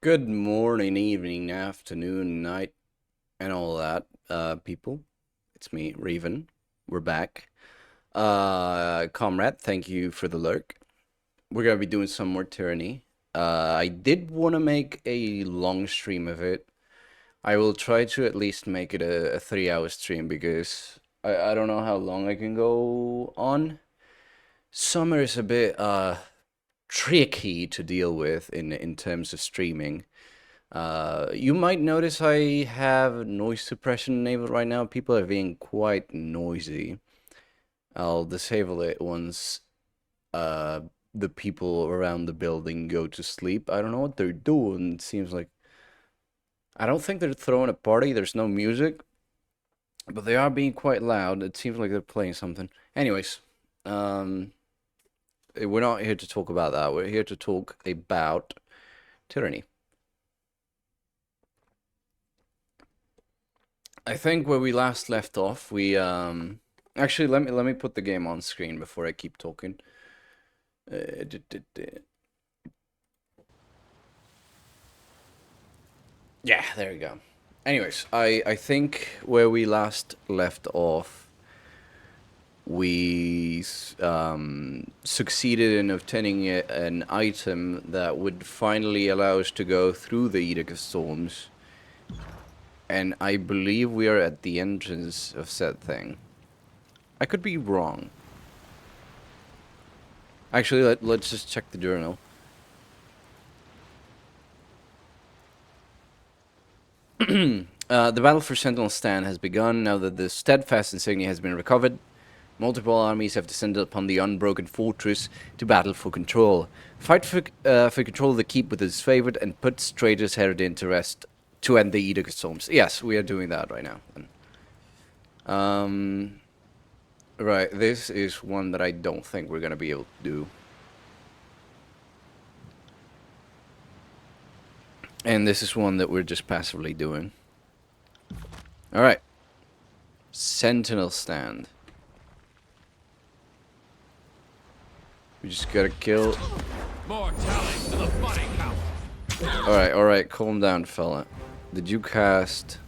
Good morning, evening, afternoon, night, and all that, people. It's me, Raven. We're back. Comrade, thank you for the lurk. We're gonna be doing some more Tyranny. I did want to make a long stream of it. I will try to at least make it a 3 hour stream because I don't know how long I can go on. Summer is a bit, tricky to deal with in terms of streaming. You might notice I have noise suppression enabled right now. People are being quite noisy. I'll disable it once the people around the building go to sleep. I don't know what they're doing. It seems like I don't think they're throwing a party. There's no music, but they are being quite loud. It seems like they're playing something. Anyways, we're not here to talk about that. We're here to talk about tyranny. I think where we last left off, we actually let me put the game on screen before I keep talking. Yeah, there we go. Anyways, I think where we last left off, we succeeded in obtaining an item that would finally allow us to go through the Edict of Storms. And I believe we are at the entrance of said thing. I could be wrong. Actually, let's just check the journal. The battle for Sentinel Stand has begun now that the steadfast insignia has been recovered. Multiple armies have descended upon the unbroken fortress to battle for control. Fight for control of the keep with his favorite and put traitors Herodin to rest to end the Edict of Storms. Yes, we are doing that right now. Right, this is one that I don't think we're gonna be able to do. And this is one that we're just passively doing. Alright. Sentinel Stand. We just gotta kill. More tallies to the body count. Alright, calm down, fella. Did you cast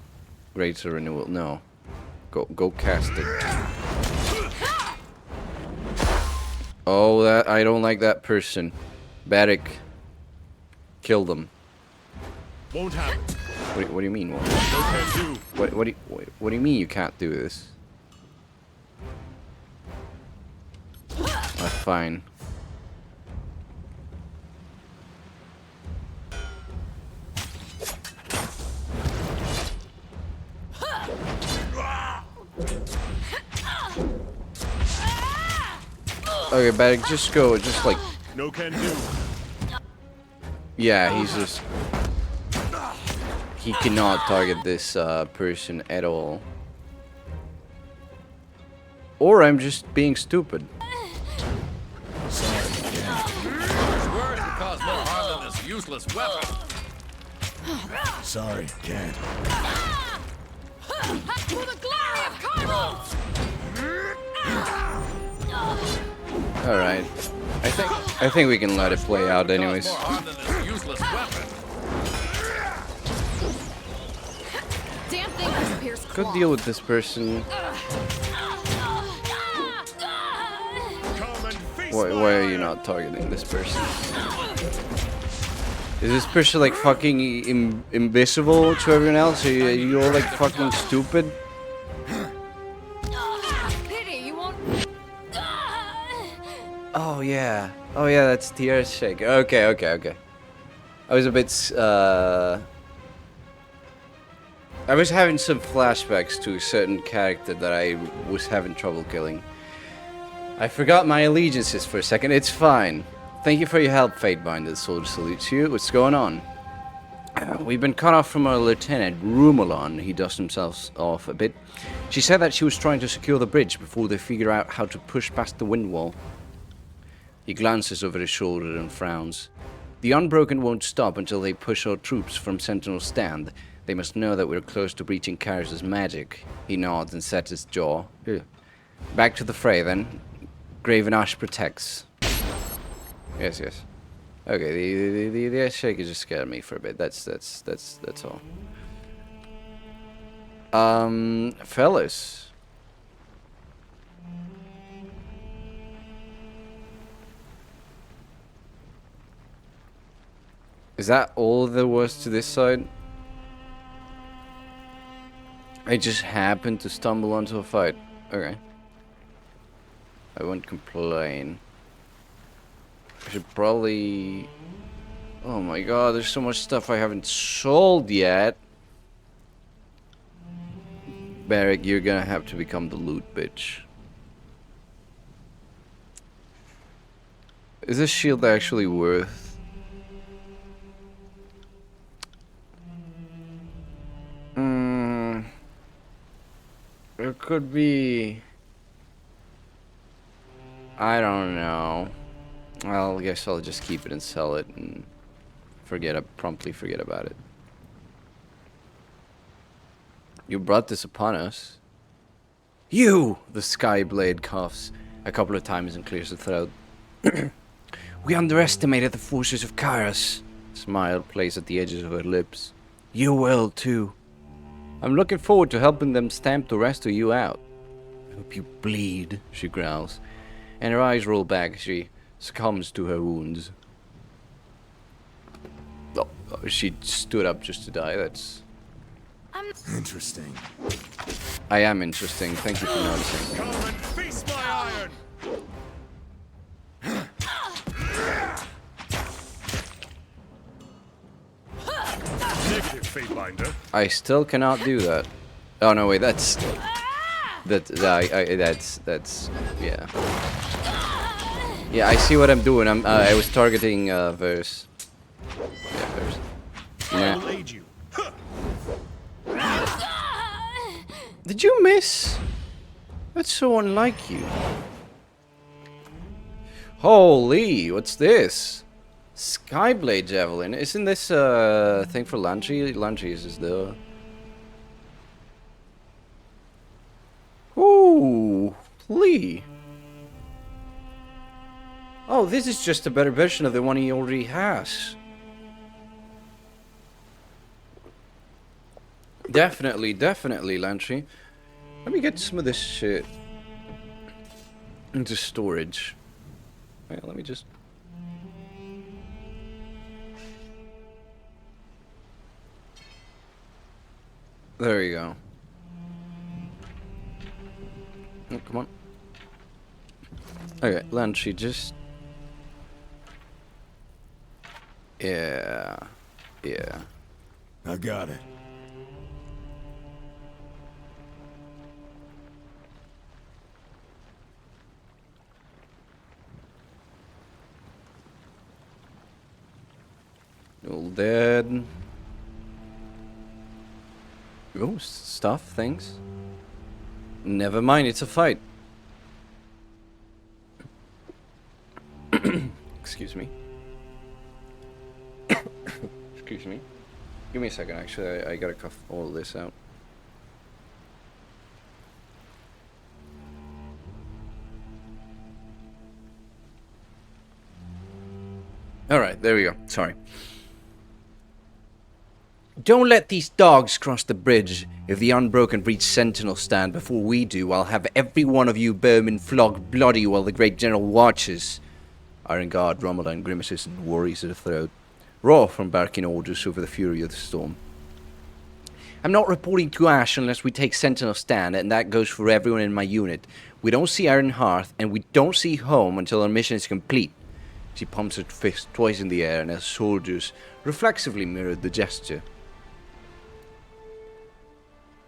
Greater Renewal? No. Go cast it. Oh, I don't like that person. Barrick. Kill them. Won't happen. What do you mean? No can do. What do you mean you can't do this? Fine. Okay, Barrick, just go, just like... No can do. Yeah, he's just... He cannot target this person at all. Or I'm just being stupid. Words could cause more harm than this useless weapon. Sorry, can't. For the glory of Carmel! Alright. I think we can let it play out anyways. More harm than this useless weapon. Damn thing has pierced Go claw. deal with this person. Come and feast Why are you not targeting this person? Is this person like fucking invisible to everyone else? Are you all like fucking stupid? Pity, you won't. Oh yeah, that's Tier's shake. Okay. I was a bit I was having some flashbacks to a certain character that I was having trouble killing. I forgot my allegiances for a second. It's fine. Thank you for your help, Fatebinder. The soldier salutes you. What's going on? We've been cut off from our lieutenant, Rumelon. He dusted himself off a bit. She said that she was trying to secure the bridge before they figure out how to push past the wind wall. He glances over his shoulder and frowns. The Unbroken won't stop until they push our troops from Sentinel Stand. They must know that we're close to breaching Kyrus' magic. He nods and sets his jaw. Back to the fray, then. Graven Ash protects. Yes. Okay, the ice shaker just scared me for a bit. That's all. Fellas. Is that all there was to this side? I just happened to stumble onto a fight. Okay. I won't complain. I should probably... Oh my god, there's so much stuff I haven't sold yet. Barrick, you're gonna have to become the loot bitch. Is this shield actually worth... It could be... I don't know. Well, I guess I'll just keep it and sell it and promptly forget about it. You brought this upon us. You! The Skyblade coughs a couple of times and clears the throat. We underestimated the forces of Kairos. Smile plays at the edges of her lips. You will too. I'm looking forward to helping them stamp the rest of you out. I hope you bleed, she growls, and her eyes roll back as she succumbs to her wounds. Oh, she stood up just to die. That's... Interesting. I am interesting. Thank you for noticing. Come and feast my iron! Negative, Fatebinder. I still cannot do that. Oh no, wait, that's yeah. Yeah, I see what I'm doing. I was targeting verse. Yeah, verse. I will Nah. aid you. Did you miss? That's so unlike you. Holy, what's this? Skyblade Javelin. Isn't this a thing for Landry? Landry uses the... Ooh, Lee. Oh, this is just a better version of the one he already has. Definitely, definitely, Landry. Let me get some of this shit into storage. Yeah, let me just... There you go. Oh, come on. Okay, Landry, just... Yeah. Yeah. I got it. All dead. Oh, stuff, things. Never mind, it's a fight. Excuse me. Excuse me. Give me a second, actually. I gotta cough all this out. Alright, there we go. Sorry. Don't let these dogs cross the bridge. If the Unbroken reach Sentinel stand before we do, I'll have every one of you vermin flogged bloody while the Great General watches. Iron Guard, Ramadan grimaces and worries at the throat. Raw from barking orders over the fury of the storm. I'm not reporting to Ash unless we take Sentinel stand, and that goes for everyone in my unit. We don't see Iron Hearth, and we don't see home until our mission is complete. She pumps her fist twice in the air, and her soldiers reflexively mirrored the gesture.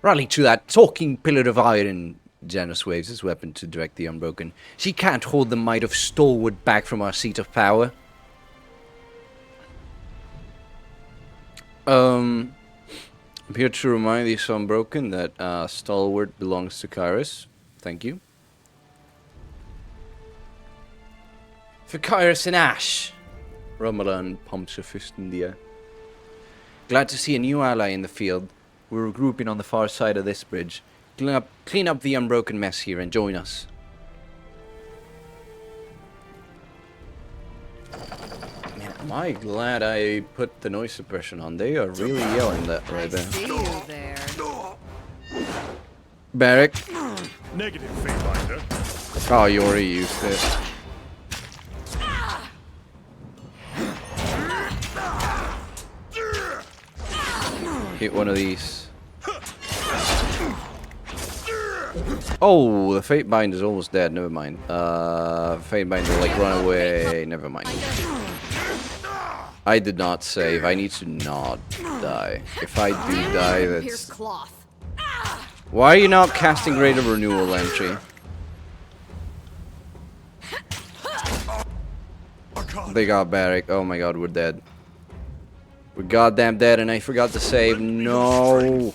Rally to that talking pillar of iron. Janus waves his weapon to direct the Unbroken. She can't hold the might of Stalwart back from our seat of power. I'm here to remind the Unbroken that Stalwart belongs to Kairos. Thank you. For Kairos and Ash. Ramadan pumps her fist in the air. Glad to see a new ally in the field. We're regrouping on the far side of this bridge. Clean up the Unbroken mess here and join us. Man, Am I glad I put the noise suppression on? They are really yelling that I right there. see you there. Barrack. Negative, Fatebinder. Oh, you already used this. Hit one of these. Oh, the Fatebinder is almost dead. Never mind. Fatebinder, like, run away. Never mind. I did not save. I need to not die. If I do die, Pierce that's... cloth. Why are you not casting Greater Renewal entry? They got Barrack. Oh my god, we're dead. We're goddamn dead, and I forgot to save. No.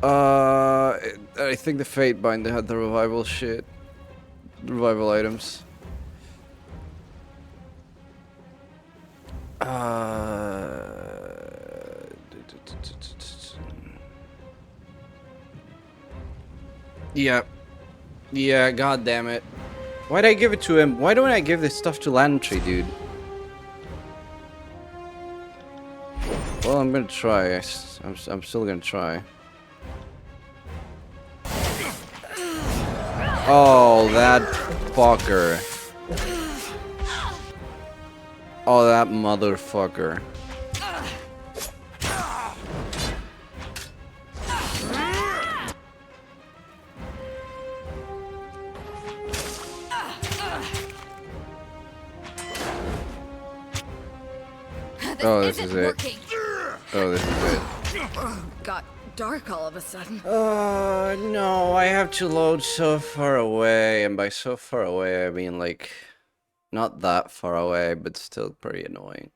I think the Fatebinder had the revival shit. The revival items. Yeah. Yeah, god damn it. Why'd I give it to him? Why don't I give this stuff to Lantry, dude? Well, I'm gonna try. I'm still gonna try. Oh, that fucker. Oh, that motherfucker. Oh, this is it. Working. Oh, this is it. Got dark all of a sudden. No, I have to load so far away, and by so far away, I mean, like, not that far away, but still pretty annoying.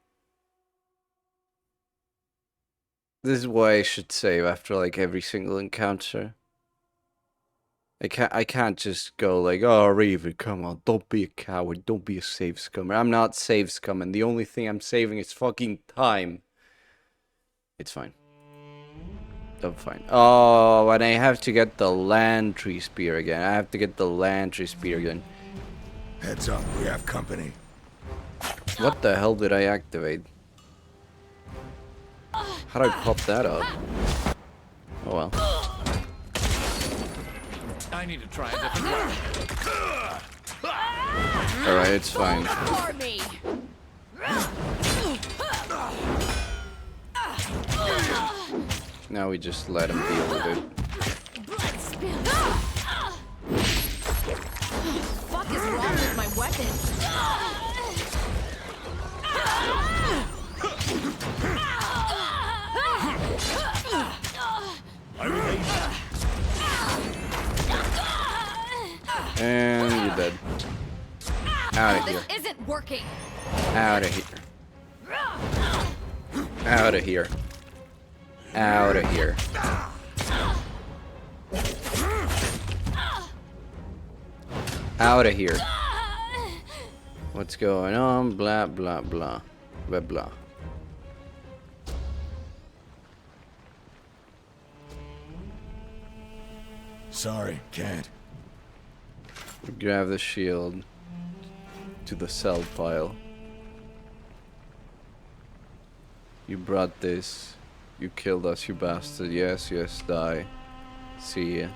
This is why I should save after, like, every single encounter. I can't just go like, oh, Reaver, come on, don't be a coward, don't be a save scummer. I'm not save scumming. The only thing I'm saving is fucking time. It's fine. I'm fine. Oh, and I have to get the Lantry Spear again. I have to get the Lantry Spear again. Heads up, we have company. What the hell did I activate? How did I pop that up? Oh well. I need to try a different way. Alright, it's fine. For me. Now we just let him deal with it. Blood spills. Fuck is wrong with my weapon? And you're dead. Out of here. This isn't working. Out of here. Out of here. Out of here. Out of here. What's going on? Blah, blah, blah. Blah, blah. Sorry, can't. Grab the shield to the cell pile. You brought this. You killed us, you bastard. Yes, yes, die. See ya.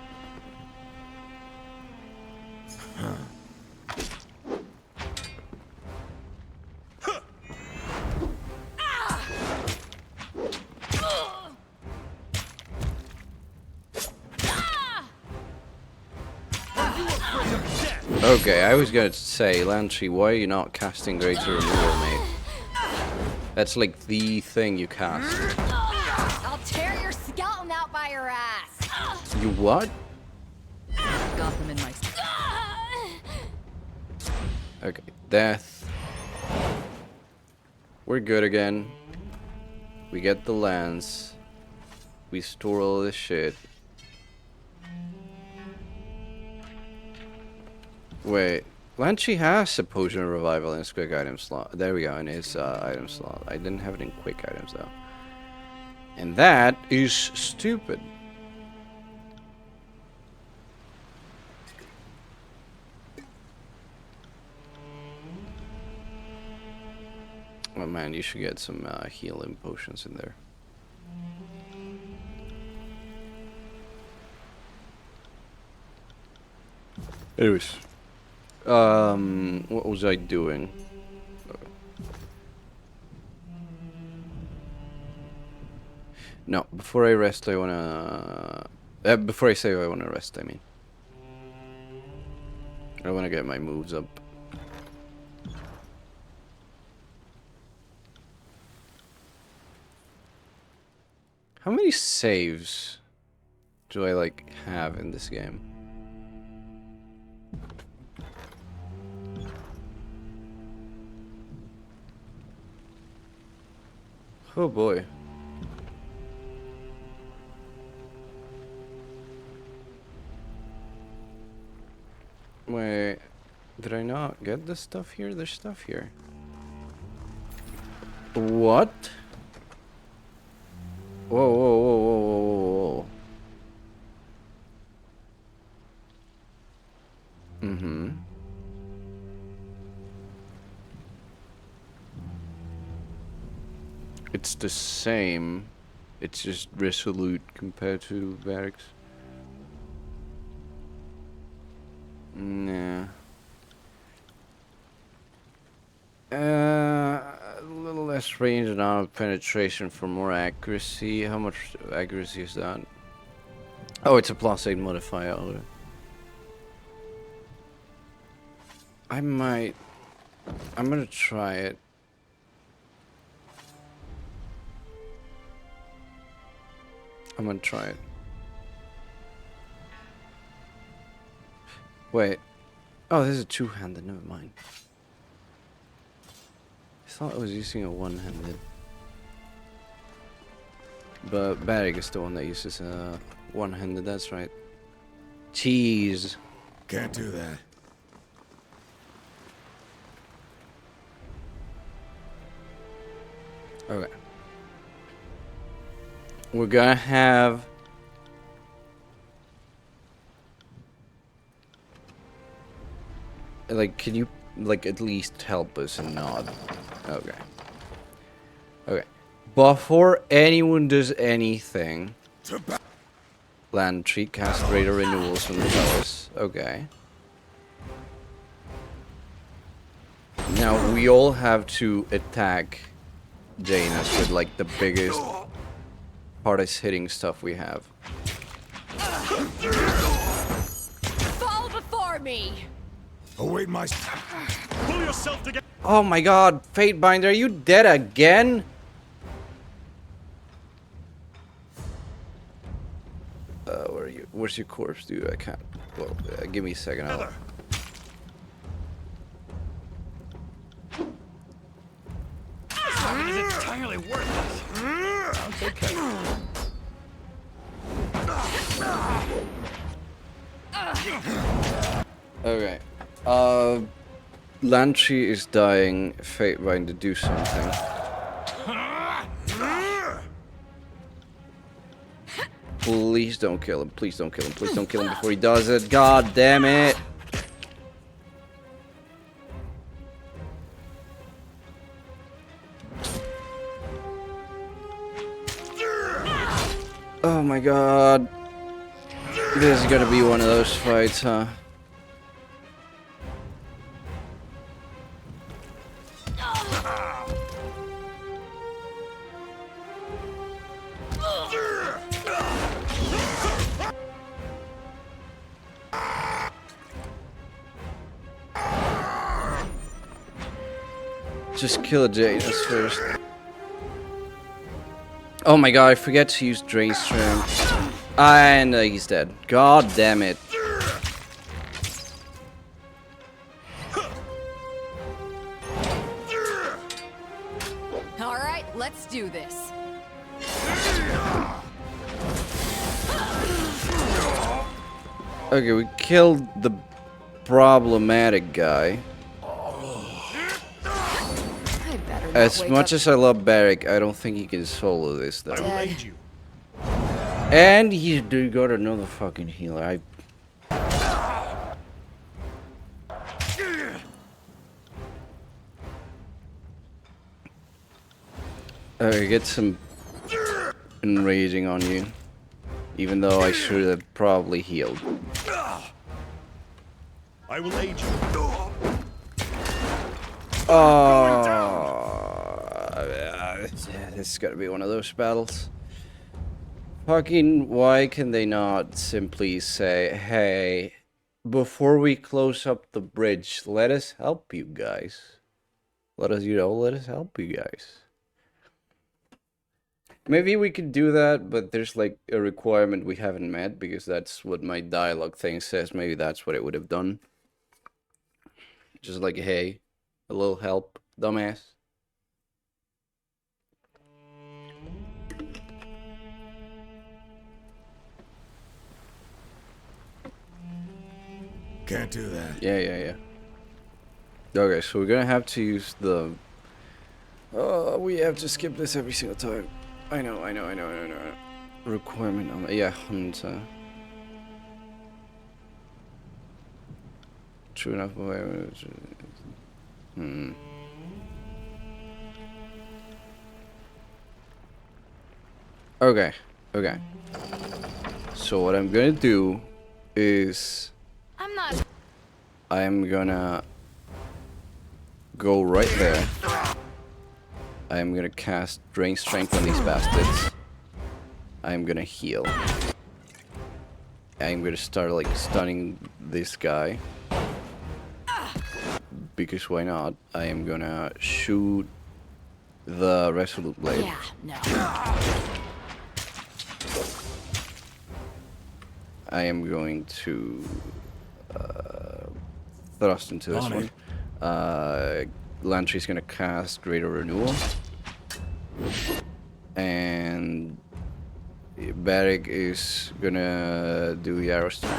Okay, I was gonna say, Lantry, why are you not casting Greater Renewal, mate? That's like the thing you cast. I'll tear your skeleton out by your ass. You what? Got them in my. Okay, death. We're good again. We get the lance. We store all this shit. Wait, Lantry has a potion of revival in his quick item slot. There we go, in his item slot. I didn't have it in quick items though. And that is stupid. man, you should get some healing potions in there. Anyways, what was I doing? No, before I rest, I wanna. Before I save, I wanna rest. I mean, I wanna get my moves up. How many saves do I like have in this game? Oh boy. Wait, did I not get the stuff here? There's stuff here. What? Whoa, whoa, whoa, whoa, whoa, whoa, whoa. Mm-hmm. It's the same. It's just resolute compared to barracks. Nah. A little less range and armor penetration for more accuracy. How much accuracy is that? Oh, it's a +8 modifier. Oh. I'm gonna try it. I'm gonna try it. Wait. Oh, this is a two-handed. Never mind. I thought I was using a one-handed. But Barrick is the one that uses a one-handed. That's right. Jeez. Can't do that. Okay. We're gonna have... Like, can you, like, at least help us and not? Okay. Okay. Before anyone does anything... Land tree, cast radar renewals from the towers. Okay. Now, we all have to attack Janus with, like, the biggest... hardest hitting stuff we have. Fall before me. Await my... Pull yourself together. Oh my god, Fatebinder, are you dead again? Where are you? Where's your corpse, dude? I can't. Well, give me a second. It's entirely worthless. I'll take care of it. Okay. Lantry is dying. Fatebinder, do something. Please don't kill him. Please don't kill him. Please don't kill him before he does it. God damn it. Oh my god. This is gonna be one of those fights, huh? Just kill a Janus first. Oh my god, I forget to use Drain Strength. And he's dead. God damn it. Alright, let's do this. Okay, we killed the problematic guy. I better not As wake much up as I love Barrick, I don't think he can solo this though. I will aid you. And he got another fucking healer. Get some enraging on you. Even though I should have probably healed. I will aid you. This is gonna be one of those battles. Fucking, why can they not simply say, hey, before we close up the bridge, let us help you guys. Let us help you guys. Maybe we could do that, but there's like a requirement we haven't met, because that's what my dialogue thing says. Maybe that's what it would have done. Just like, hey, a little help, dumbass. Can't do that. Yeah. Okay, so we're gonna have to use the... we have to skip this every single time. I know. Requirement on... Yeah, Hunter. True enough. Okay. So what I'm gonna do is... I'm not. I'm gonna go right there. I'm gonna cast Drain Strength on these bastards. I'm gonna heal. I'm gonna start like stunning this guy. Because why not? I am gonna shoot the Resolute Blade. Yeah, no. I am going to thrust into this On one. Lantry's gonna cast Greater Renewal. And Barrick is gonna do the Arrow Stone.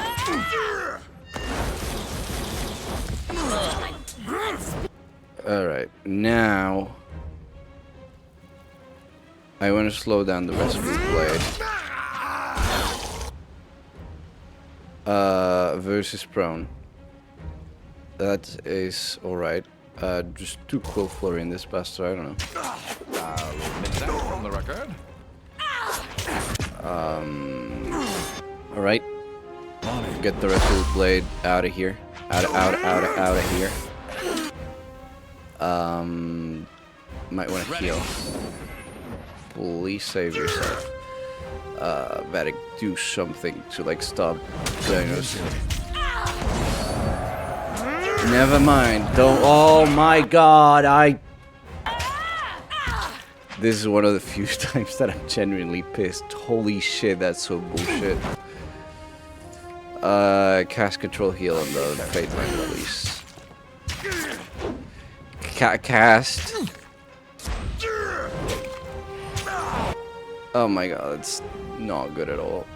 Alright, now I want to slow down the Resolute Blade. Versus Prone. That is alright. Just 2 Quill Flurry in this bastard, I don't know. Admit that from the record. Alright. Get the Resolute Blade out of here. Out of here. Might want to heal. Please save yourself. Better do something to like stop Thanos. Never mind. Don't. Oh my God! This is one of the few times that I'm genuinely pissed. Holy shit! That's so bullshit. Cast Control Heal on the Fate Line release. Cast. Oh my God, that's not good at all.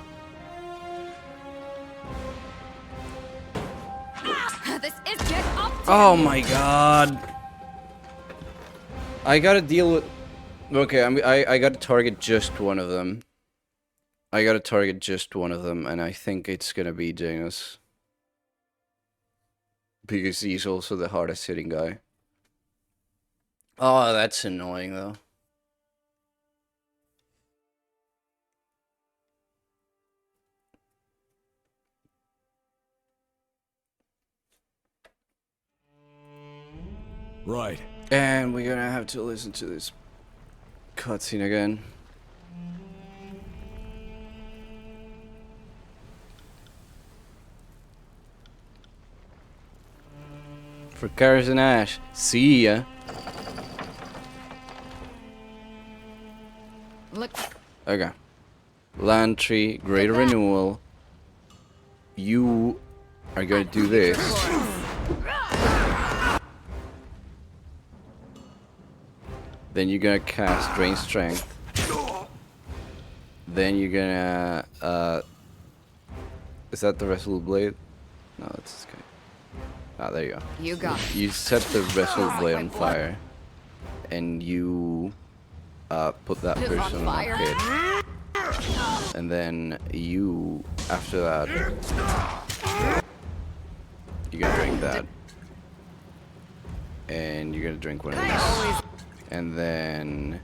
This is get up. Oh my God. I gotta deal with... Okay, I gotta target just one of them. And I think it's gonna be Janus. Because he's also the hardest hitting guy. Oh, that's annoying though. Right. And we're gonna have to listen to this cutscene again. For Karis and Ash, see ya. Look. Okay. Lantry, Greater Renewal. You are gonna do this. Then you're gonna cast Drain Strength. Then you're gonna is that the Resolute Blade? No, that's this guy. Ah, there you go. You got it. You set the Resolute Blade on fire. And you put that Put it on person on fire. hit. And then you, after that, you're gonna drink that. And you're gonna drink one of these. And then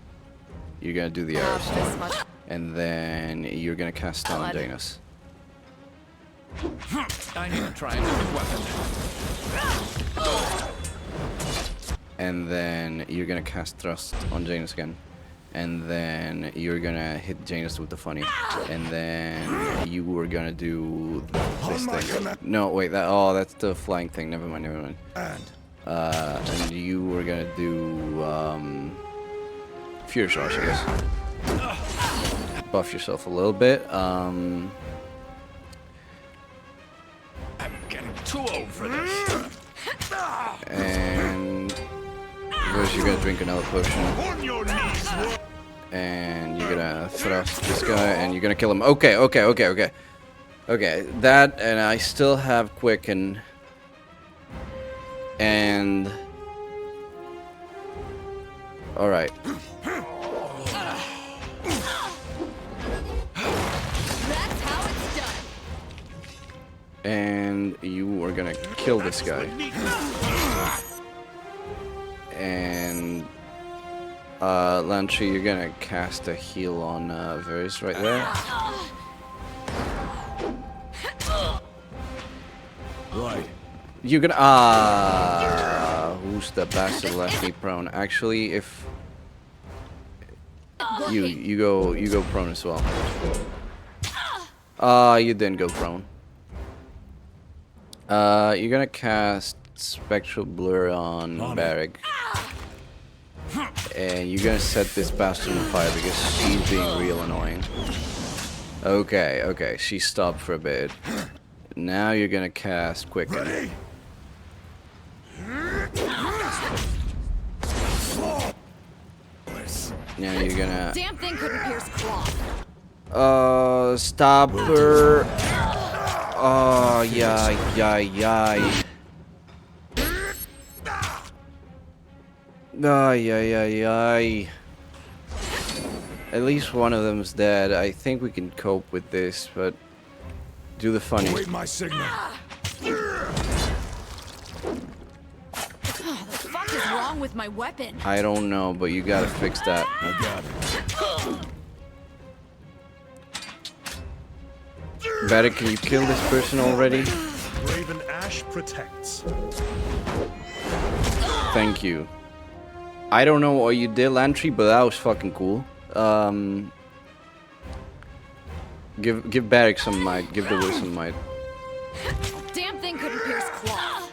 you're gonna do the arrow storm, and then you're gonna cast on Janus. I need to try a different weapon. And then you're gonna cast thrust on Janus again. And then you're gonna hit Janus with the funny. And then you were gonna do this thing. No, wait, that's the flying thing. Never mind, never mind. And you were gonna do Fury Charge, I guess. Buff yourself a little bit. I'm getting too old for this. And first you're gonna drink another potion. On your knees, boy. And you're gonna thrust this guy, and you're gonna kill him. Okay. Okay, that, and I still have Quicken. And... Alright. That's how it's done. And you are gonna kill this guy. And... Lantry, you're gonna cast a heal on Varys right there. Right. You're gonna who's the bastard left me prone? Actually, if you go prone as well. You didn't go prone. You're gonna cast Spectral Blur on Barrick. And you're gonna set this bastard on fire because she's being real annoying. Okay, she stopped for a bit. Now you're gonna cast Quicken. Now you're gonna... Damn thing couldn't pierce cloth. Stop her. Oh, yeah. Ay. At least one of them's dead. I think we can cope with this, but do the funny. Await my signal. What the fuck is wrong with my weapon? I don't know, but you gotta fix that. I got it. Better, can you kill this person already? Raven Ash protects. Thank you. I don't know what you did, Lantry, but that was fucking cool. Give Barrick some might. Give the Wiz some might. Damn thing couldn't pierce cloth.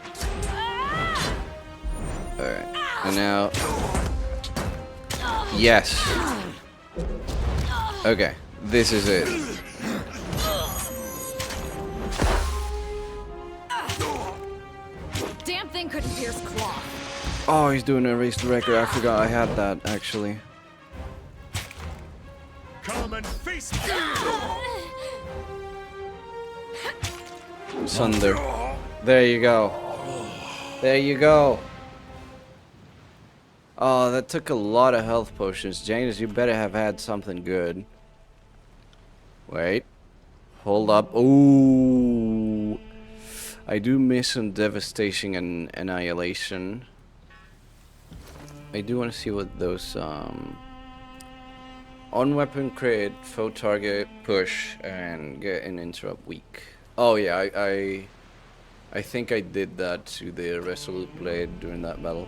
Alright. And now... Yes. Okay. This is it. Damn thing couldn't pierce cloth. Oh, he's doing a race to record. I forgot I had that, actually. Come and face me. Sunder. There you go. There you go. Oh, that took a lot of health potions. Janus, you better have had something good. Wait. Hold up. Ooh. I do miss some devastation and annihilation. I do want to see what those on weapon crit, foe target, push, and get an interrupt weak. Oh yeah, I think I did that to the Resolute Blade during that battle.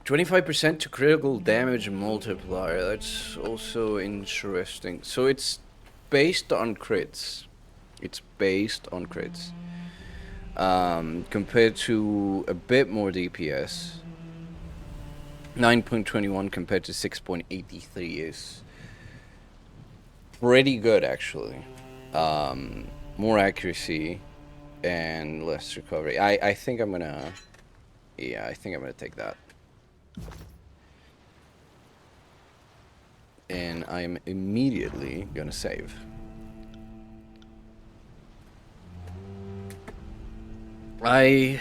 25% to critical damage multiplier. That's also interesting. So it's based on crits. It's based on crits. Compared to a bit more DPS. 9.21 compared to 6.83 is pretty good, actually. More accuracy and less recovery. I think I'm gonna... Yeah, I think I'm gonna take that. And I'm immediately gonna save. I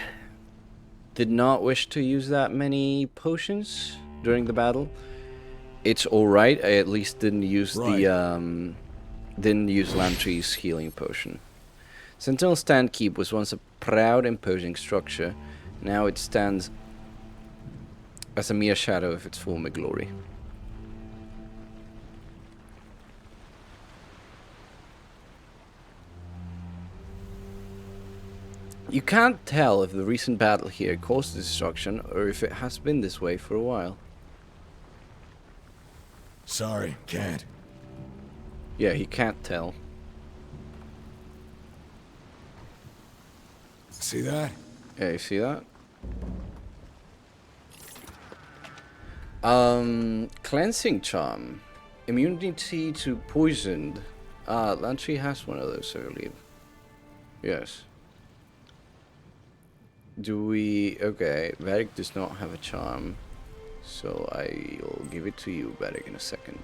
did not wish to use that many potions during the battle. It's alright, I at least didn't use the didn't use Lantry's healing potion. Sentinel Stand Keep was once a proud, imposing structure. Now it stands as a mere shadow of its former glory. You can't tell if the recent battle here caused the destruction or if it has been this way for a while. Sorry, can't. Yeah, he can't tell. See that? Yeah, you see that? Cleansing charm. Immunity to poisoned. Ah, Lantry has one of those, I believe. Yes. Do we... Okay, Varric does not have a charm. So I'll give it to you, Varric, in a second.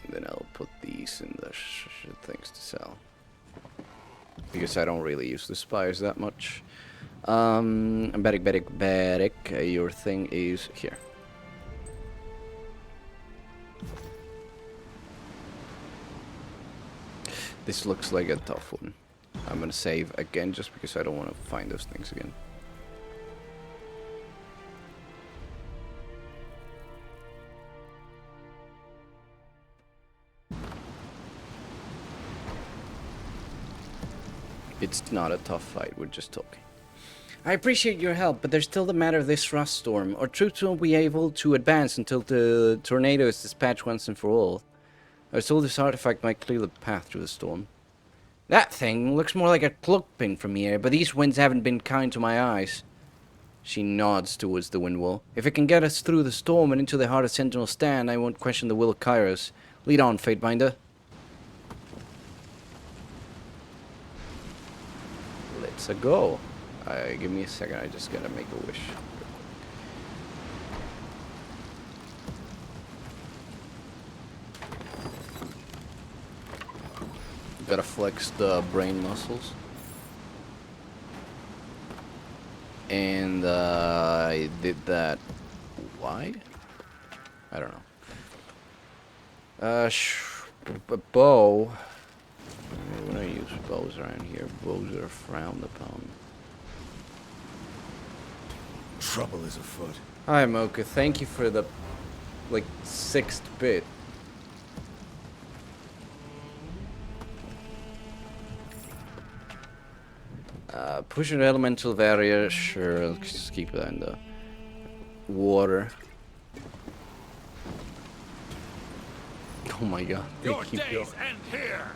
And then I'll put these in the things to sell. Because I don't really use the spires that much. Varric, your thing is here. This looks like a tough one. I'm gonna save again just because I don't want to find those things again. It's not a tough fight, we're just talking. I appreciate your help, but there's still the matter of this rust storm. Our troops won't be able to advance until the tornado is dispatched once and for all. I was told this artifact might clear the path through the storm. That thing looks more like a cloak pin from here, but these winds haven't been kind to my eyes. She nods towards the wind wall. If it can get us through the storm and into the heart of Sentinel Stand, I won't question the will of Kairos. Lead on, Fatebinder. Let's go. Give me a second, I just gotta make a wish. Gotta flex the brain muscles. And I did that. Why? I don't know. A bow. When I use bows around here, bows are frowned upon. Trouble is afoot. Hi, Mocha. Thank you for the, like, 6th bit. Push an elemental barrier. Sure, let's just keep that in the water. Oh my god. They Your keep days going. end here.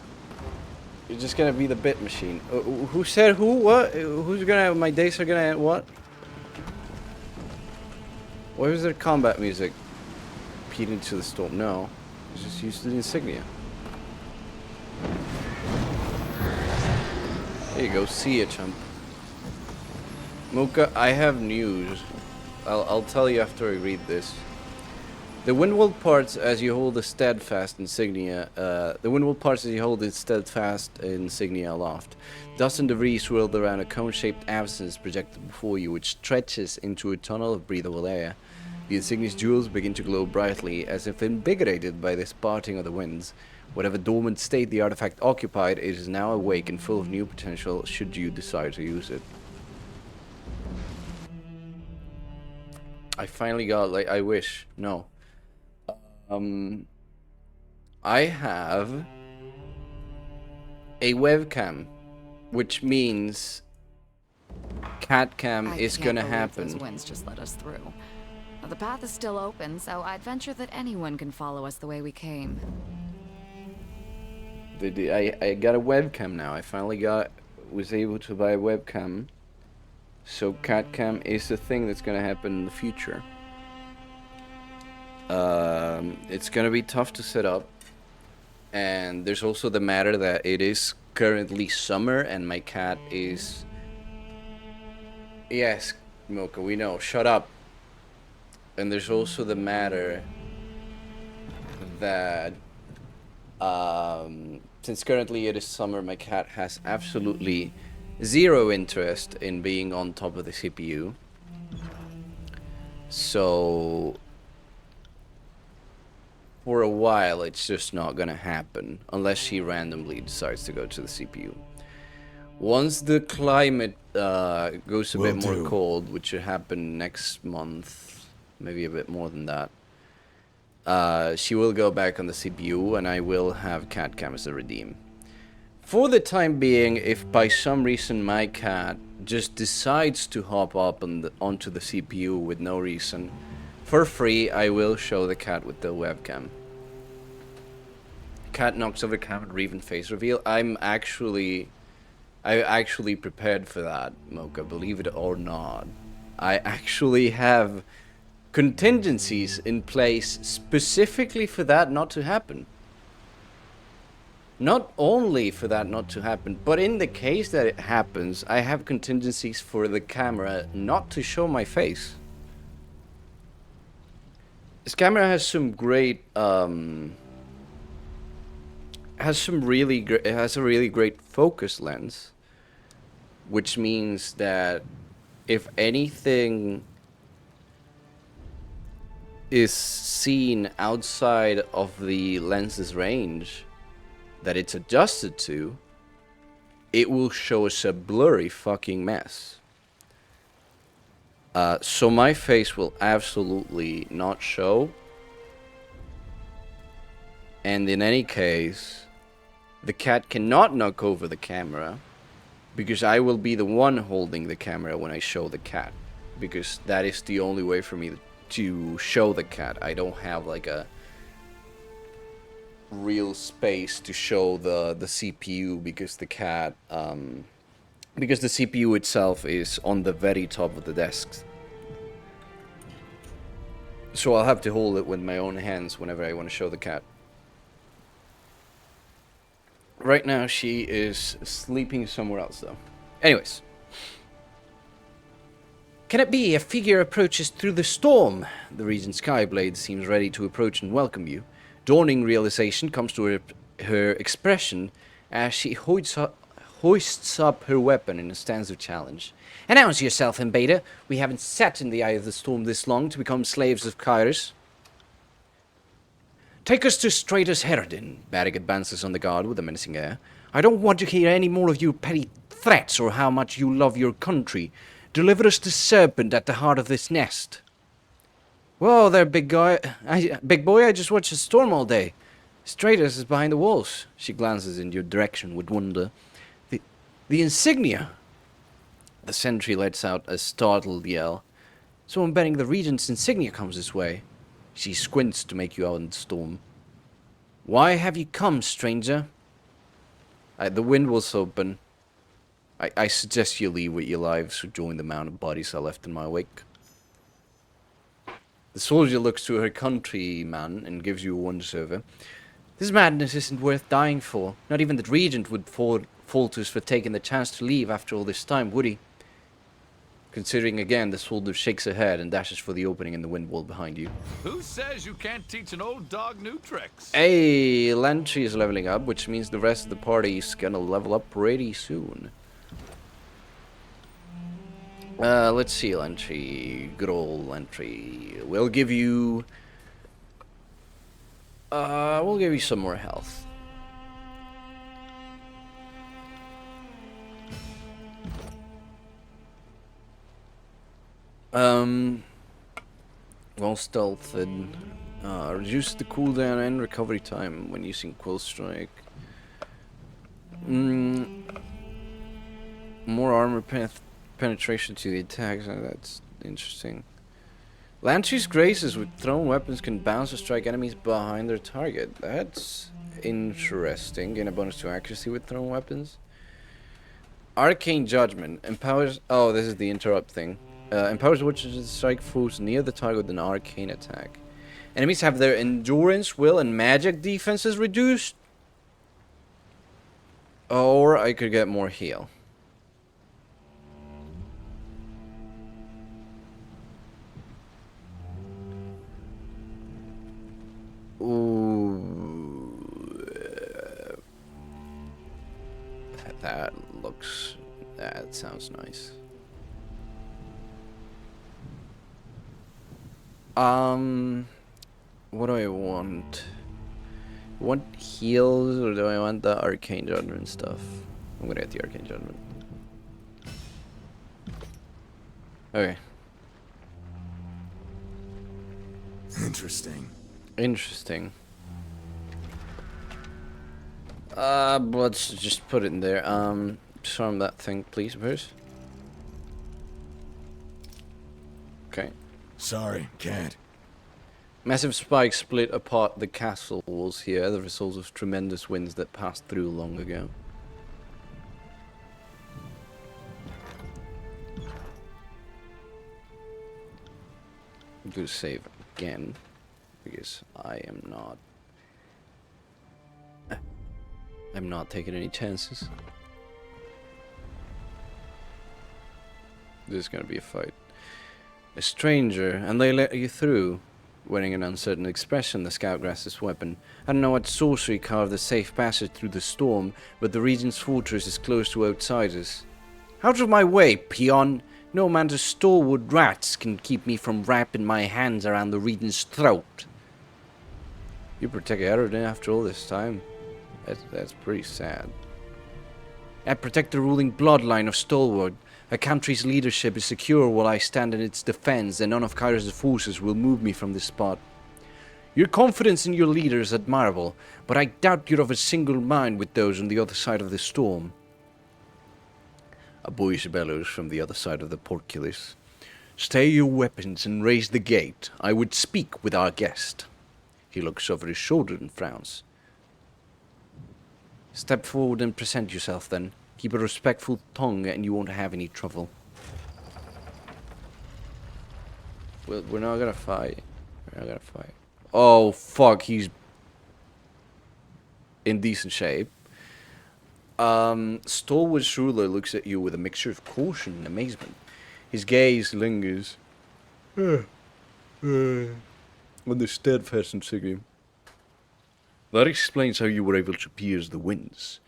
You're just gonna be the bit machine. Who said who? What? Who's gonna... My days are gonna end what? Why was there combat music? Peed into the storm. No. It's just used to the insignia. There you go. See ya, chump. Mocha, I have news. I'll tell you after I read this. The windwall parts as you hold the steadfast insignia. The windwall parts as you hold the steadfast insignia aloft. Dust and debris swirled around a cone-shaped absence projected before you, which stretches into a tunnel of breathable air. The insignia's jewels begin to glow brightly, as if invigorated by this parting of the winds. Whatever dormant state the artifact occupied, it is now awake and full of new potential should you decide to use it. I finally got, like, I wish. No. I have a webcam, which means catcam is gonna happen. Those winds just let us through. Now, the path is still open, so I'd venture that anyone can follow us the way we came. I got a webcam now. I finally was able to buy a webcam. So catcam is the thing that's gonna happen in the future. It's gonna be tough to set up, and there's also the matter that it is currently summer and my cat is... Yes, Mocha, we know. Shut up. And there's also the matter that since currently it is summer, my cat has absolutely zero interest in being on top of the CPU. So for a while it's just not gonna happen unless she randomly decides to go to the CPU, Once the climate goes a Will bit more do. cold, which should happen next month, maybe a bit more than that, she will go back on the CPU, and I will have cat cam as a redeem. For the time being, if by some reason my cat just decides to hop up onto the CPU with no reason, for free, I will show the cat with the webcam. Cat knocks over cam and Reven face reveal. I actually prepared for that, Mocha, believe it or not. I actually have contingencies in place specifically for that not to happen. Not only for that not to happen, but in the case that it happens, I have contingencies for the camera not to show my face. This camera has some great, it has a really great focus lens, which means that if anything is seen outside of the lens's range that it's adjusted to, it will show us a blurry fucking mess. So my face will absolutely not show. And in any case, the cat cannot knock over the camera, because I will be the one holding the camera when I show the cat. Because that is the only way for me to show the cat. I don't have like a real space to show the CPU, because the cat because the CPU itself is on the very top of the desk. So I'll have to hold it with my own hands whenever I want to show the cat. Right now she is sleeping somewhere else though. Anyways. Can it be a figure approaches through the storm? The Regent Skyblade seems ready to approach and welcome you. Dawning realization comes to her expression as she hoists up her weapon in a stance of challenge. Announce yourself, Invader. We haven't sat in the eye of the storm this long to become slaves of Kyrus. Take us to Stratus Herodin. Barrick advances on the guard with a menacing air. I don't want to hear any more of your petty threats or how much you love your country. Deliver us the serpent at the heart of this nest. Whoa there, big boy. I just watched the storm all day. Stratus is behind the walls. She glances in your direction with wonder. The insignia. The sentry lets out a startled yell. So I'm betting the Regent's insignia comes this way. She squints to make you out in the storm. Why have you come, stranger? The wind will open. I suggest you leave with your lives or join the mound of bodies I left in my wake. The soldier looks to her countryman and gives you a once-over. This madness isn't worth dying for. Not even the Regent would fault us for taking the chance to leave after all this time, would he? Considering again, the soldier shakes her head and dashes for the opening in the wind wall behind you. Who says you can't teach an old dog new tricks? Hey, Lantry is leveling up, which means the rest of the party is gonna level up pretty soon. Let's see, Lantry. Good old Lantry. We'll give you some more health. Well stealthed. Reduce the cooldown and recovery time when using Quill Strike. More armor penetration to the attacks. That's interesting. Lantry's graces with thrown weapons can bounce or strike enemies behind their target. That's interesting. Gain a bonus to accuracy with thrown weapons. Arcane Judgment empowers. Oh, this is the interrupt thing. Empowers witches to strike foes near the target with an arcane attack. Enemies have their endurance, will, and magic defenses reduced. Or I could get more heal. Ooh. That sounds nice. What do I want? Want heals or do I want the arcane judgment stuff? I'm gonna get the Arcane Judgment. Okay. Interesting. Interesting. Let's just put it in there. Disarm that thing, please, Bruce. Okay. Sorry, can't. Massive spikes split apart the castle walls here, the result of tremendous winds that passed through long ago. I'm gonna save again, because I'm not taking any chances. This is gonna be a fight. A stranger, and they let you through. Wearing an uncertain expression, the scout grasped his weapon. I don't know what sorcery carved the safe passage through the storm, but the Regent's fortress is closed to outsiders. Out of my way, peon! No amount of stalwart rats can keep me from wrapping my hands around the Regent's throat. You protect Erudin after all this time? That's pretty sad. I protect the ruling bloodline of Stalwart. A country's leadership is secure while I stand in its defense, and none of Kairos' forces will move me from this spot. Your confidence in your leader is admirable, but I doubt you're of a single mind with those on the other side of the storm. A boyish bellows from the other side of the portcullis. Stay your weapons and raise the gate. I would speak with our guest. He looks over his shoulder and frowns. Step forward and present yourself then. Keep a respectful tongue and you won't have any trouble. Well, we're not gonna fight. We're not gonna fight. Oh, fuck, he's in decent shape. Stalwart ruler looks at you with a mixture of caution and amazement. His gaze lingers on the steadfast insignia. That explains how you were able to pierce the winds.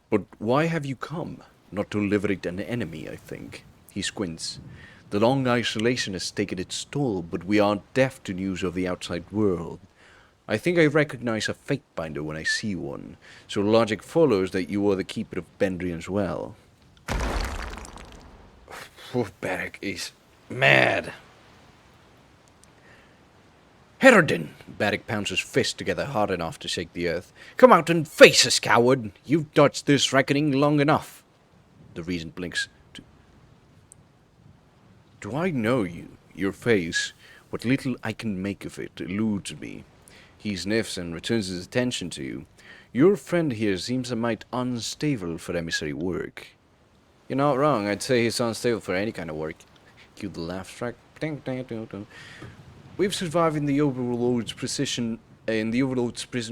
But why have you come? Not to liberate an enemy, I think. He squints. The long isolation has taken its toll, but we aren't deaf to news of the outside world. I think I recognize a fate binder when I see one, so logic follows that you are the keeper of Bendrian's well. Beric is mad. Herodin! Beric pounds his fist together hard enough to shake the earth. Come out and face us, coward! You've dodged this reckoning long enough. The regent blinks. Do I know you? Your face, what little I can make of it, eludes me. He sniffs and returns his attention to you. Your friend here seems a mite unstable for emissary work. You're not wrong. I'd say he's unstable for any kind of work. Cue the laugh track. We've survived in the Overlord's prison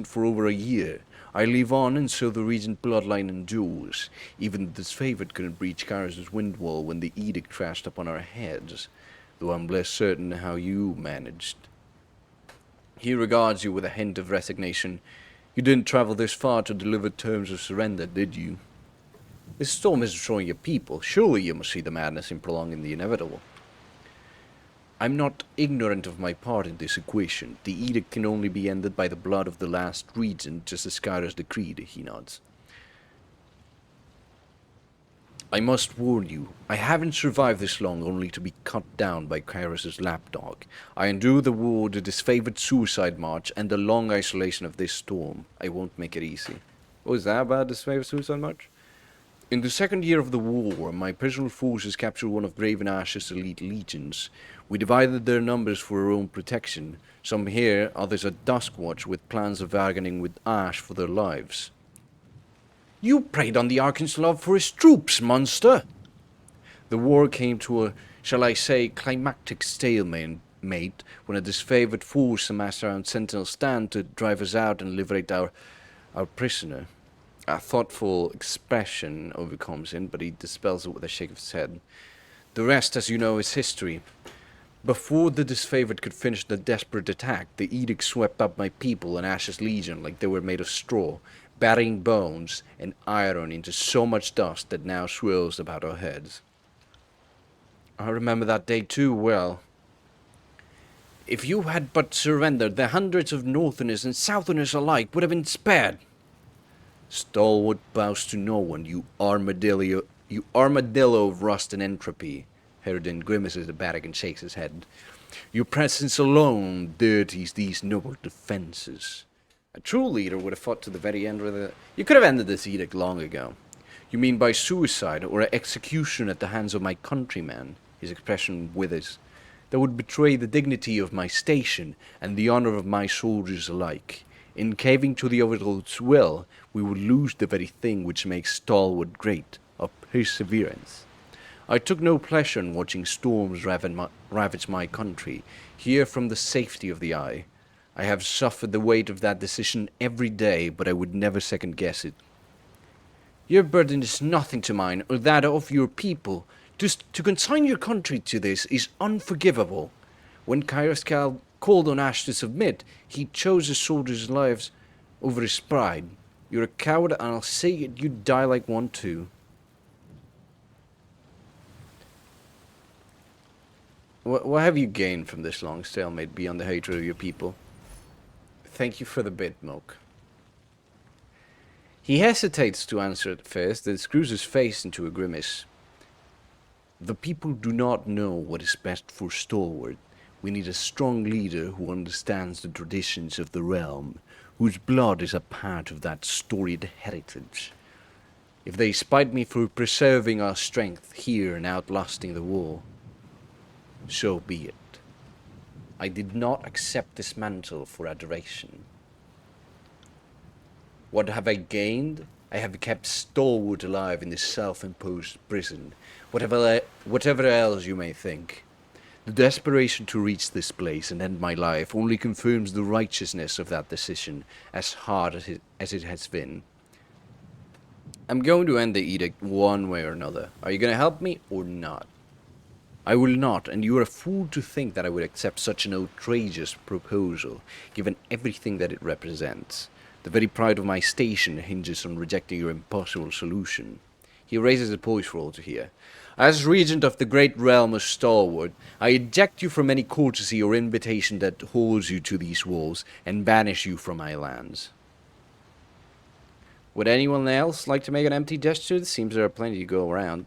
for over a year. I live on, and so the Regent bloodline endures. Even the disfavored couldn't breach Kairos' wind wall when the edict crashed upon our heads, though I'm less certain how you managed. He regards you with a hint of resignation. You didn't travel this far to deliver terms of surrender, did you? This storm is destroying your people. Surely you must see the madness in prolonging the inevitable. I'm not ignorant of my part in this equation. The edict can only be ended by the blood of the last regent, just as Kairos decreed, he nods. I must warn you, I haven't survived this long only to be cut down by Kairos' lapdog. I endure the war, the disfavored suicide march, and the long isolation of this storm. I won't make it easy. What was that about disfavored suicide march? In the second year of the war, my personal forces captured one of Graven Ash's elite legions. We divided their numbers for our own protection. Some here, others at Duskwatch, with plans of bargaining with Ash for their lives. You preyed on the Arkansas love for his troops, monster! The war came to a, shall I say, climactic stalemate when a disfavored force amassed around Sentinel Stand to drive us out and liberate our prisoner. A thoughtful expression overcomes him, but he dispels it with a shake of his head. The rest, as you know, is history. Before the disfavored could finish the desperate attack, the edict swept up my people and Ash's legion like they were made of straw, burying bones and iron into so much dust that now swirls about our heads. I remember that day too well. If you had but surrendered, the hundreds of Northerners and Southerners alike would have been spared. Stalwart bows to no one, you armadillo of rust and entropy. Harridan grimaces abatic and shakes his head. Your presence alone dirties these noble defenses. A true leader would have fought to the very end of the... You could have ended this edict long ago. You mean by suicide or execution at the hands of my countrymen? His expression withers. That would betray the dignity of my station and the honor of my soldiers alike. In caving to the overlord's will, we would lose the very thing which makes Stalwart great, our perseverance. I took no pleasure in watching storms ravage my country, here from the safety of the eye. I have suffered the weight of that decision every day, but I would never second guess it. Your burden is nothing to mine, or that of your people. To consign your country to this is unforgivable. When Kairos called on Ash to submit, he chose his soldiers' lives over his pride. You're a coward, and I'll say it, you'd die like one too. What have you gained from this long stalemate beyond the hatred of your people? Thank you for the bit, Moke. He hesitates to answer at first, then screws his face into a grimace. The people do not know what is best for Stalwart. We need a strong leader who understands the traditions of the realm, whose blood is a part of that storied heritage. If they spite me for preserving our strength here and outlasting the war, so be it. I did not accept this mantle for adoration. What have I gained? I have kept Stalwart alive in this self-imposed prison, whatever else you may think. The desperation to reach this place and end my life only confirms the righteousness of that decision, as hard as it has been. I'm going to end the edict one way or another. Are you going to help me or not? I will not, and you are a fool to think that I would accept such an outrageous proposal, given everything that it represents. The very pride of my station hinges on rejecting your impossible solution. He raises a voice for all to hear. As regent of the great realm of Stalwart, I eject you from any courtesy or invitation that holds you to these walls, and banish you from my lands. Would anyone else like to make an empty gesture? It seems there are plenty to go around.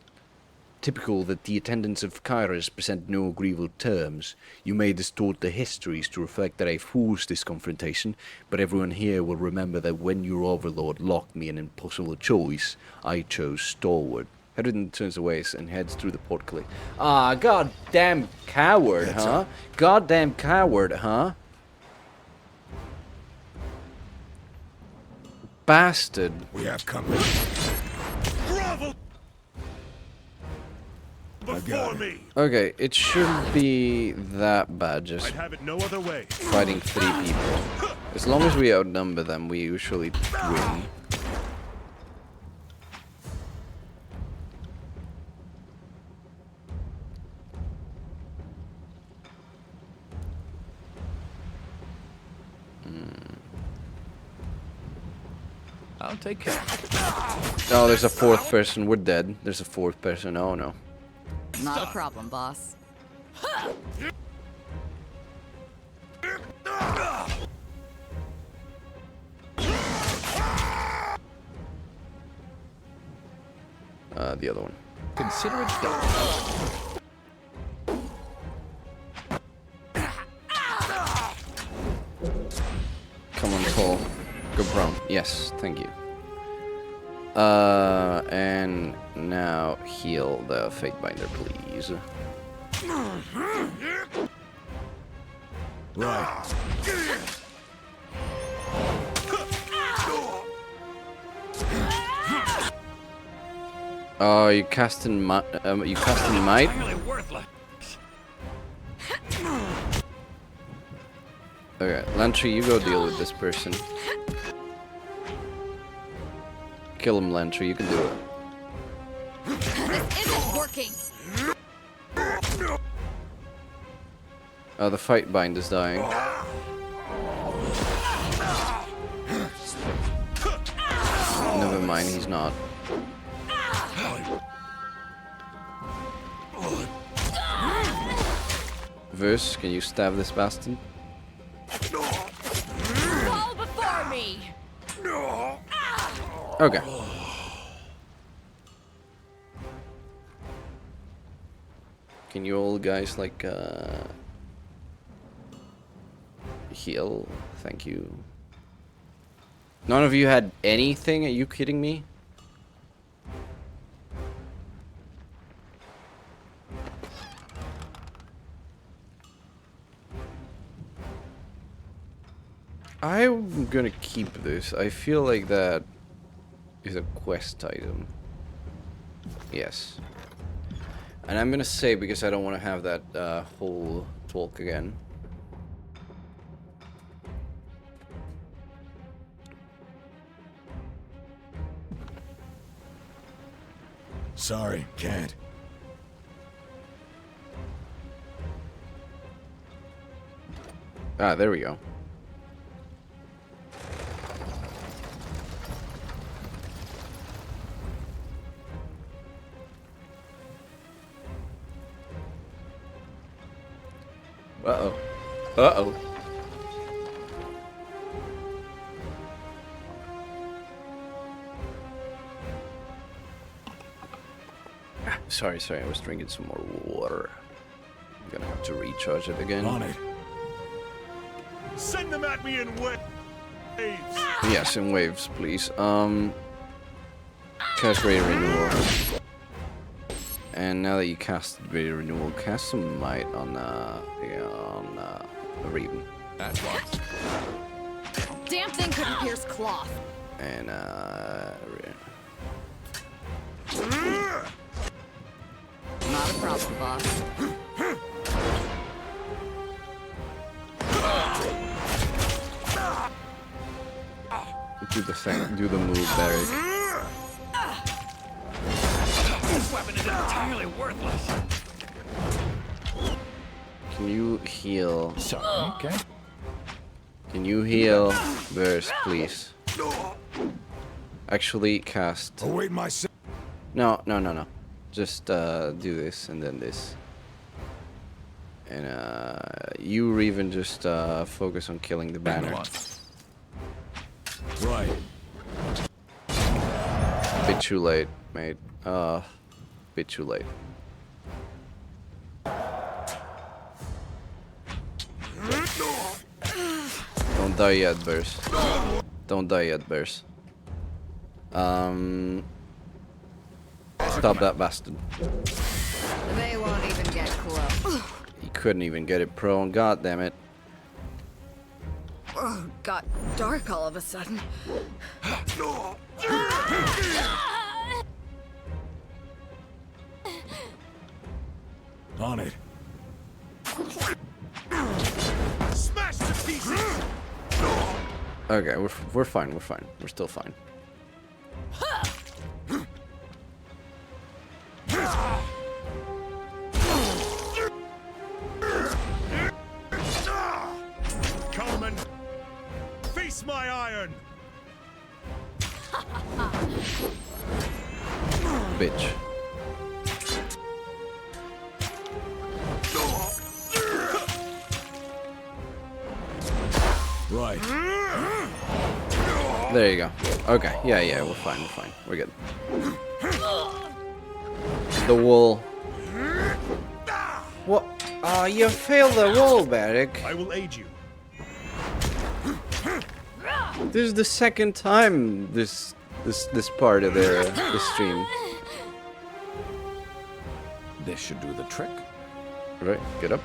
Typical that the attendants of Kairos present no agreeable terms. You may distort the histories to reflect that I forced this confrontation, but everyone here will remember that when your overlord locked me an impossible choice, I chose Stalwart. Harridan turns away and heads through the portcullis. Ah, goddamn coward, huh? Goddamn coward, huh? Bastard. We have company. Grovel before it. me. Okay, it shouldn't be that bad, just I'd have it no other way. fighting 3 people. As long as we outnumber them, we usually win. I'll take care. Oh, there's a 4th person. We're dead. There's a 4th person. Oh no. Not a problem, boss. The other one. Consider it done. Come on, Paul. Go prone. Yes, thank you. And now heal the Fatebinder, please. Right. Oh, you casting might? Really worthless. Okay, Lantry, you go deal with this person. Kill him, Lantry. You can do it. This isn't working. Oh, the Fatebind is dying. Never mind, he's not. Verse, can you stab this bastard? Fall before me. Okay. Can you all guys like heal? Thank you. None of you had anything? Are you kidding me? I'm gonna keep this. I feel like that is a quest item. Yes. And I'm gonna say because I don't want to have that whole talk again. Sorry, can't. Ah, there we go. Uh-oh. Uh-oh. Sorry, I was drinking some more water. I'm gonna have to recharge it again. On it. Send them at me in waves. Yes, in waves, please. Cast Ray Renewal. And now that you cast Ray Renewal, cast some Might on Rebun. That's what. Damn thing couldn't pierce cloth. And Not a problem, boss. do the thing, do the move, Barry. This weapon is entirely worthless. Can you heal? Sorry, can't. Can you heal Burst, please? Actually, cast. Await my. No. Just do this and then this. And you even just focus on killing the banner. Right. Bit too late, mate. Bit too late. Don't die yet, Burst. Don't die yet, Burst. Stop that bastard. They won't even get close. He couldn't even get it prone. God damn it. Oh, got dark all of a sudden. On it. Smash to pieces. Okay, we're fine. We're fine. We're still fine. Come and face my iron. Bitch. Right. There you go. Okay. Yeah. We're fine. We're good. The wall. What? You failed the wall, Barrick. I will aid you. This is the second time this part of the stream. This should do the trick. Right, get up.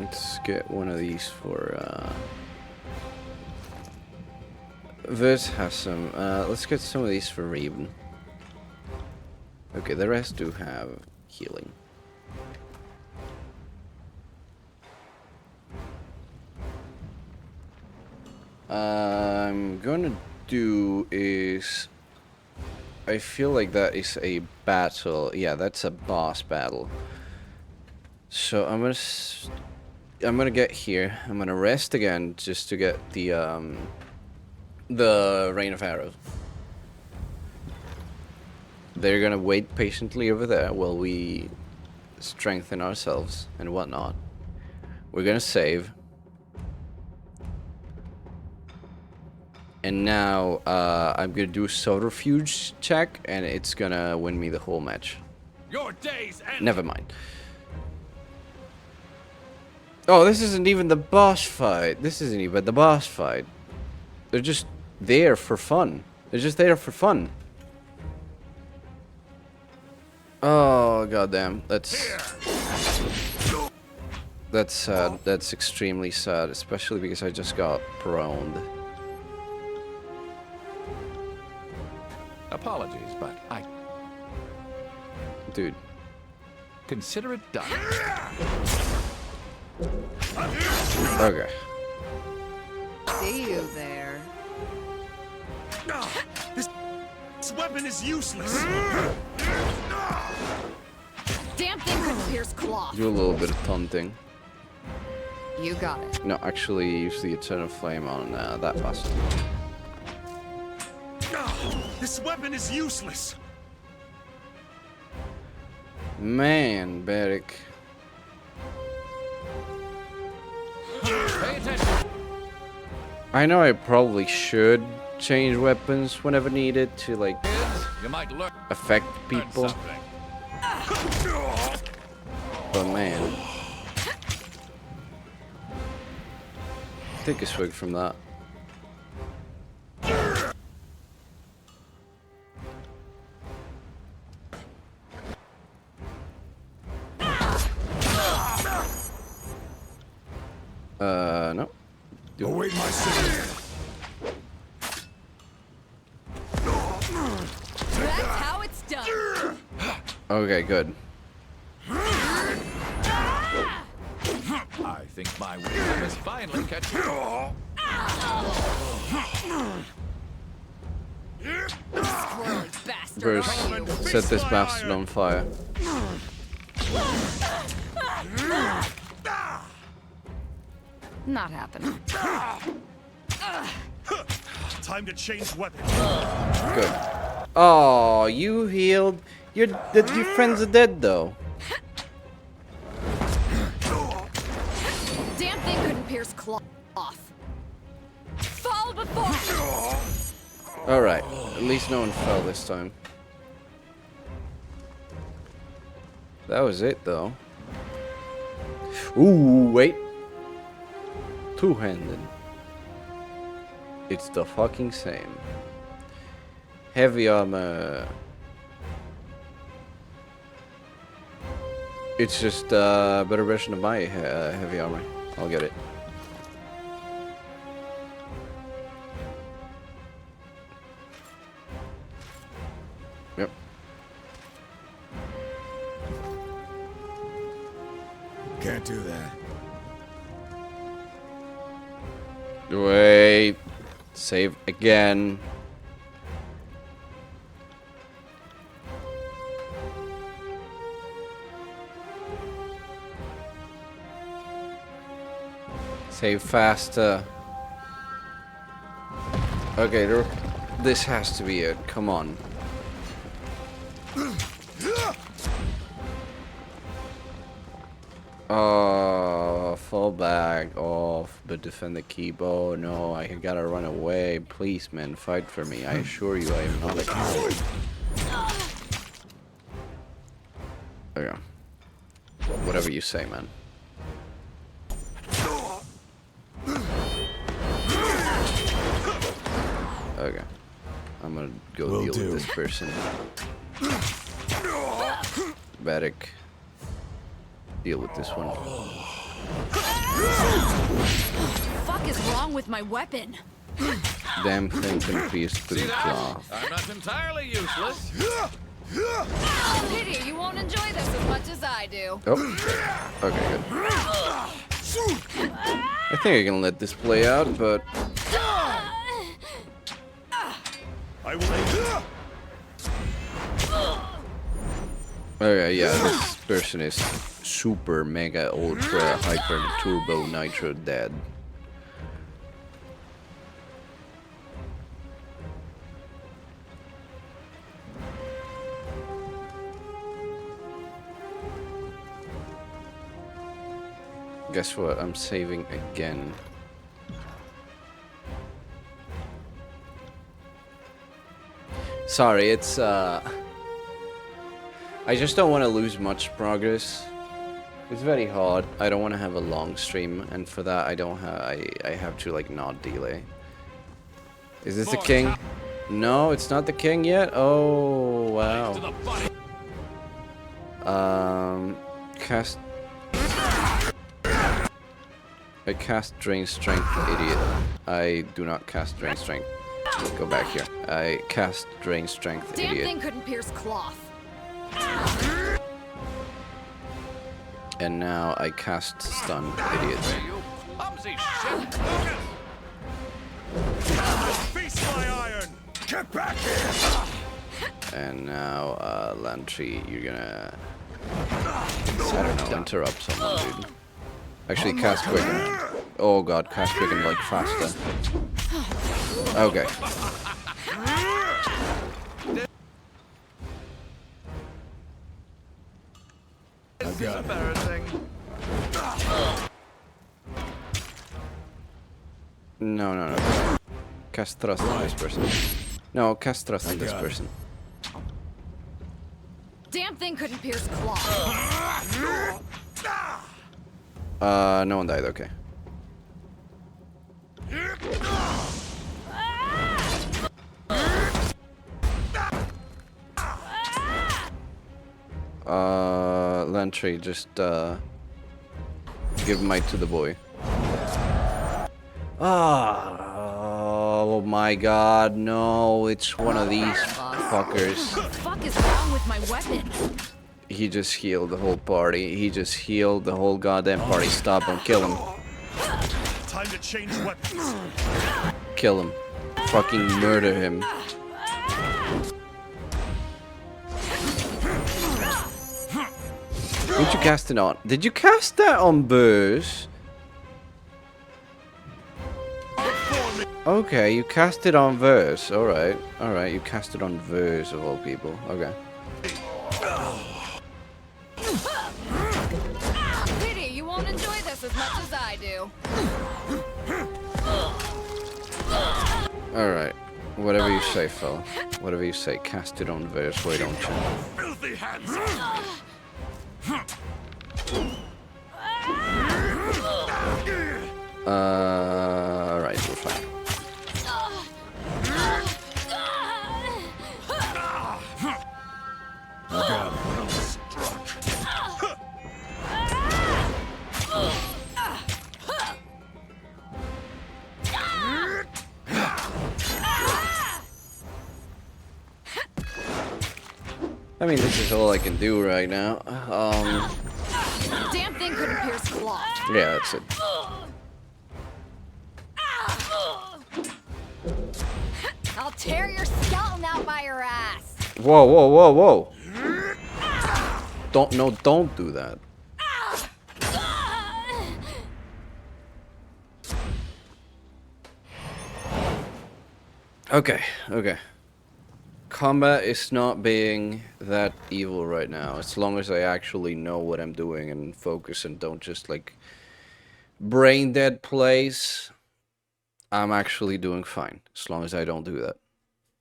Let's get one of these for Vert has some. Let's get some of these for Rebun. Okay, the rest do have healing. I'm gonna do is I feel like that is a battle. Yeah, that's a boss battle. So I'm gonna get here. I'm gonna rest again just to get the rain of arrows. They're gonna wait patiently over there while we strengthen ourselves and whatnot. We're gonna save. And now I'm gonna do a subterfuge check, and it's gonna win me the whole match. Your days end. Never mind. Oh, this isn't even the boss fight. This isn't even the boss fight. They're just there for fun. They're just there for fun. Oh, goddamn. That's sad. That's extremely sad, especially because I just got proned. Apologies, but I Dude. consider it done. Okay. See you there. This weapon is useless. Damn thing couldn't pierce cloth. Do a little bit of taunting. You got it. No, actually use the Eternal Flame on that bastard. This weapon is useless. Man, Beric. Pay attention. I know I probably should change weapons whenever needed to, like, Kids, you might learn affect people. something. But man. Take a swig from that. No. Await my signal. That's how it's done. Okay, good. I think my wisdom is finally catching on. Squirrely bastard. First, Are you? set this bastard on fire. Not happening. Time to change weapon. Good. Oh, you healed. Your friends are dead though. Damn thing couldn't pierce cloth. Fall before. All right. At least no one fell this time. That was it though. Ooh, wait. Two-handed. It's the fucking same. Heavy armor. It's just a better version of my heavy armor. I'll get it. Yep. Can't do that. Wait. Save again. Save faster. Okay, this has to be it. Come on. Oh, fall back off, but defend the keep. Oh no, I gotta run away. Please, man, fight for me. I assure you, I am not a coward. Okay. Whatever you say, man. Okay. I'm gonna go Will deal do. with this person. Batic. Deal with this one. Fuck is wrong with my weapon? Damn thing can pierce through See the that? cloth. I'm not entirely useless. Pity you won't enjoy this as much as I do. Oh. Okay, good. I think I can let this play out, but I will. okay, yeah, this person is super mega ultra hyper turbo nitro dead. Guess what? I'm saving again. Sorry, it's I just don't want to lose much progress. It's very hard. I don't want to have a long stream, and for that I don't have. I have to like not delay. Is this the king? No, it's not the king yet. Oh wow. Cast. I cast Drain Strength, idiot. I do not cast Drain Strength. Go back here. I cast Drain Strength, Damn idiot. thing couldn't pierce cloth. And now I cast Stun, idiot. You clumsy shit. Feast my iron! Get back here! And now, Lantry, you're gonna... I don't know, interrupt someone, dude. Actually, cast Quicken. Oh god, cast Quicken like faster. Okay. This is embarrassing. No. Cast Thrust on this person. No, cast Thrust on this person. Damn thing couldn't pierce cloth. No one died, okay. Lantry, just, give might to the boy. Oh my god, no, it's one of these fuckers. What the fuck is wrong with my weapon? He just healed the whole party. He just healed the whole goddamn party. Stop him. Kill him. Time to change weapons. Kill him. Fucking murder him. Who'd you cast it on? Did you cast that on Burrs? Okay, you cast it on Verse. Alright. Alright, you cast it on Verse of all people. Okay. Pity, you won't enjoy this as much as I do. Alright. Whatever you say, Phil. Whatever you say, cast it on Verse, why don't you? Filthy hands on me. Alright, we're fine. I mean, this is all I can do right now. Damn thing couldn't pierce cloth. Yeah, that's it. I'll tear your skeleton out by your ass. Whoa. Don't do that. Okay. Combat is not being that evil right now, as long as I actually know what I'm doing and focus and don't just like brain dead plays. I'm actually doing fine, as long as I don't do that.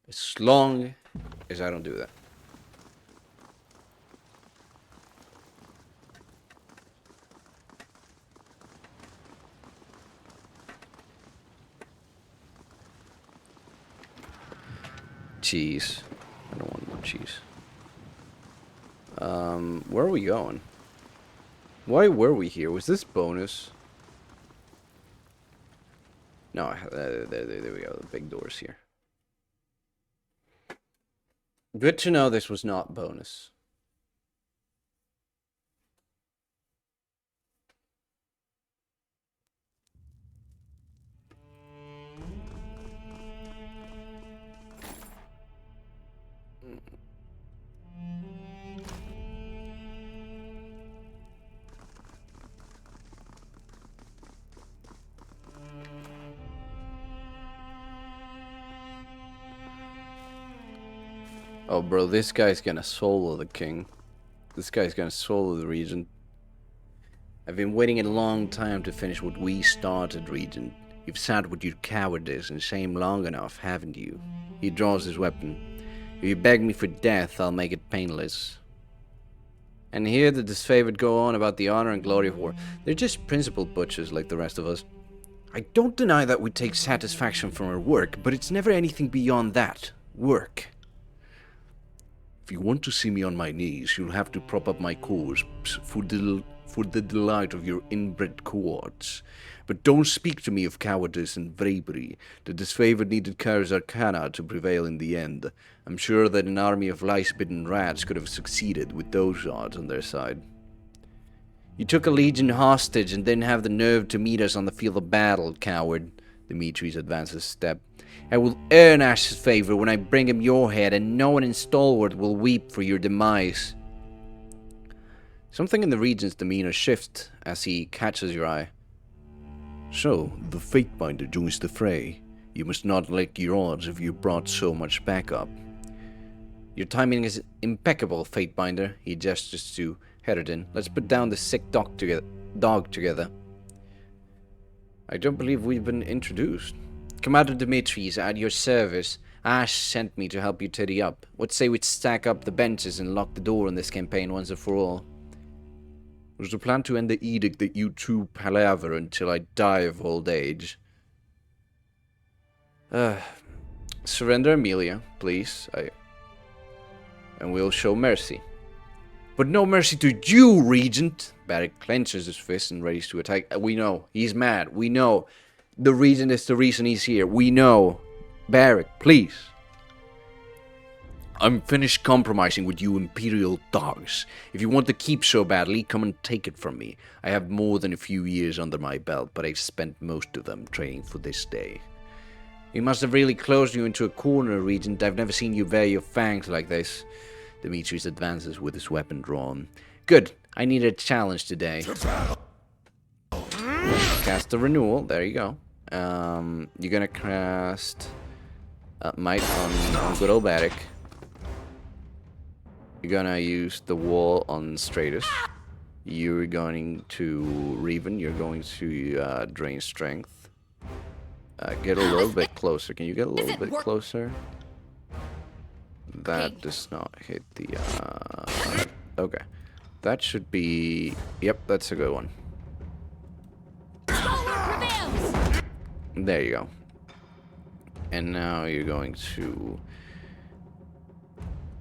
As long as I don't do that. Cheese. I don't want more cheese. Where are we going? Why were we here? Was this bonus? No, there we go. The big doors here. Good to know this was not bonus. Oh, bro, this guy's gonna solo the king. This guy's gonna solo the Regent. I've been waiting a long time to finish what we started, Regent. You've sat with your cowardice and shame long enough, haven't you? He draws his weapon. If you beg me for death, I'll make it painless. And hear the disfavored go on about the honor and glory of war. They're just principled butchers like the rest of us. I don't deny that we take satisfaction from our work, but it's never anything beyond that. Work. If you want to see me on my knees, you'll have to prop up my cause for the delight of your inbred cohorts. But don't speak to me of cowardice and bravery. The disfavored needed Chaos Arcana to prevail in the end. I'm sure that an army of lice-bitten rats could have succeeded with those odds on their side. You took a legion hostage and didn't have the nerve to meet us on the field of battle, coward. Demetrius advances a step. I will earn Ash's favor when I bring him your head, and no one in Stalwart will weep for your demise. Something in the Regent's demeanor shifts as he catches your eye. So, the Fatebinder joins the fray. You must not lick your odds if you brought so much backup. Your timing is impeccable, Fatebinder. He gestures to Herodin. Let's put down the sick dog together. I don't believe we've been introduced. Commander Demetrius, at your service. Ash sent me to help you tidy up. What say we stack up the benches and lock the door on this campaign once and for all? Was the plan to end the edict that you two palaver until I die of old age? Surrender Amelia, please. And we'll show mercy. But no mercy to you, Regent! Barrick clenches his fist and readies to attack. We know. He's mad. We know. The Regent is the reason he's here. We know. Barrick, please. I'm finished compromising with you imperial dogs. If you want to keep so badly, come and take it from me. I have more than a few years under my belt, but I've spent most of them training for this day. We must have really closed you into a corner, Regent. I've never seen you bare your fangs like this. Demetrius advances with his weapon drawn. Good. I need a challenge today. Cast a renewal. There you go. You're gonna cast Might on good old Barrick. You're gonna use the wall on Stratus. You're going to Rebun. You're going to drain strength. Get a little bit closer. Can you get a little bit closer? That does not hit the... okay. That should be... Yep, that's a good one. There you go. And now you're going to...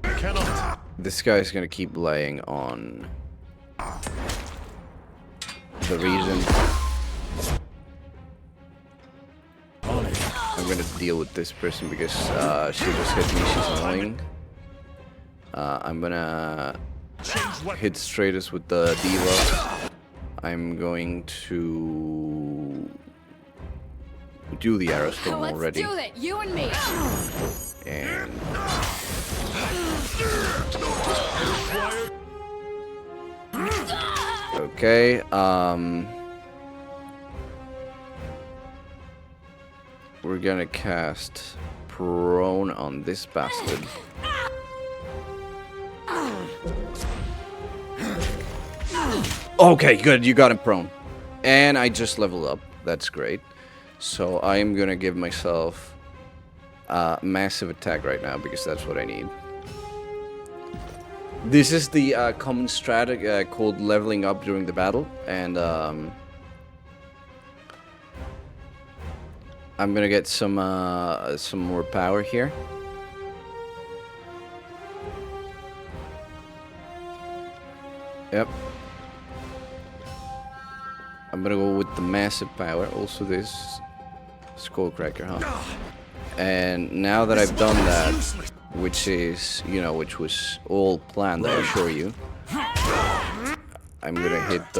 Cannot. This guy's gonna keep laying on the region. I'm gonna deal with this person because she just hit me. She's annoying. I'm gonna hit Stratus with the Diva. I'm going to do the Aerostorm already. Let's do it, you and me. And okay, we're gonna cast Prone on this bastard. Okay, good, you got him prone. And I just leveled up, that's great. So I am gonna give myself massive attack right now because that's what I need. This is the common strategy called leveling up during the battle, and I'm gonna get some more power here. Yep. I'm gonna go with the massive power. Also this Skullcracker, huh? And now that I've done that, which is, you know, which was all planned, I assure you, I'm gonna hit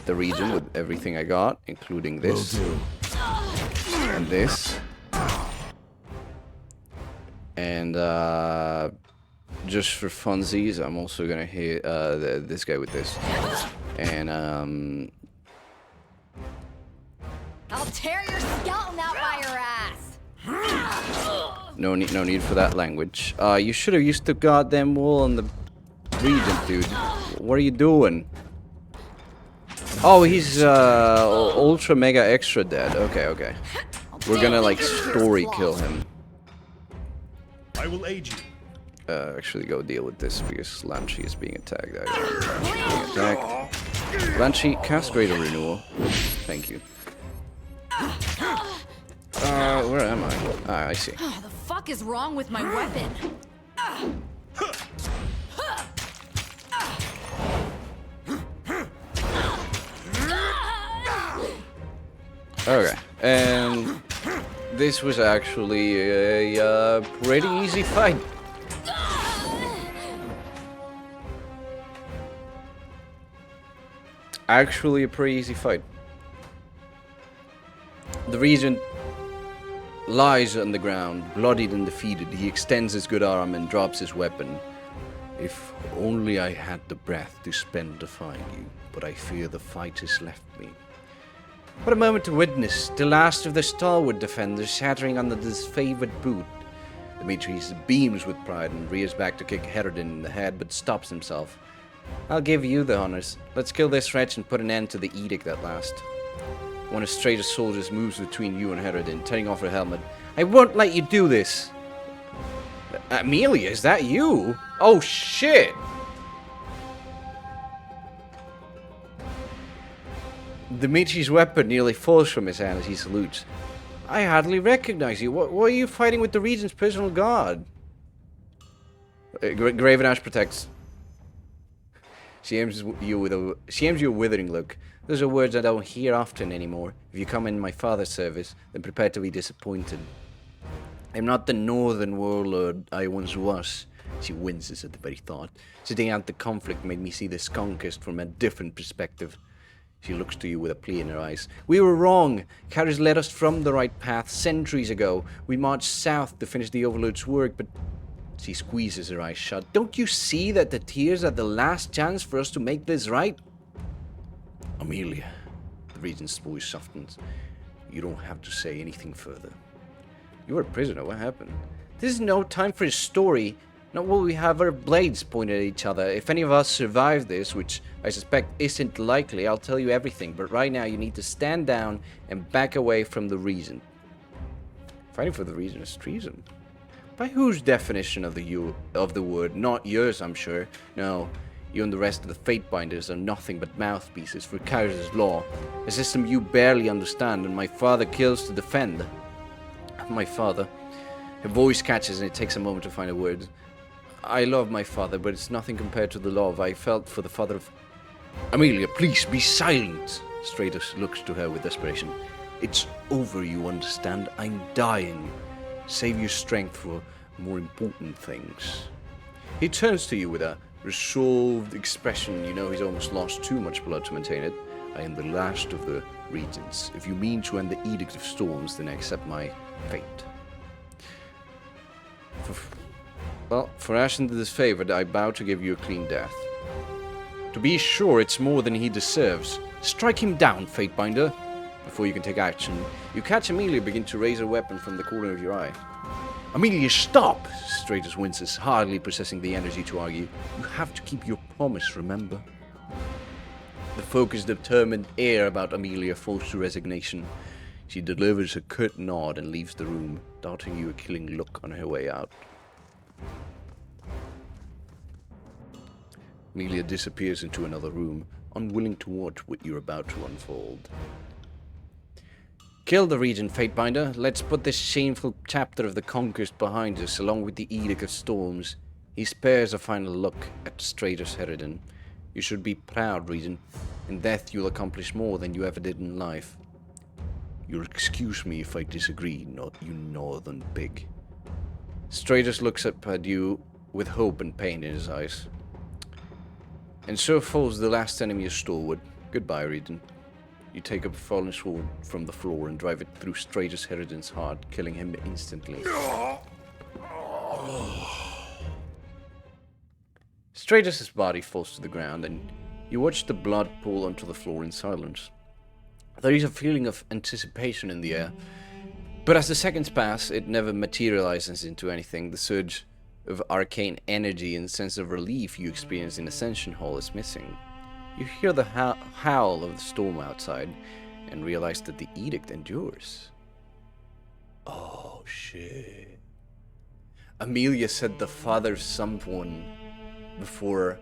the region with everything I got, including this and this, and just for funsies, I'm also gonna hit this guy with this, and I'll tear your skeleton out by your ass. no need for that language. You should have used the goddamn wall on the Regent, dude. What are you doing? Oh, he's ultra mega extra dead. Okay. We're gonna like story kill him. I will aid you. Actually go deal with this because Lanchi is being attacked. I don't want Lanchi being attacked. Lanchi, cast Greater Renewal. Thank you. Where am I? Ah, I see. Oh, the fuck is wrong with my weapon? Okay, and this was actually a pretty easy fight. Actually a pretty easy fight. The Regent lies on the ground, bloodied and defeated. He extends his good arm and drops his weapon. If only I had the breath to spend defying you, but I fear the fight has left me. What a moment to witness, the last of the stalwart defenders shattering under this favored boot. Demetrius beams with pride and rears back to kick Herodin in the head, but stops himself. I'll give you the honors. Let's kill this wretch and put an end to the edict at last. One of Strader's soldiers moves between you and Herodin, tearing off her helmet. I won't let you do this! Amelia, is that you? Oh shit! Dimitri's weapon nearly falls from his hand as he salutes. I hardly recognize you. What are you fighting with the Regent's personal guard? Graven Ash protects. She aims you a withering look. Those are words I don't hear often anymore. If you come in my father's service, then prepare to be disappointed. I'm not the northern warlord I once was. She winces at the very thought. Sitting out the conflict made me see this conquest from a different perspective. She looks to you with a plea in her eyes. We were wrong. Kharis led us from the right path centuries ago. We marched south to finish the Overlord's work, but... She squeezes her eyes shut. Don't you see that the tears are the last chance for us to make this right? Amelia, the Regent's voice softens. You don't have to say anything further. You were a prisoner. What happened? This is no time for a story. Not while we have our blades pointed at each other. If any of us survive this, which I suspect isn't likely, I'll tell you everything. But right now, you need to stand down and back away from the Regent. Fighting for the Regent is treason. By whose definition of the word? Not yours, I'm sure. No, you and the rest of the Fatebinders are nothing but mouthpieces for Kharis' law, a system you barely understand, and my father kills to defend. My father. Her voice catches and it takes a moment to find the words. I love my father, but it's nothing compared to the love I felt for the father of... Amelia, please, be silent! Stratus looks to her with desperation. It's over, you understand? I'm dying. Save your strength for more important things. He turns to you with a resolved expression. You know he's almost lost too much blood to maintain it. I am the last of the Regents. If you mean to end the Edict of Storms, then accept my fate. For Ashen the Disfavored, I bow to give you a clean death. To be sure, it's more than he deserves. Strike him down, Fatebinder. Before you can take action, you catch Amelia begin to raise her weapon from the corner of your eye. Amelia, stop! Stratus winces, hardly possessing the energy to argue. You have to keep your promise, remember? The focused, determined air about Amelia falls to resignation. She delivers a curt nod and leaves the room, darting you a killing look on her way out. Amelia disappears into another room, unwilling to watch what you're about to unfold. Kill the Regent, Fatebinder. Let's put this shameful chapter of the Conquest behind us, along with the Edict of Storms. He spares a final look at Stratus Herodin. You should be proud, Regent. In death you'll accomplish more than you ever did in life. You'll excuse me if I disagree, not you northern pig. Stratus looks up at you with hope and pain in his eyes. And so falls the last enemy of Stalwart. Goodbye, Regent. You take up a fallen sword from the floor and drive it through Stratus Herodin's heart, killing him instantly. Stratus' body falls to the ground, and you watch the blood pool onto the floor in silence. There is a feeling of anticipation in the air, but as the seconds pass, it never materializes into anything. The surge of arcane energy and sense of relief you experience in Ascension Hall is missing. You hear the howl of the storm outside and realize that the edict endures. Oh shit. Amelia said the father someone before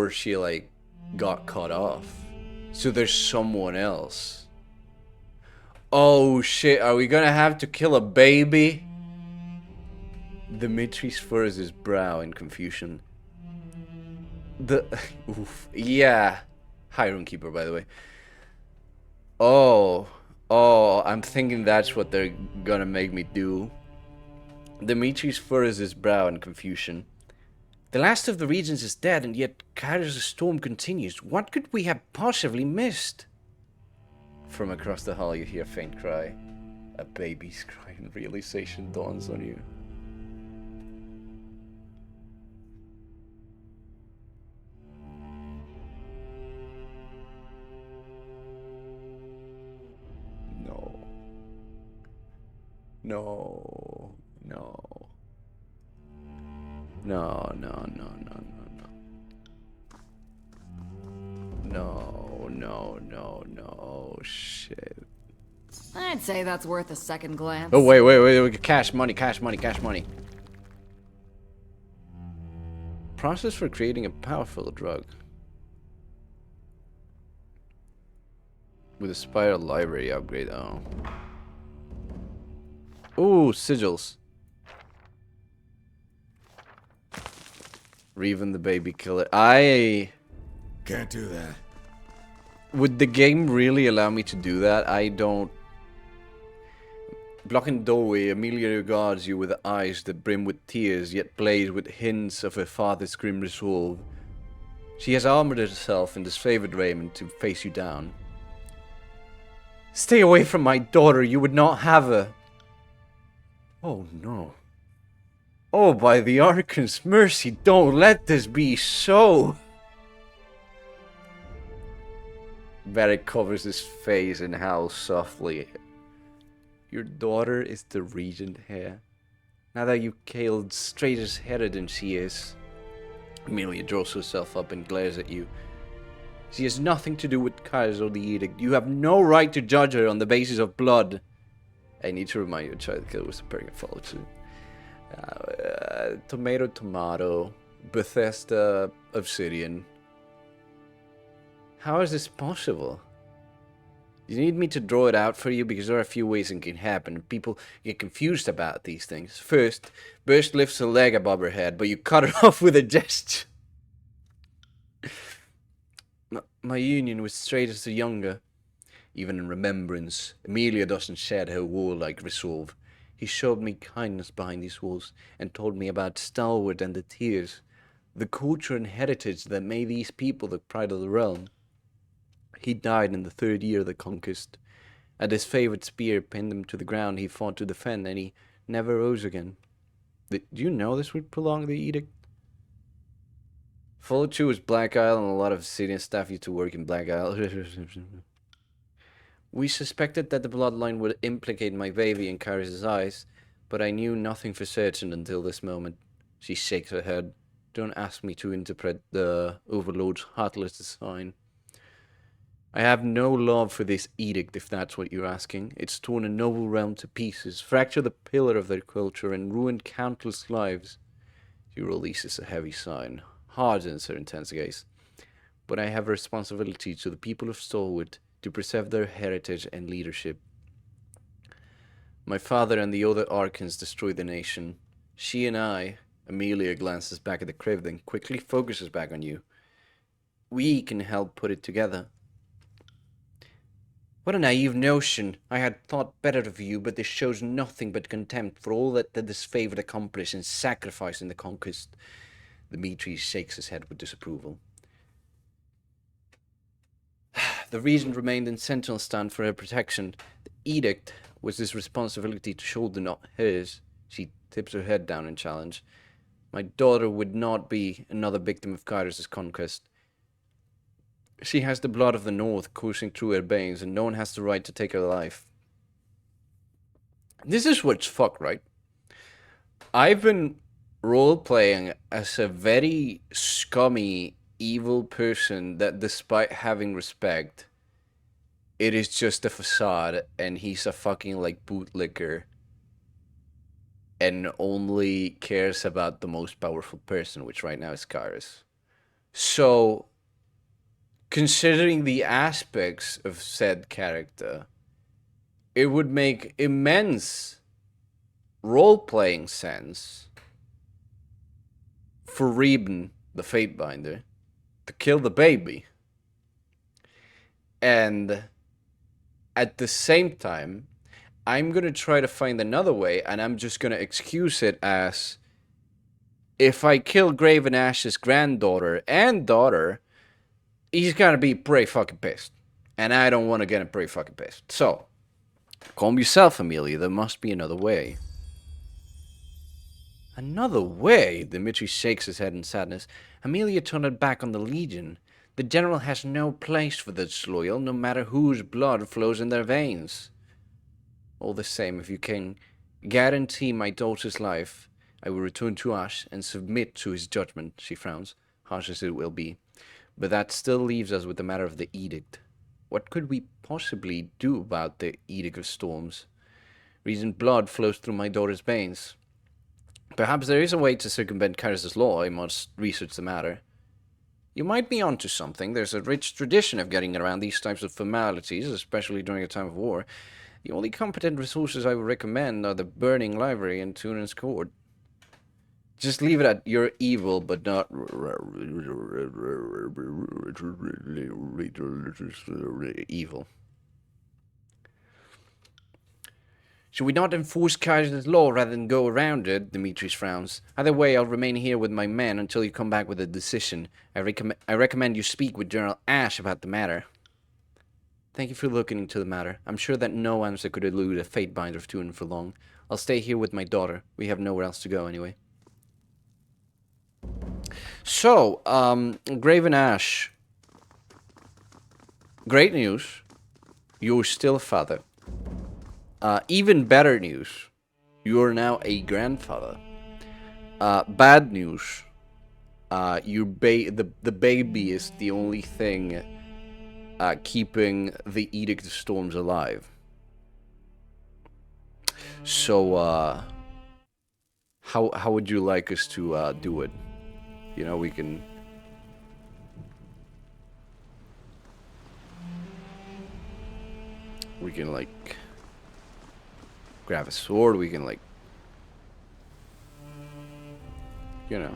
she like got cut off. So there's someone else. Oh shit, are we gonna have to kill a baby? Dimitri's furrows his brow in confusion. Oof, yeah. Hi, Runekeeper, by the way. Oh, I'm thinking that's what they're gonna make me do. Dimitri's furrows his brow in confusion. The last of the regions is dead, and yet Kairos' storm continues. What could we have possibly missed? From across the hall you hear a faint cry. A baby's cry, and realization dawns on you. No. No. No. No, no, no, no, no, no. No, no, no, no. Oh, shit. I'd say that's worth a second glance. Oh, wait. Cash money. Process for creating a powerful drug. With a spiral library upgrade, oh. Ooh, sigils. Rebun the baby killer. Can't do that. Would the game really allow me to do that? I don't. Blocking the doorway, Amelia regards you with eyes that brim with tears, yet blaze with hints of her father's grim resolve. She has armored herself in disfavored raiment to face you down. Stay away from my daughter, you would not have her. Oh no. Oh, by the Archon's mercy, don't let this be so. Varric covers his face and howls softly. Your daughter is the regent here. Now that you killed straight as headed than she is. Amelia draws herself up and glares at you. She has nothing to do with Kairos or the Edict. You have no right to judge her on the basis of blood. I need to remind you, a child killer was a perfect follow too. Tomato. Bethesda Obsidian. How is this possible? You need me to draw it out for you because there are a few ways it can happen. People get confused about these things. First, Burst lifts a leg above her head, but you cut her off with a gesture. My union with Stratus the Younger. Even in remembrance, Amelia doesn't shed her warlike resolve. He showed me kindness behind these walls and told me about Stalwart and the Tears, the culture and heritage that made these people the pride of the realm. He died in the 3rd year of the conquest. At his favorite spear pinned him to the ground he fought to defend, and he never rose again. Did you know this would prolong the edict? Follow through was Black Isle, and a lot of Obsidian staff used to work in Black Isle. We suspected that the bloodline would implicate my baby in Kairos' eyes, but I knew nothing for certain until this moment. She shakes her head. Don't ask me to interpret the Overlord's heartless design. I have no love for this edict, if that's what you're asking. It's torn a noble realm to pieces, fractured the pillar of their culture, and ruined countless lives. She releases a heavy sigh, hardens her intense gaze. But I have a responsibility to the people of Stalwart to preserve their heritage and leadership. My father and the other Archons destroyed the nation. She and I, Amelia glances back at the crib, then quickly focuses back on you. We can help put it together. What a naive notion. I had thought better of you, but this shows nothing but contempt for all that the disfavored accomplished and sacrificed in the conquest. Dimitri shakes his head with disapproval. The regent remained in sentinel stand for her protection. The edict was his responsibility to shoulder, not hers. She tips her head down in challenge. My daughter would not be another victim of Kairos' conquest. She has the blood of the North coursing through her veins, and no one has the right to take her life. This is what's fucked, right? I've been role-playing as a very scummy, evil person that, despite having respect, it is just a facade, and he's a fucking, like, bootlicker. and only cares about the most powerful person, which right now is Kairos. So, considering the aspects of said character, it would make immense role-playing sense for Rebun, the Fatebinder, to kill the baby. And at the same time, I'm gonna try to find another way, and I'm just gonna excuse it as, if I kill Graven Ash's granddaughter and daughter, he's gonna be pretty fucking pissed. And I don't want to get him pretty fucking pissed. So, calm yourself, Amelia. There must be another way. Another way? Dimitri shakes his head in sadness. Amelia turned her back on the Legion. The General has no place for the disloyal, no matter whose blood flows in their veins. All the same, if you can guarantee my daughter's life, I will return to Ash and submit to his judgment, she frowns, harsh as it will be. But that still leaves us with the matter of the Edict. What could we possibly do about the Edict of Storms? Reason blood flows through my daughter's veins. Perhaps there is a way to circumvent Kairos' law. I must research the matter. You might be onto something. There's a rich tradition of getting around these types of formalities, especially during a time of war. The only competent resources I would recommend are the Burning Library and Tunan's Court. Just leave it at you're evil, but not evil. Should we not enforce Kaiser's law rather than go around it? Demetrius frowns. Either way, I'll remain here with my men until you come back with a decision. I recommend you speak with General Ash about the matter. Thank you for looking into the matter. I'm sure that no answer could elude a Fatebinder of Turin for long. I'll stay here with my daughter. We have nowhere else to go anyway. So, Graven Ash. Great news. You're still a father. Even better news. You're now a grandfather. Bad news. The baby is the only thing keeping the Edict of Storms alive. So, how would you like us to do it? You know, we can like grab a sword. We can like, you know,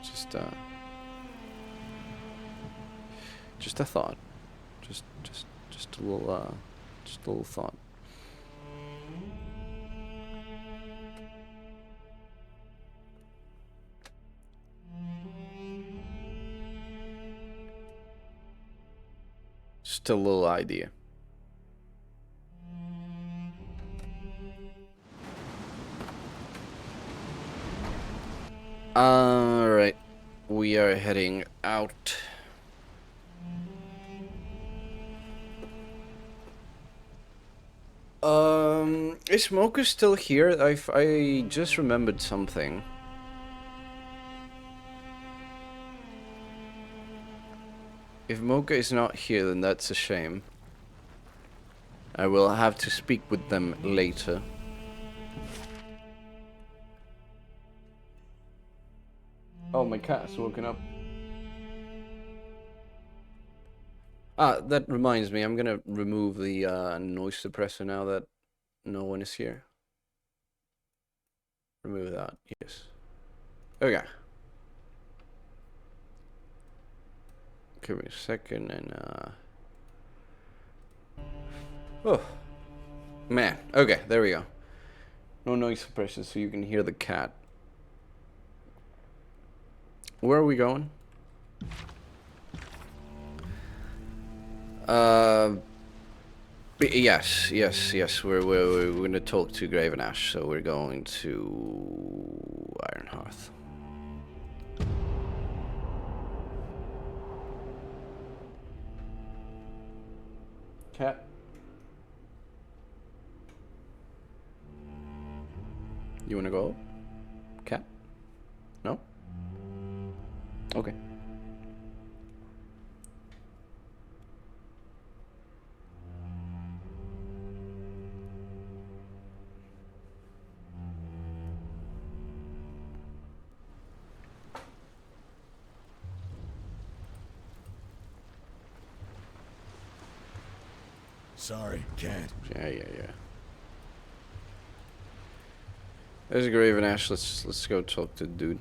just a thought, just a little thought. Just a little idea. Alright. We are heading out. Is Mocha still here? I just remembered something. If Mocha is not here, then that's a shame. I will have to speak with them later. Oh, my cat's woken up. Ah, that reminds me, I'm gonna remove the noise suppressor now that no one is here. Remove that, yes. Okay. Give me a second and oh man, okay, there we go. No noise suppression so you can hear the cat. Where are we going? Yes. We're gonna talk to Graven Ash, so we're going to Ironhearth. Cat. You wanna go? Cat? No? Okay. Sorry, can't. Yeah. There's a Graven Ash. Let's go talk to the dude.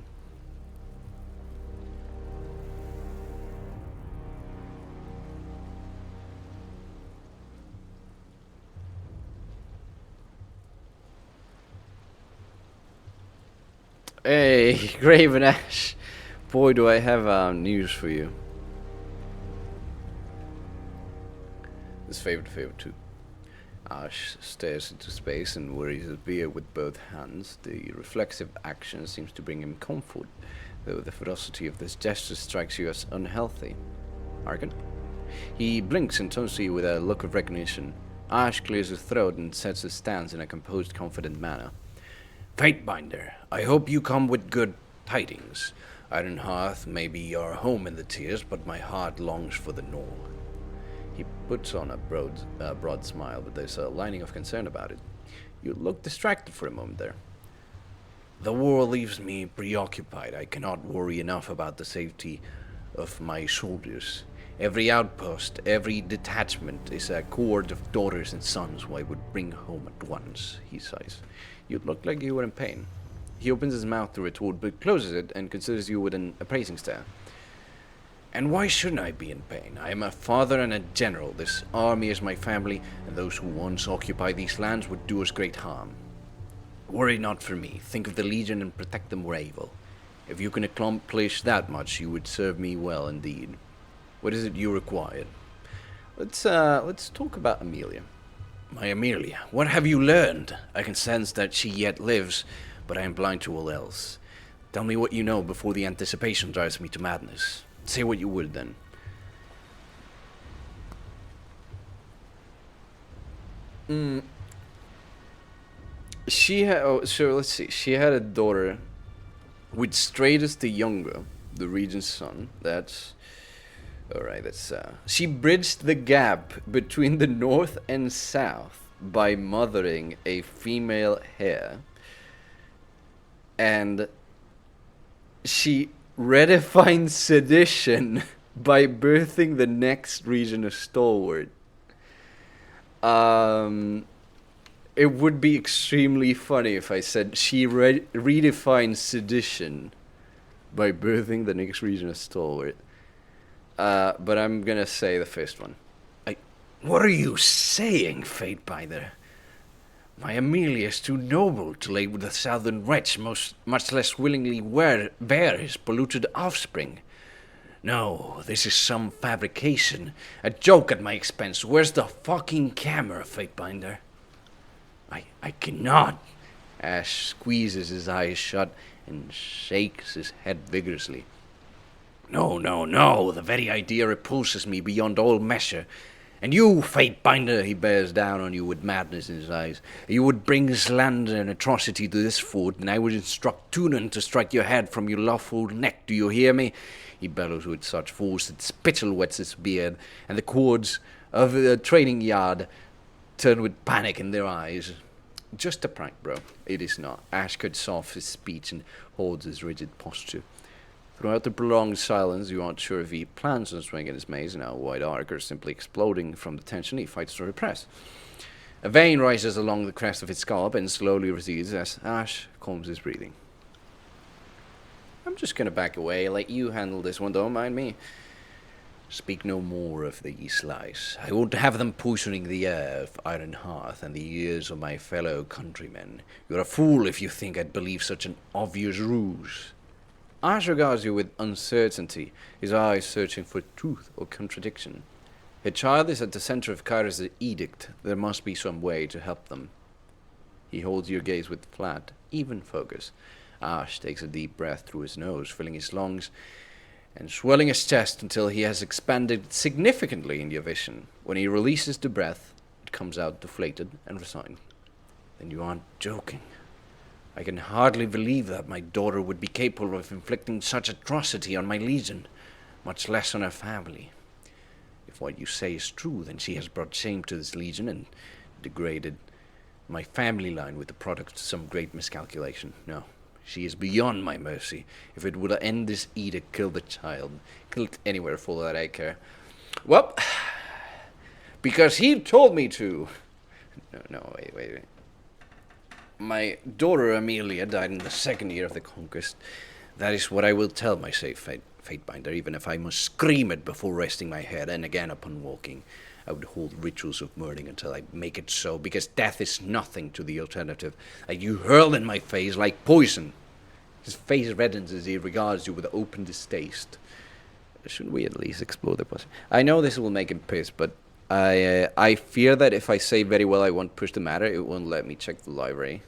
Hey, Graven Ash. Boy, do I have news for you. His favorite too. Ash stares into space and worries his beard with both hands. The reflexive action seems to bring him comfort, though the ferocity of this gesture strikes you as unhealthy. Argon? He blinks and turns to you with a look of recognition. Ash clears his throat and sets his stance in a composed, confident manner. Fatebinder, I hope you come with good tidings. Ironhearth may be your home in the tears, but my heart longs for the North. He puts on a broad smile, but there's a lining of concern about it. You look distracted for a moment there. The war leaves me preoccupied. I cannot worry enough about the safety of my soldiers. Every outpost, every detachment is a cohort of daughters and sons who I would bring home at once, he sighs. You look like you were in pain. He opens his mouth to retort, but closes it and considers you with an appraising stare. And why shouldn't I be in pain? I am a father and a general. This army is my family, and those who once occupied these lands would do us great harm. Worry not for me. Think of the Legion and protect them where able. If you can accomplish that much, you would serve me well indeed. What is it you require? Let's talk about Amelia. My Amelia, what have you learned? I can sense that she yet lives, but I am blind to all else. Tell me what you know before the anticipation drives me to madness. Say what you would then. She had, so let's see. She had a daughter with Stratus the Younger, the regent's son. That's alright. She bridged the gap between the north and south by mothering a female heir, and she redefined sedition by birthing the next region of Stalwart. It would be extremely funny if I said she redefined sedition by birthing the next region of Stalwart. But I'm gonna say the first one. What are you saying, Fatebinder? My Amelia is too noble to lay with a southern wretch, much less willingly bear his polluted offspring. No, this is some fabrication, a joke at my expense. Where's the fucking camera, Fatebinder? I cannot. Ash squeezes his eyes shut and shakes his head vigorously. No, the very idea repulses me beyond all measure. And you, Fatebinder, he bears down on you with madness in his eyes. You would bring slander and atrocity to this fort, and I would instruct Tunan to strike your head from your lawful neck. Do you hear me? He bellows with such force that spittle wets his beard, and the cords of the training yard turn with panic in their eyes. Just a prank, bro. It is not. Ash cuts off his speech and holds his rigid posture. Throughout the prolonged silence, you aren't sure if he plans on swinging his mace, now wide arc, or simply exploding from the tension he fights to repress. A vein rises along the crest of his scalp and slowly recedes as Ash calms his breathing. I'm just gonna back away, let you handle this one, don't mind me. Speak no more of these lies. I won't have them poisoning the air of Ironhearth and the ears of my fellow countrymen. You're a fool if you think I'd believe such an obvious ruse. Ash regards you with uncertainty, his eyes searching for truth or contradiction. Her child is at the center of Kyra's edict. There must be some way to help them. He holds your gaze with flat, even focus. Ash takes a deep breath through his nose, filling his lungs and swelling his chest until he has expanded significantly in your vision. When he releases the breath, it comes out deflated and resigned. Then you aren't joking. I can hardly believe that my daughter would be capable of inflicting such atrocity on my legion, much less on her family. If what you say is true, then she has brought shame to this legion and degraded my family line with the product of some great miscalculation. No, she is beyond my mercy. If it would end this edict, kill the child. Kill it anywhere for that I care. Well, Because he told me to. No, wait. My daughter Amelia died in the second year of the conquest. That is what I will tell my safe Fatebinder, even if I must scream it before resting my head, and again upon walking. I would hold rituals of murdering until I make it so, because death is nothing to the alternative that you hurl in my face like poison. His face reddens as he regards you with open distaste. Shouldn't we at least explore the possibility? I know this will make him pissed, but I fear that if I say very well I won't push the matter, it won't let me check the library.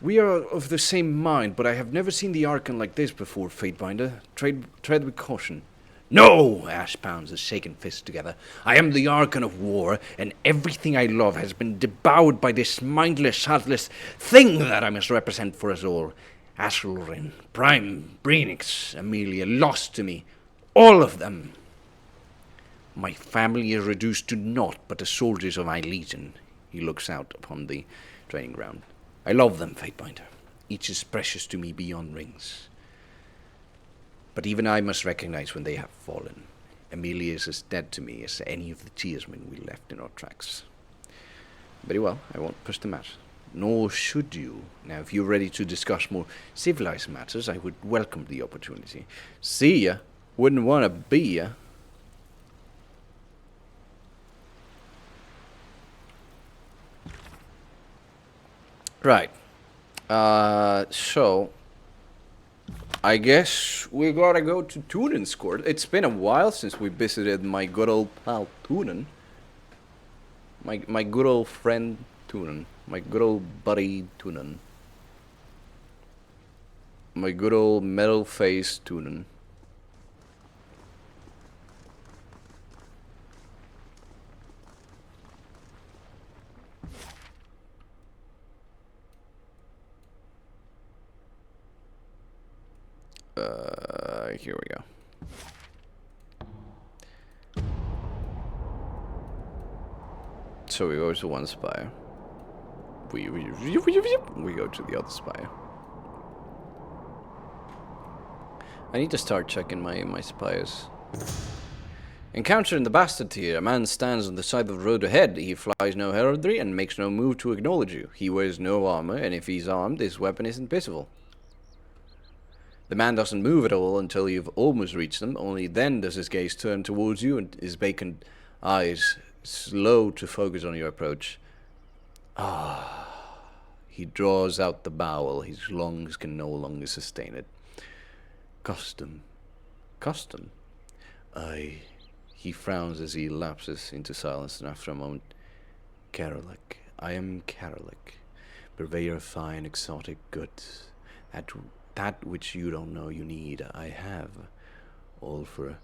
We are of the same mind, but I have never seen the Archon like this before, Fatebinder. Tread with caution. No! Ash pounds his shaken fists together. I am the Archon of War, and everything I love has been devoured by this mindless, heartless thing that I must represent for us all. Ashelrin, Prime, Breenix, Amelia, lost to me. All of them. My family is reduced to naught but the soldiers of my legion. He looks out upon the training ground. I love them, Fatebinder. Each is precious to me beyond rings. But even I must recognize when they have fallen. Amelia is as dead to me as any of the tearsmen we left in our tracks. Very well, I won't push the matter. Nor should you. Now, if you're ready to discuss more civilized matters, I would welcome the opportunity. See ya. Wouldn't want to be ya. Right. So I guess we gotta go to Tunan's court. It's been a while since we visited my good old pal Tunan. My good old friend Tunan. My good old buddy Tunan. My good old metal face Tunan. Here we go. So we go to one spire. We go to the other spire. I need to start checking my spires. Encounter in the bastard tier. A man stands on the side of the road ahead. He flies no heraldry and makes no move to acknowledge you. He wears no armor, and if he's armed, his weapon isn't visible. The man doesn't move at all until you've almost reached him. Only then does his gaze turn towards you and his vacant eyes slow to focus on your approach. He draws out the bowel. His lungs can no longer sustain it. Custom. He frowns as he lapses into silence, and after a moment, Karalik. I am Karalik, purveyor of fine exotic goods. That which you don't know you need, I have, all for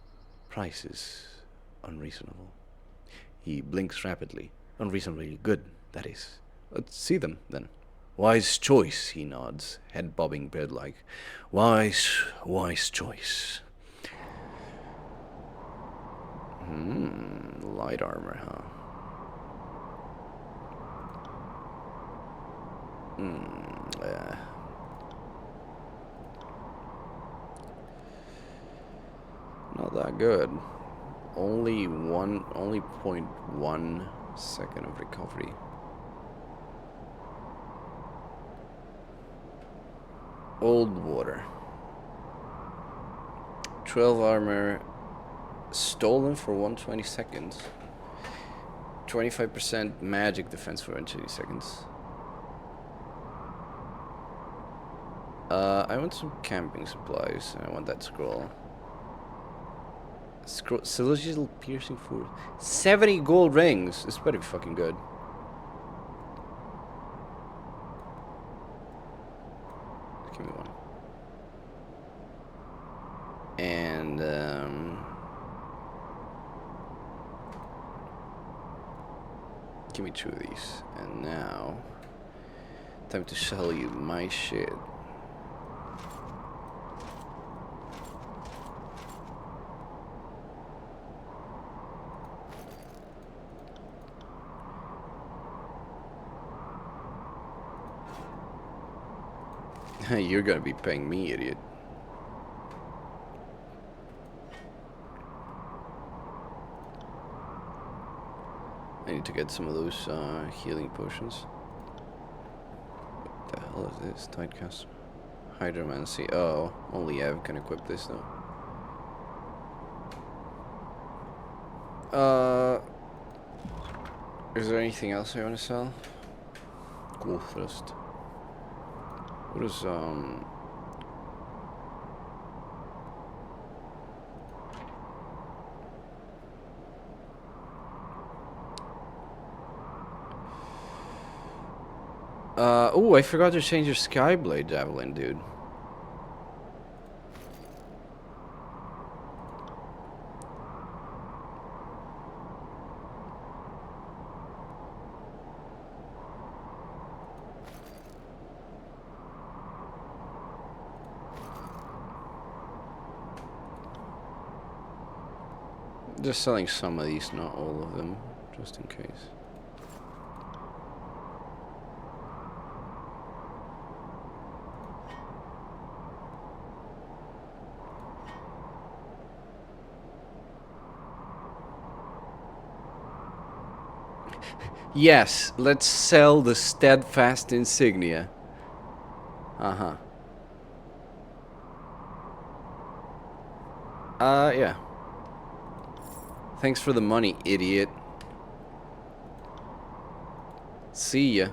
prices unreasonable. He blinks rapidly. Unreasonably good, that is. Let's see them, then. Wise choice, he nods, head bobbing bird-like. Wise choice. Light armor, huh? Not that good. Only 0.1 second of recovery. Old water. 12 armor stolen for 120 seconds. 25% magic defense for 120 seconds. I want some camping supplies. I want that scroll. Celestial piercing for 70 gold rings. This better be fucking good. Give me one. And give me 2 of these. And now, time to sell you my shit. You're gonna be paying me, idiot. I need to get some of those healing potions. What the hell is this? Tidecast. Hydromancy. Oh, only Ev can equip this though. Is there anything else I want to sell? Cool first. What is oh, I forgot to change your Skyblade Javelin, dude. Just selling some of these, not all of them, just in case. Yes, let's sell the steadfast insignia. Uh-huh. Yeah. Thanks for the money, idiot. See ya.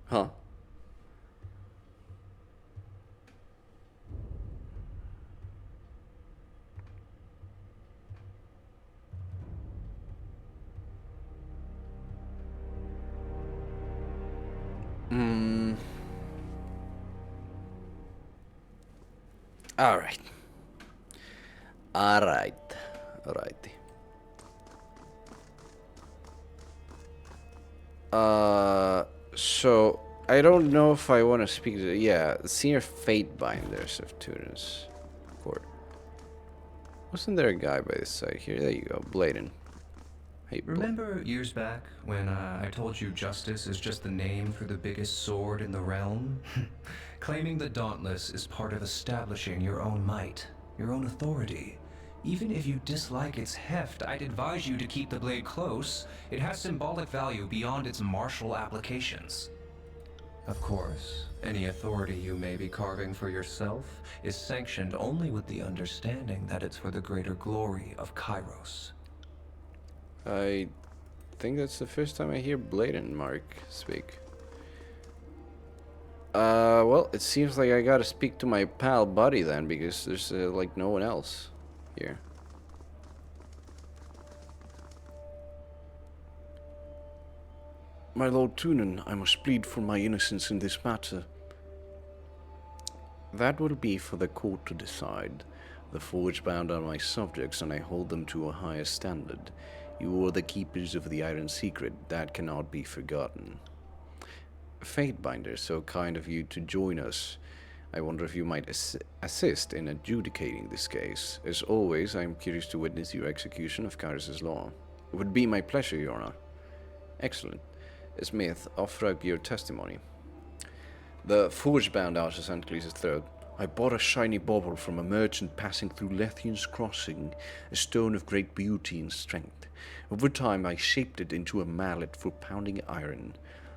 Huh. Alright. Alright. Alrighty. So I don't know if I want to speak to, yeah, Senior Fate Binders of Turin's Court. Wasn't there a guy by this side here? There you go, Bladen. Hey, Remember years back when I told you justice is just the name for the biggest sword in the realm? Claiming the Dauntless is part of establishing your own might, your own authority. Even if you dislike its heft, I'd advise you to keep the blade close. It has symbolic value beyond its martial applications. Of course, any authority you may be carving for yourself is sanctioned only with the understanding that it's for the greater glory of Kairos. I think that's the first time I hear Bladen Mark speak. Well, it seems like I gotta speak to my pal Buddy then, because there's like no one else here. My Lord Tunen, I must plead for my innocence in this matter. That will be for the court to decide. The Forge-bound are my subjects, and I hold them to a higher standard. You are the keepers of the Iron Secret. That cannot be forgotten. Fatebinder, so kind of you to join us. I wonder if you might assist in adjudicating this case. As always, I am curious to witness your execution of Kairos' law. It would be my pleasure, Your Honor. Excellent. Smith, offer up your testimony. The Forge-bound artisan clears his throat. I bought a shiny bauble from a merchant passing through Lethian's Crossing, a stone of great beauty and strength. Over time, I shaped it into a mallet for pounding iron.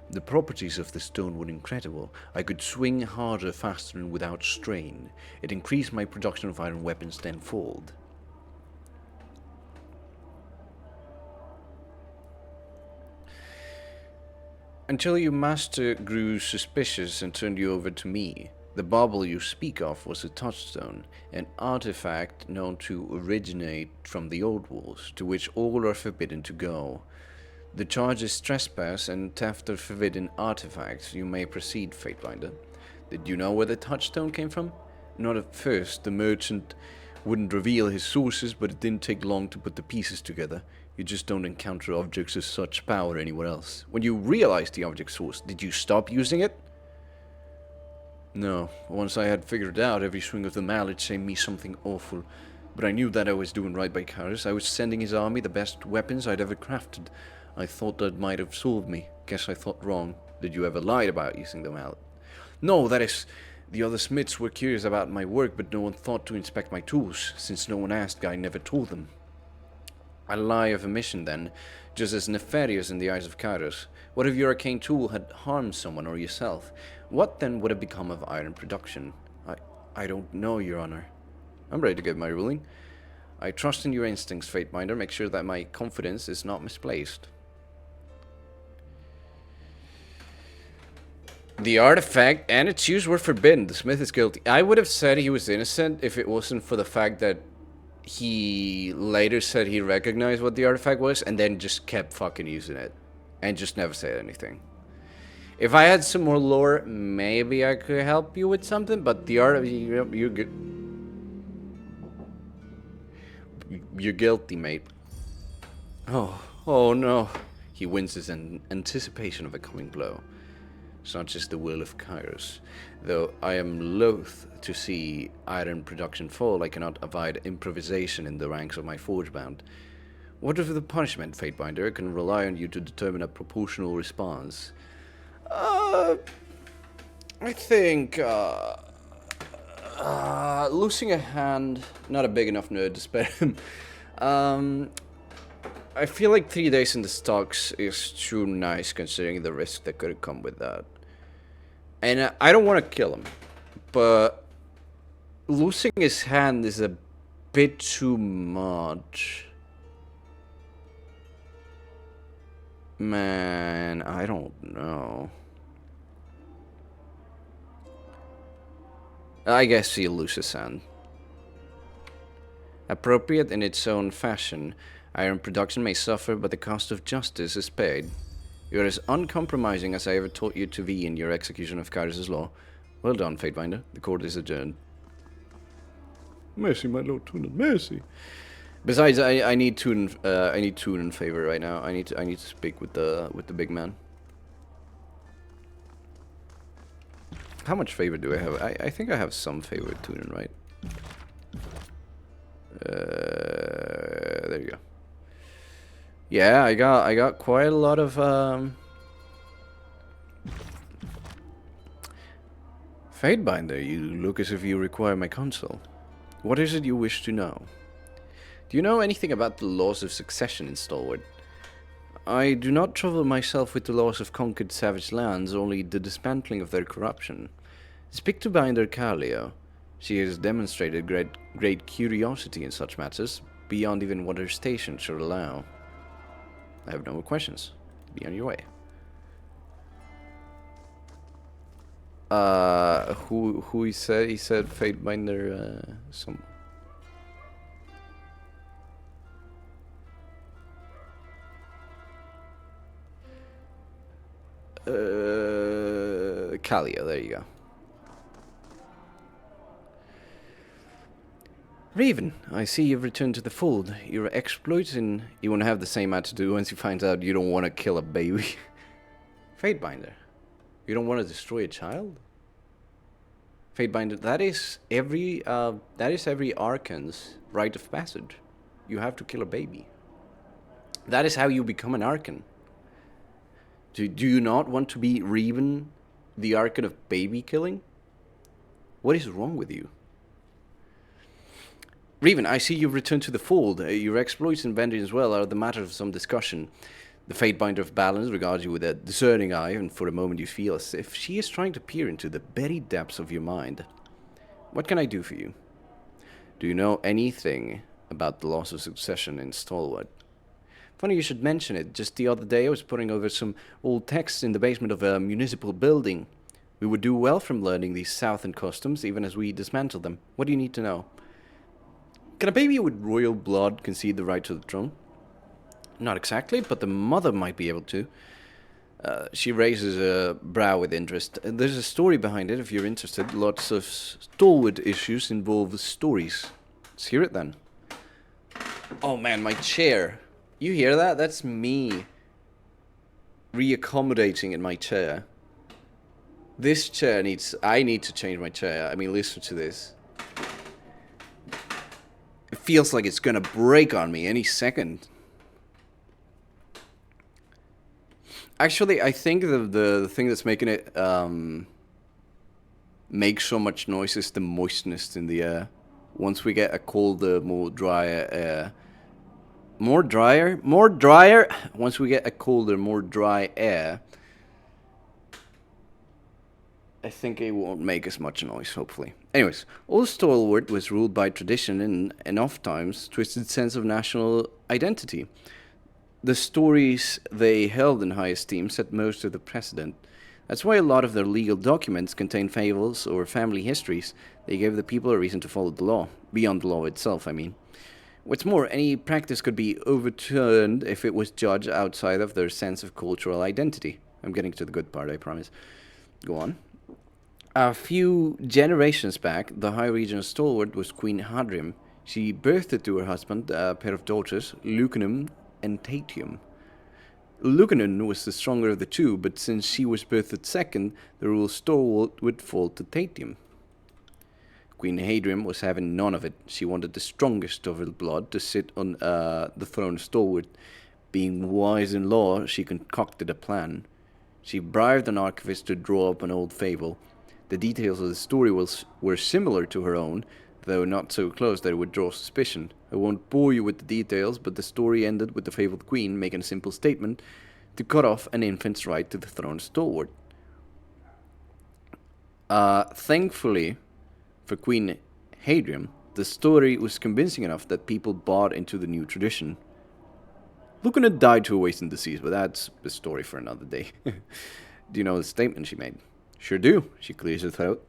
The properties of the stone were incredible. I could swing harder, faster, and without strain. It increased my production of iron weapons tenfold. Until your master grew suspicious and turned you over to me. The bauble you speak of was a touchstone, an artifact known to originate from the Old Walls, to which all are forbidden to go. The charge is trespass and theft of forbidden artifacts. You may proceed, Fatebinder. Did you know where the touchstone came from? Not at first. The merchant wouldn't reveal his sources, but it didn't take long to put the pieces together. You just don't encounter objects of such power anywhere else. When you realized the object source, did you stop using it? No. Once I had figured it out, every swing of the mallet saved me something awful. But I knew that I was doing right by Kairos. I was sending his army the best weapons I'd ever crafted. I thought that might have solved me. Guess I thought wrong. Did you ever lie about using the mallet? No, that is... The other smiths were curious about my work, but no one thought to inspect my tools. Since no one asked, I never told them. A lie of a mission, then, just as nefarious in the eyes of Kairos. What if your arcane tool had harmed someone or yourself? What then would have become of iron production? I don't know, Your Honor. I'm ready to give my ruling. I trust in your instincts, Fateminder. Make sure that my confidence is not misplaced. The artifact and its use were forbidden. The smith is guilty. I would have said he was innocent if it wasn't for the fact that he later said he recognized what the artifact was and then just kept fucking using it. And just never said anything. If I had some more lore, maybe I could help you with something, but the art of you're good. You're guilty, mate. Oh no. He winces in anticipation of a coming blow. Such is the will of Kairos. Though I am loath to see iron production fall, I cannot avoid improvisation in the ranks of my forge band. What of the punishment, Fatebinder? I can rely on you to determine a proportional response. I think, losing a hand, not a big enough nerd to spare him. I feel like 3 days in the stocks is too nice considering the risk that could have come with that. And I don't want to kill him, but losing his hand is a bit too much. Man, I don't know. I guess he'll lose his hand. Appropriate in its own fashion, iron production may suffer, but the cost of justice is paid. You are as uncompromising as I ever taught you to be in your execution of Kairos' law. Well done, Fatebinder. The court is adjourned. Mercy, my lord Tunen, mercy. Besides, I need Tunen in favor right now. I need to speak with the big man. How much favor do I have? I think I have some favor with Tunen, right? There you go. Yeah, I got quite a lot of Fatebinder, you look as if you require my counsel. What is it you wish to know? Do you know anything about the laws of succession in Stalwart? I do not trouble myself with the laws of conquered savage lands, only the dismantling of their corruption. Speak to Binder Carleo. She has demonstrated great curiosity in such matters, beyond even what her station should allow. I have no more questions. Be on your way. Who he said? He said Fatebinder, some... Calio, there you go. Raven, I see you've returned to the fold. Your exploits, and you won't have the same attitude once you find out you don't want to kill a baby. Fatebinder, you don't want to destroy a child? Fatebinder, that is every Arcan's rite of passage. You have to kill a baby. That is how you become an Arcan. Do you not want to be Rebun, the Arcan of baby killing? What is wrong with you? Rebun, I see you've returned to the fold. Your exploits and vengeance as well are the matter of some discussion. The Fatebinder of Balance regards you with a discerning eye, and for a moment you feel as if she is trying to peer into the buried depths of your mind. What can I do for you? Do you know anything about the loss of succession in Stalwart? Funny you should mention it. Just the other day I was putting over some old texts in the basement of a municipal building. We would do well from learning these southern customs, even as we dismantle them. What do you need to know? Can a baby with royal blood concede the right to the throne? Not exactly, but the mother might be able to. She raises a brow with interest. There's a story behind it if you're interested. Lots of Stalwart issues involve stories. Let's hear it then. Oh man, my chair. You hear that? That's me reaccommodating in my chair. This chair needs... I need to change my chair. I mean, listen to this. It feels like it's gonna break on me any second. Actually, I think the thing that's making it make so much noise is the moistness in the air. Once we get a colder, more drier air, more drier. More drier. Once we get a colder, more dry air, I think it won't make as much noise, hopefully. Anyways, Old Stalwart was ruled by tradition and oft-times twisted sense of national identity. The stories they held in high esteem set most of the precedent. That's why a lot of their legal documents contain fables or family histories. They gave the people a reason to follow the law, beyond the law itself, I mean. What's more, any practice could be overturned if it was judged outside of their sense of cultural identity. I'm getting to the good part, I promise. Go on. A few generations back, the High Region Stalwart was Queen Hadrian. She birthed to her husband a pair of daughters, Lucanum and Tatium. Lucanum was the stronger of the two, but since she was birthed second, the rule of Stalwart would fall to Tatium. Queen Hadrian was having none of it. She wanted the strongest of her blood to sit on the throne of Stalwart. Being wise in law, she concocted a plan. She bribed an archivist to draw up an old fable. The details of the story were similar to her own, though not so close that it would draw suspicion. I won't bore you with the details, but the story ended with the fabled queen making a simple statement to cut off an infant's right to the throne of Stalwart. Thankfully for Queen Hadrian, the story was convincing enough that people bought into the new tradition. Lucanum died to a wasting disease, but that's a story for another day. Do you know the statement she made? Sure do, she clears her throat.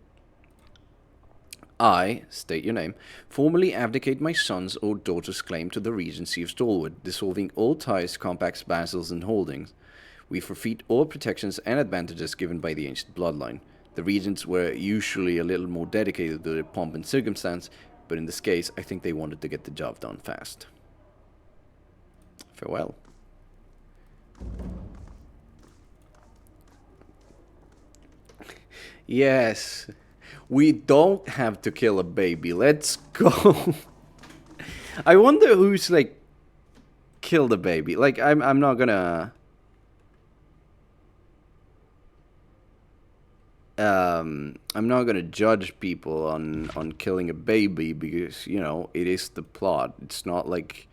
I, state your name, formally abdicate my son's or daughter's claim to the regency of Stalwart, dissolving all ties, compacts, vassals, and holdings. We forfeit all protections and advantages given by the ancient bloodline. The regents were usually a little more dedicated to their pomp and circumstance, but in this case, I think they wanted to get the job done fast. Farewell. Yes, we don't have to kill a baby. Let's go. I wonder who's like killed a baby. Like I'm not gonna I'm not gonna judge people on killing a baby because, you know, it is the plot. It's not like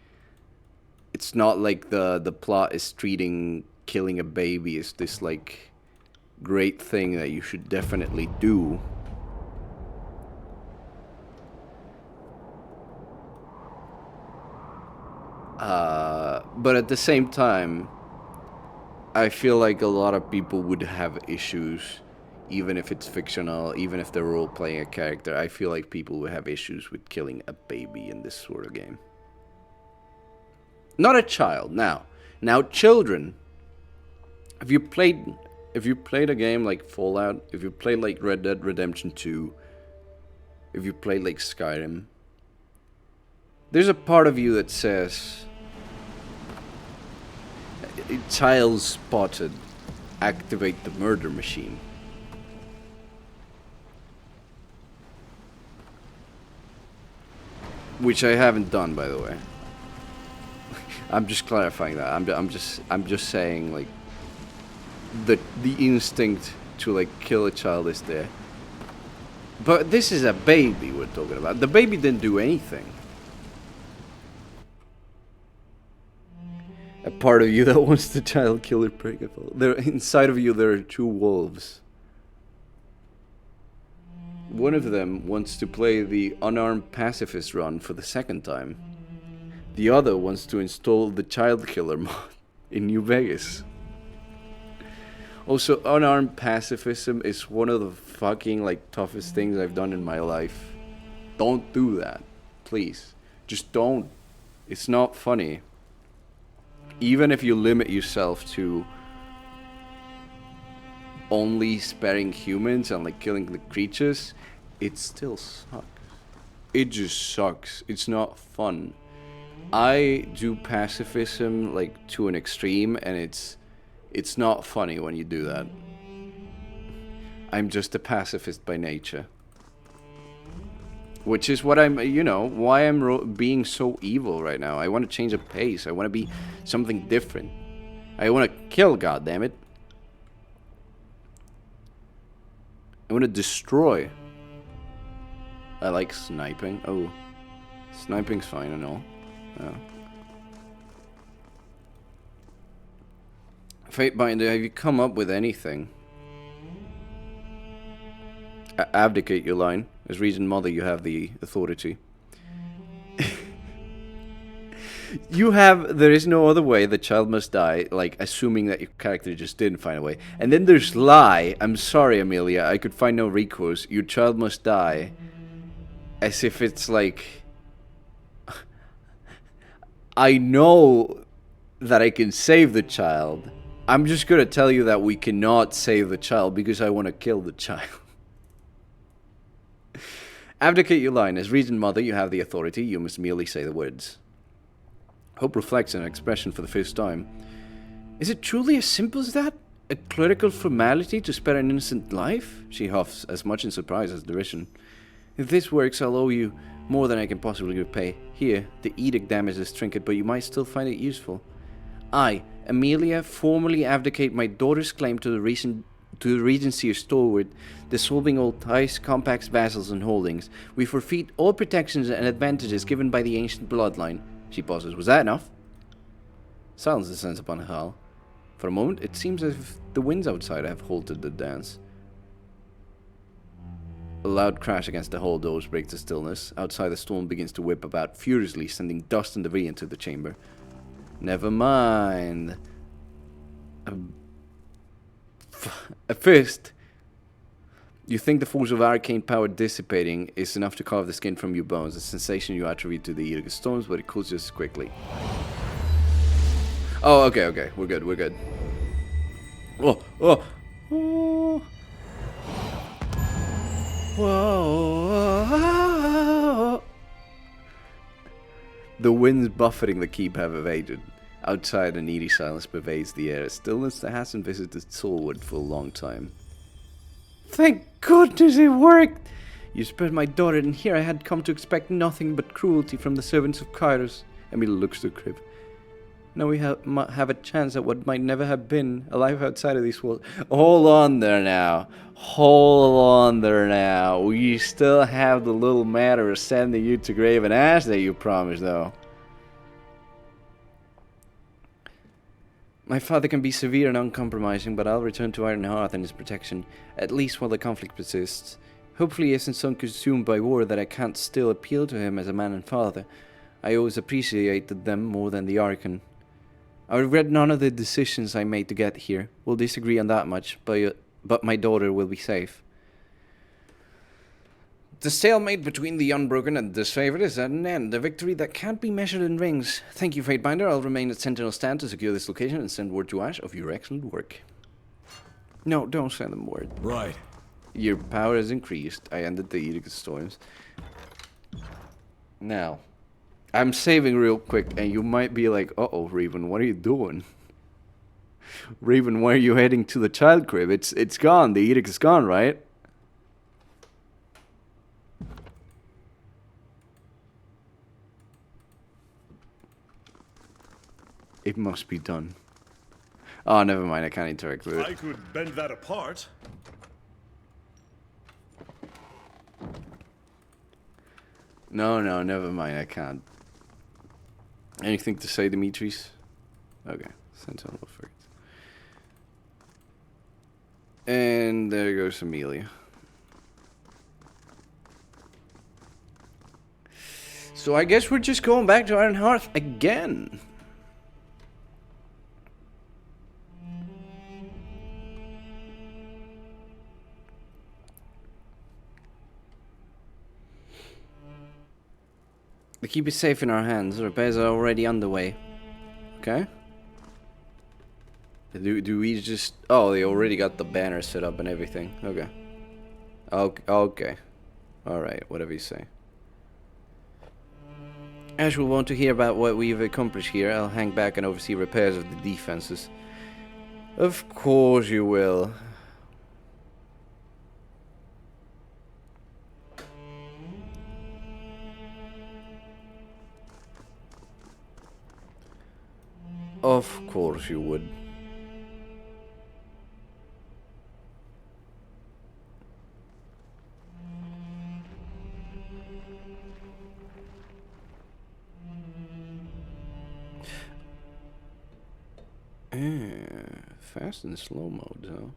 the plot is treating killing a baby as this like great thing that you should definitely do. But at the same time, I feel like a lot of people would have issues, even if it's fictional, even if they're role-playing a character. I feel like people would have issues with killing a baby in this sort of game. Not a child. Now children. If you played a game like Fallout, if you played like Red Dead Redemption 2, if you played like Skyrim, there's a part of you that says, child spotted, activate the murder machine. Which I haven't done, by the way. I'm just clarifying that. I'm just saying, like, the instinct to like kill a child is there. But this is a baby we're talking about. The baby didn't do anything. A part of you that wants the child killer purgatory. There, inside of you there are two wolves. One of them wants to play the unarmed pacifist run for the second time. The other wants to install the child killer mod in New Vegas. Also, unarmed pacifism is one of the fucking like toughest things I've done in my life. Don't do that. Please. Just don't. It's not funny. Even if you limit yourself to only sparing humans and like killing the creatures, it still sucks. It just sucks. It's not fun. I do pacifism like to an extreme, and it's not funny when you do that. I'm just a pacifist by nature. Which is what I'm, you know, why I'm being so evil right now. I want to change the pace. I want to be something different. I want to kill, goddammit. I want to destroy. I like sniping. Oh, sniping's fine, I know. Yeah. Fatebinder, have you come up with anything? Abdicate your line. As Regent Mother, you have the authority. There is no other way, the child must die, like, assuming that your character just didn't find a way. And then there's lie. I'm sorry, Amelia, I could find no recourse. Your child must die. As if it's like... I know that I can save the child. I'm just gonna tell you that we cannot save the child because I want to kill the child. Abdicate your line. As Regent Mother, you have the authority. You must merely say the words. Hope reflects an expression for the first time. Is it truly as simple as that? A clerical formality to spare an innocent life? She huffs, as much in surprise as derision. If this works, I'll owe you more than I can possibly repay. Here, the edict damages this trinket, but you might still find it useful. I, Amelia, formally abdicate my daughter's claim to the regency of Stalwart, dissolving all ties, compacts, vassals, and holdings. We forfeit all protections and advantages given by the ancient bloodline. She pauses. Was that enough? Silence descends upon Hal. For a moment, it seems as if the winds outside have halted the dance. A loud crash against the hall doors breaks the stillness. Outside, the storm begins to whip about furiously, sending dust and debris into the chamber. Never mind. At first, you think the force of arcane power dissipating is enough to carve the skin from your bones, a sensation you attribute to the Edict of Storms, but it cools just quickly. Oh, okay, we're good. Oh. Whoa. The winds buffeting the keep have evaded. Outside, an eerie silence pervades the air, a stillness that hasn't visited Solwood for a long time. Thank goodness it worked! You spared my daughter, and here I had come to expect nothing but cruelty from the servants of Kairos. Emil looks to the crib. Now we have a chance at what might never have been, a life outside of these walls. Hold on there now. We still have the little matter of sending you to Graven Ash that you promised, though. My father can be severe and uncompromising, but I'll return to Ironhearth and his protection, at least while the conflict persists. Hopefully he isn't so consumed by war that I can't still appeal to him as a man and father. I always appreciated them more than the Archon. I regret none of the decisions I made to get here. We'll disagree on that much, but my daughter will be safe. The stalemate between the Unbroken and the Disfavored is at an end, a victory that can't be measured in rings. Thank you, Fatebinder. I'll remain at Sentinel Stand to secure this location and send word to Ash of your excellent work. No, don't send them word. Right. Your power has increased. I ended the Edict of Storms. Now, I'm saving real quick, and you might be like, uh-oh, Rebun, what are you doing? Rebun, why are you heading to the child crib? It's gone. The Edict is gone, right? It must be done. Oh, never mind. I can't interact with it. I could bend that apart. No, never mind. I can't. Anything to say, Dimitris? Okay. Sentinel first. And there goes Amelia. So I guess we're just going back to Ironhearth again. The keep is safe in our hands. Repairs are already underway. Okay. Do we just... Oh, they already got the banner set up and everything. Okay. Okay. Alright, whatever you say. Ash will want to hear about what we've accomplished here. I'll hang back and oversee repairs of the defenses. Of course you will. Of course you would. fast and slow mode, though.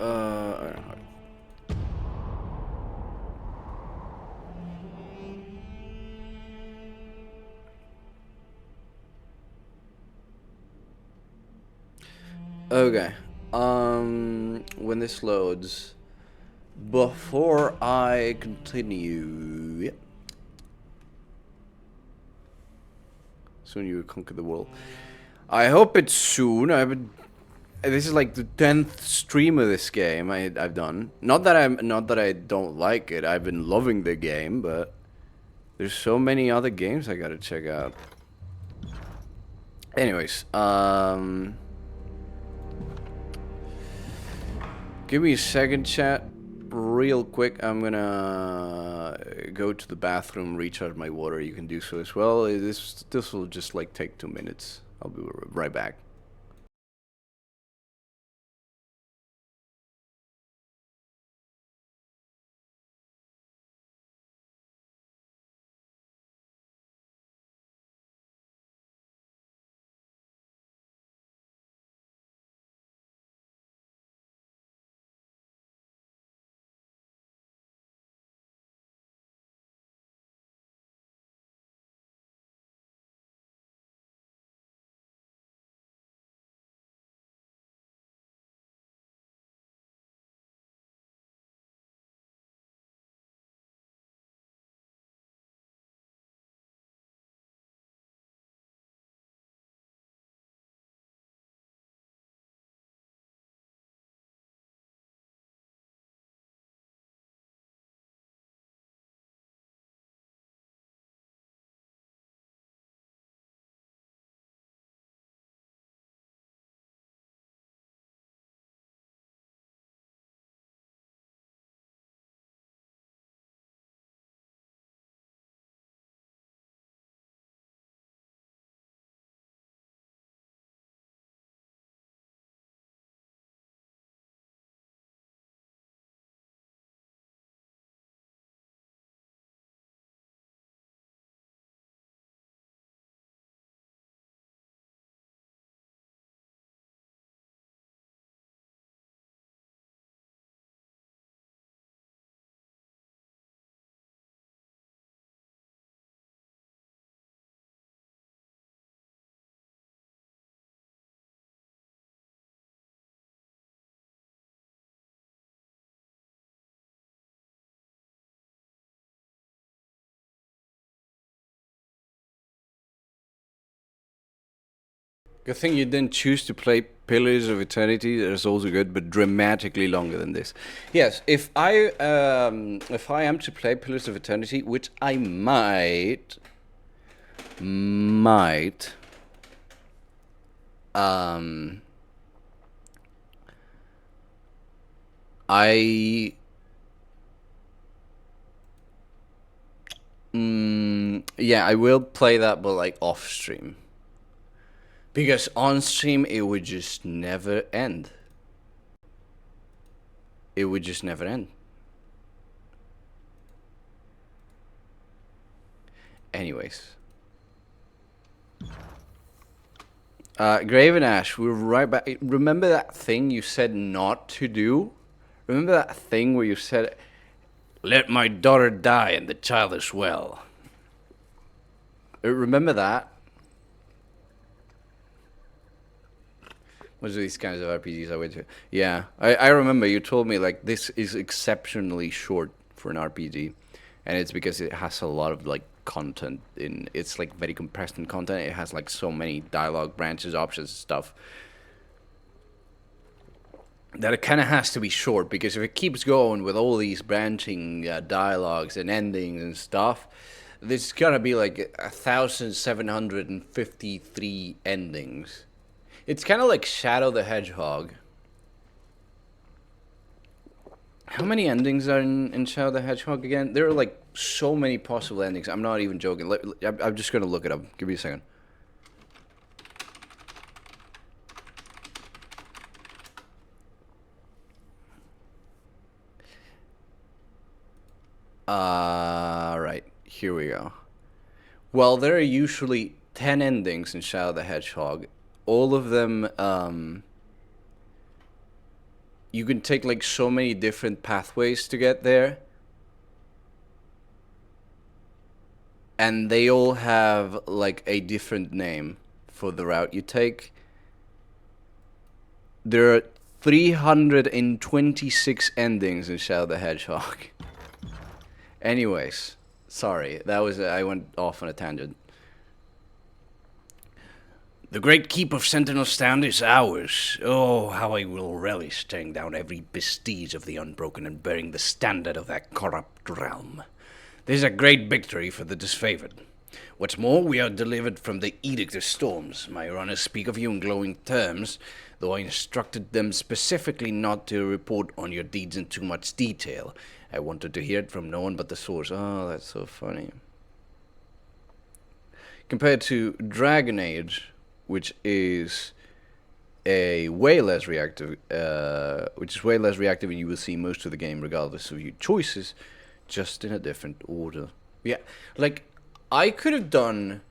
I don't know. Okay. When this loads, before I continue, yep. Soon you will conquer the world. I hope it's soon. This is like the 10th stream of this game I've done. Not that I don't like it. I've been loving the game, but there's so many other games I gotta check out. Anyways, give me a second, chat. Real quick, I'm gonna go to the bathroom, recharge my water. You can do so as well. This will just like take 2 minutes. I'll be right back. Good thing you didn't choose to play Pillars of Eternity. That's also good, but dramatically longer than this. Yes, if I am to play Pillars of Eternity, which I might, yeah, I will play that, but like off stream. Because on stream, it would just never end. It would just never end. Anyways. Graven Ash, we're right back. Remember that thing you said not to do? Remember that thing where you said, "Let my daughter die and the child as well." Remember that? Most of these kinds of RPGs I went to. Yeah, I remember you told me like this is exceptionally short for an RPG, and it's because it has a lot of like content in. It's like very compressed in content. It has like so many dialogue branches, options, stuff. that it kind of has to be short, because if it keeps going with all these branching dialogues and endings and stuff, there's gonna be like 1,753 endings. It's kind of like Shadow the Hedgehog. How many endings are in Shadow the Hedgehog again? There are like so many possible endings. I'm not even joking. I'm just gonna look it up. Give me a second. Right. Here we go. Well, there are usually 10 endings in Shadow the Hedgehog. All of them, you can take like so many different pathways to get there. And they all have like a different name for the route you take. There are 326 endings in Shadow the Hedgehog. Anyways, sorry, I went off on a tangent. The great keep of Sentinel Stand is ours. Oh, how I will relish tearing down every vestige of the Unbroken and bearing the standard of that corrupt realm. This is a great victory for the disfavored. What's more, we are delivered from the Edict of Storms. My runners speak of you in glowing terms, though I instructed them specifically not to report on your deeds in too much detail. I wanted to hear it from no one but the source. Oh, that's so funny. Compared to Dragon Age, which is way less reactive, and you will see most of the game regardless of your choices, just in a different order. Yeah, like, I could have done,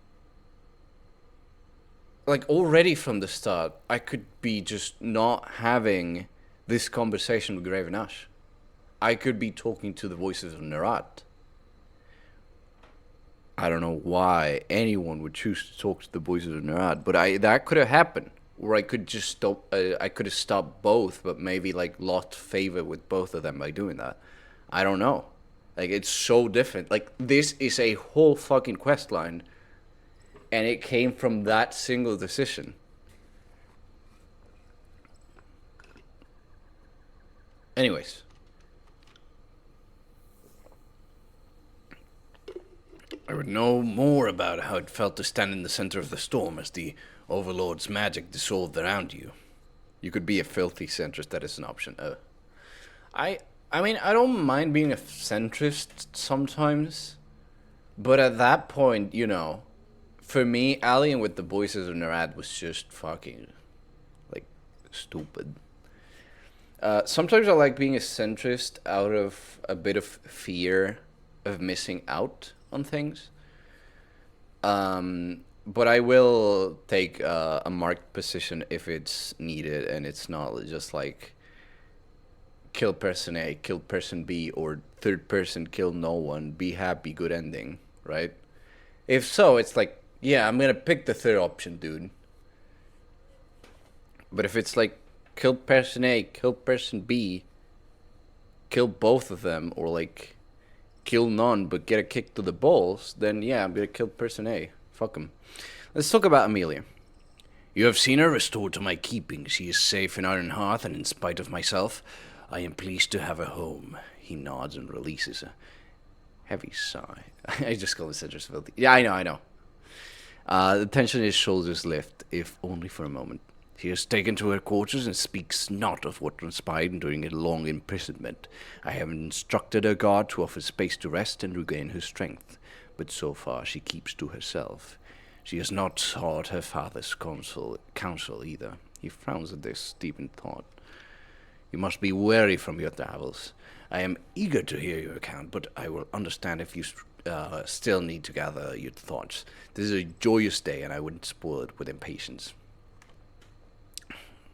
like, already from the start, I could be just not having this conversation with Graven Ash. I could be talking to the voices of Nerat. I don't know why anyone would choose to talk to the voices of Nerat, but that could have happened. Or I could just stop. I could have stopped both, but maybe like lost favor with both of them by doing that. I don't know. Like, it's so different. Like, this is a whole fucking quest line, and it came from that single decision. Anyways. I would know more about how it felt to stand in the center of the storm as the Overlord's magic dissolved around you. You could be a filthy centrist, that is an option. I mean, I don't mind being a centrist sometimes, but at that point, you know, for me, allying with the voices of Nerat was just fucking, like, stupid. Sometimes I like being a centrist out of a bit of fear of missing out on things. But I will take a marked position if it's needed, and it's not just like kill person A, kill person B, or third person kill no one, be happy, good ending, right? If so, it's like, yeah, I'm gonna pick the third option, dude. But if it's like kill person A, kill person B, kill both of them, or like kill none but get a kick to the balls, then yeah, I'm gonna kill person A. Fuck him. Let's talk about Amelia. You have seen her restored to my keeping. She is safe in Iron Hearth, and in spite of myself, I am pleased to have her home. He nods and releases a heavy sigh. I just call it citrus filthy. Yeah, I know. The tension in his shoulders lift, if only for a moment. She is taken to her quarters and speaks not of what transpired during a long imprisonment. I have instructed her guard to offer space to rest and regain her strength, but so far she keeps to herself. She has not sought her father's counsel either. He frowns at this, deep in thought. You must be wary from your travels. I am eager to hear your account, but I will understand if you still need to gather your thoughts. This is a joyous day, and I wouldn't spoil it with impatience.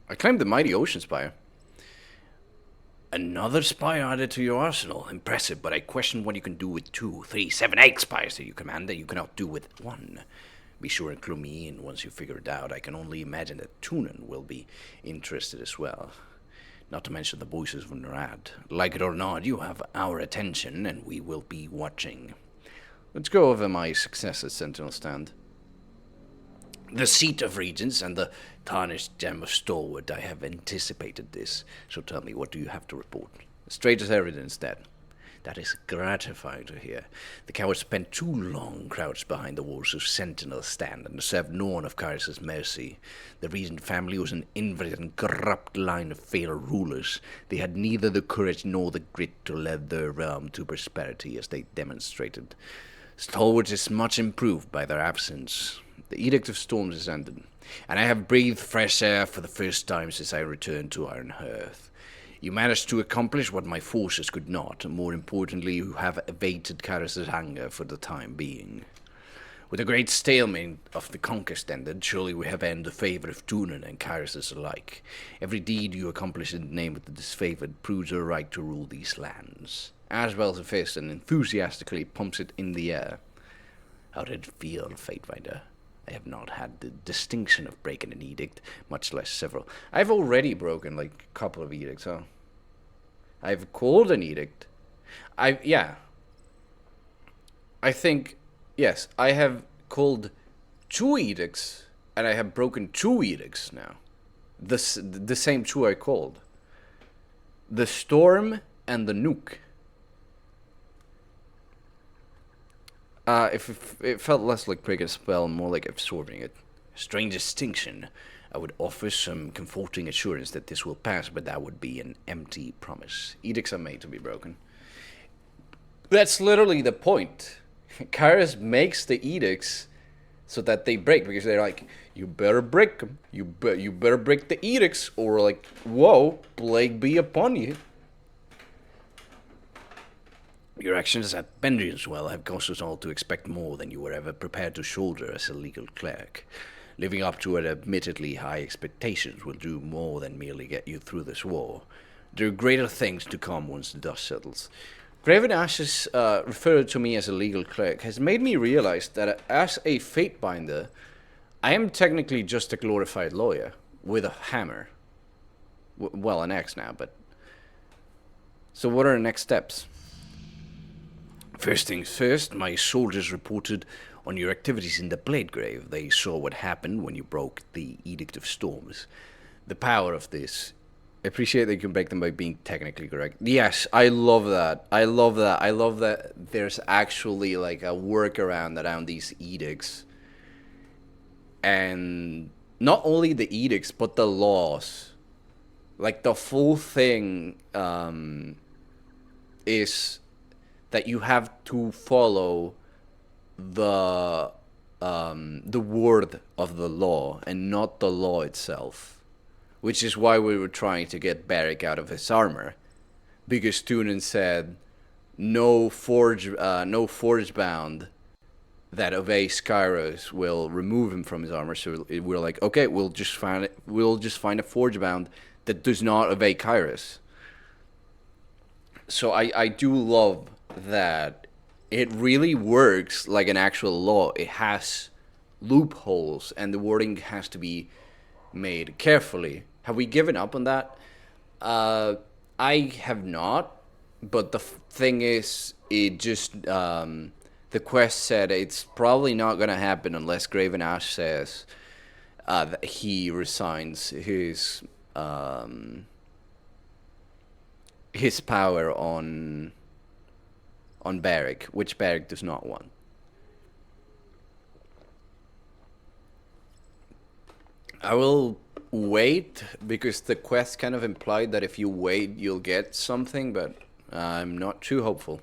I claim the mighty Ocean Spire. Another spire added to your arsenal. Impressive, but I question what you can do with 2, 3, 7, 8 spires that you command that you cannot do with 1. Be sure and clue me in once you figure it out. I can only imagine that Tunen will be interested as well. Not to mention the voices of Nerat. Like it or not, you have our attention, and we will be watching. Let's go over my success at Sentinel Stand. The seat of regents and the tarnished gem of stalwart. I have anticipated this. So tell me, what do you have to report? Straight as evidence, then. That is gratifying to hear. The cowards spent too long crouched behind the walls of Sentinel stand and served no one of Kyrus's mercy. The Regent family was an invalid and corrupt line of failed rulers. They had neither the courage nor the grit to lead their realm to prosperity as they demonstrated. Stalwart is much improved by their absence. The Edict of Storms is ended, and I have breathed fresh air for the first time since I returned to Iron Hearth. You managed to accomplish what my forces could not, and more importantly, you have abated Kyrus's anger for the time being. With the great stalemate of the conquest ended, surely we have earned the favor of Tunen and Kyrus alike. Every deed you accomplish in the name of the disfavored proves your right to rule these lands. As well as a fist and enthusiastically pumps it in the air. How did it feel, Fatefinder? I have not had the distinction of breaking an edict, much less several. I've already broken like a couple of edicts, huh? I've called an edict. Yeah. I think, yes, I have called 2 edicts, and I have broken 2 edicts now. The same 2 I called. The Storm and the Nuke. If it felt less like breaking a spell, more like absorbing it. Strange distinction. I would offer some comforting assurance that this will pass, but that would be an empty promise. Edicts are made to be broken. That's literally the point. Kyrus makes the edicts so that they break, because they're like, you better break them. You better break the edicts, or like, whoa, plague be upon you. Your actions at Benrianswell have caused us all to expect more than you were ever prepared to shoulder as a legal clerk. Living up to our admittedly high expectations will do more than merely get you through this war. There are greater things to come once the dust settles. Graven Ash's referred to me as a legal clerk has made me realize that as a Fatebinder, I am technically just a glorified lawyer with a hammer. Well, an axe now, but... So what are the next steps? First things first, my soldiers reported on your activities in the Bladegrave. They saw what happened when you broke the Edict of Storms. The power of this. I appreciate that you can break them by being technically correct. Yes, I love that. I love that. I love that there's actually like a workaround around these edicts. And not only the edicts, but the laws. Like the full thing is that you have to follow the word of the law and not the law itself, which is why we were trying to get Barrick out of his armor, because Tunen said no forge bound that obeys Kairos will remove him from his armor. So we're like, okay, we'll just find a forge bound that does not obey Kairos. So I do love that it really works like an actual law. It has loopholes, and the wording has to be made carefully. Have we given up on that? I have not, but the thing is, it just, the quest said it's probably not going to happen unless Graven Ash says that he resigns his power on Barrick, which Barrick does not want. I will wait, because the quest kind of implied that if you wait, you'll get something, but I'm not too hopeful.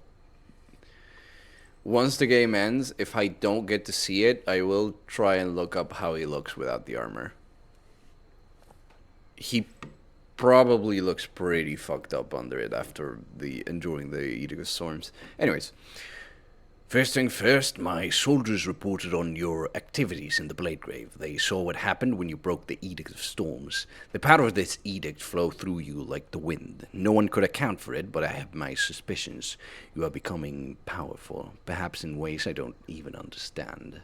Once the game ends, if I don't get to see it, I will try and look up how he looks without the armor. He probably looks pretty fucked up under it after enduring the Edict of Storms. Anyways, first thing first, my soldiers reported on your activities in the Bladegrave. They saw what happened when you broke the Edict of Storms. The power of this edict flowed through you like the wind. No one could account for it, but I have my suspicions. You are becoming powerful, perhaps in ways I don't even understand.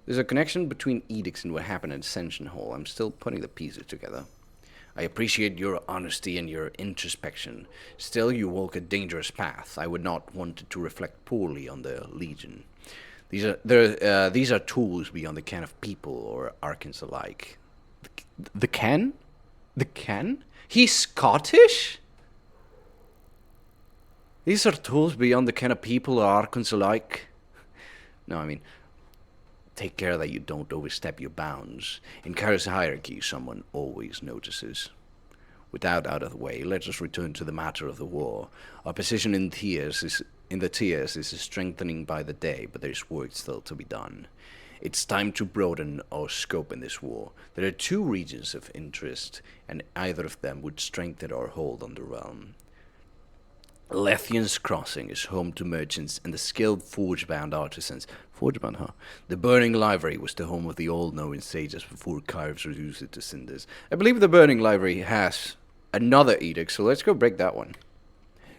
There's a connection between edicts and what happened at Ascension Hall. I'm still putting the pieces together. I appreciate your honesty and your introspection. Still, you walk a dangerous path. I would not want it to reflect poorly on the Legion. These are tools beyond the ken of people or Arkans alike. The ken? The ken? He's Scottish? These are tools beyond the ken of people or Arkans alike. No, I mean, take care that you don't overstep your bounds. In Kara's hierarchy, someone always notices. With that out of the way, let us return to the matter of the war. Our position in the tiers is strengthening by the day, but there's work still to be done. It's time to broaden our scope in this war. There are 2 regions of interest, and either of them would strengthen our hold on the realm. Lethian's Crossing is home to merchants and the skilled forge-bound artisans. Forge-bound, huh? The Burning Library was the home of the all-knowing sages before Kyves reduced it to cinders. I believe the Burning Library has another edict, so let's go break that one.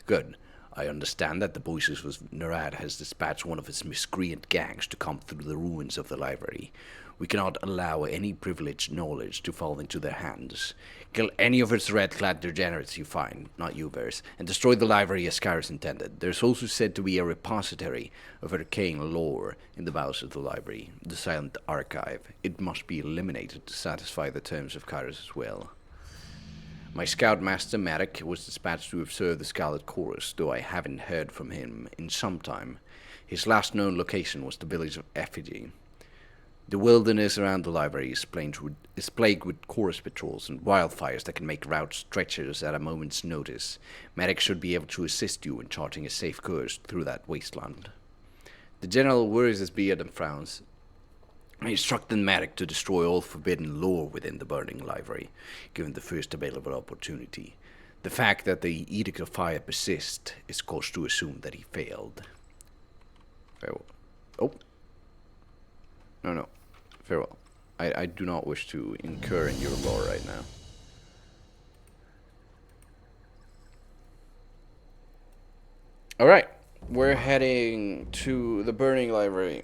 Good. I understand that the voices of Narad has dispatched one of its miscreant gangs to come through the ruins of the library. We cannot allow any privileged knowledge to fall into their hands. Kill any of its red-clad degenerates you find, not you, Vers, and destroy the library as Kyrus intended. There's also said to be a repository of arcane lore in the bowels of the library, the Silent Archive. It must be eliminated to satisfy the terms of Kyrus' will. My scoutmaster, Marek, was dispatched to observe the Scarlet Chorus, though I haven't heard from him in some time. His last known location was the village of Effigy. The wilderness around the library is plagued with chorus patrols and wildfires that can make routes treacherous at a moment's notice. Marek should be able to assist you in charting a safe course through that wasteland. The general worries his beard and frowns. I instructed Marek to destroy all forbidden lore within the burning library, given the first available opportunity. The fact that the Edict of Fire persists is cause to assume that he failed. Farewell. Oh. No. Farewell. I do not wish to incur in your lore right now. Alright. We're heading to the burning library.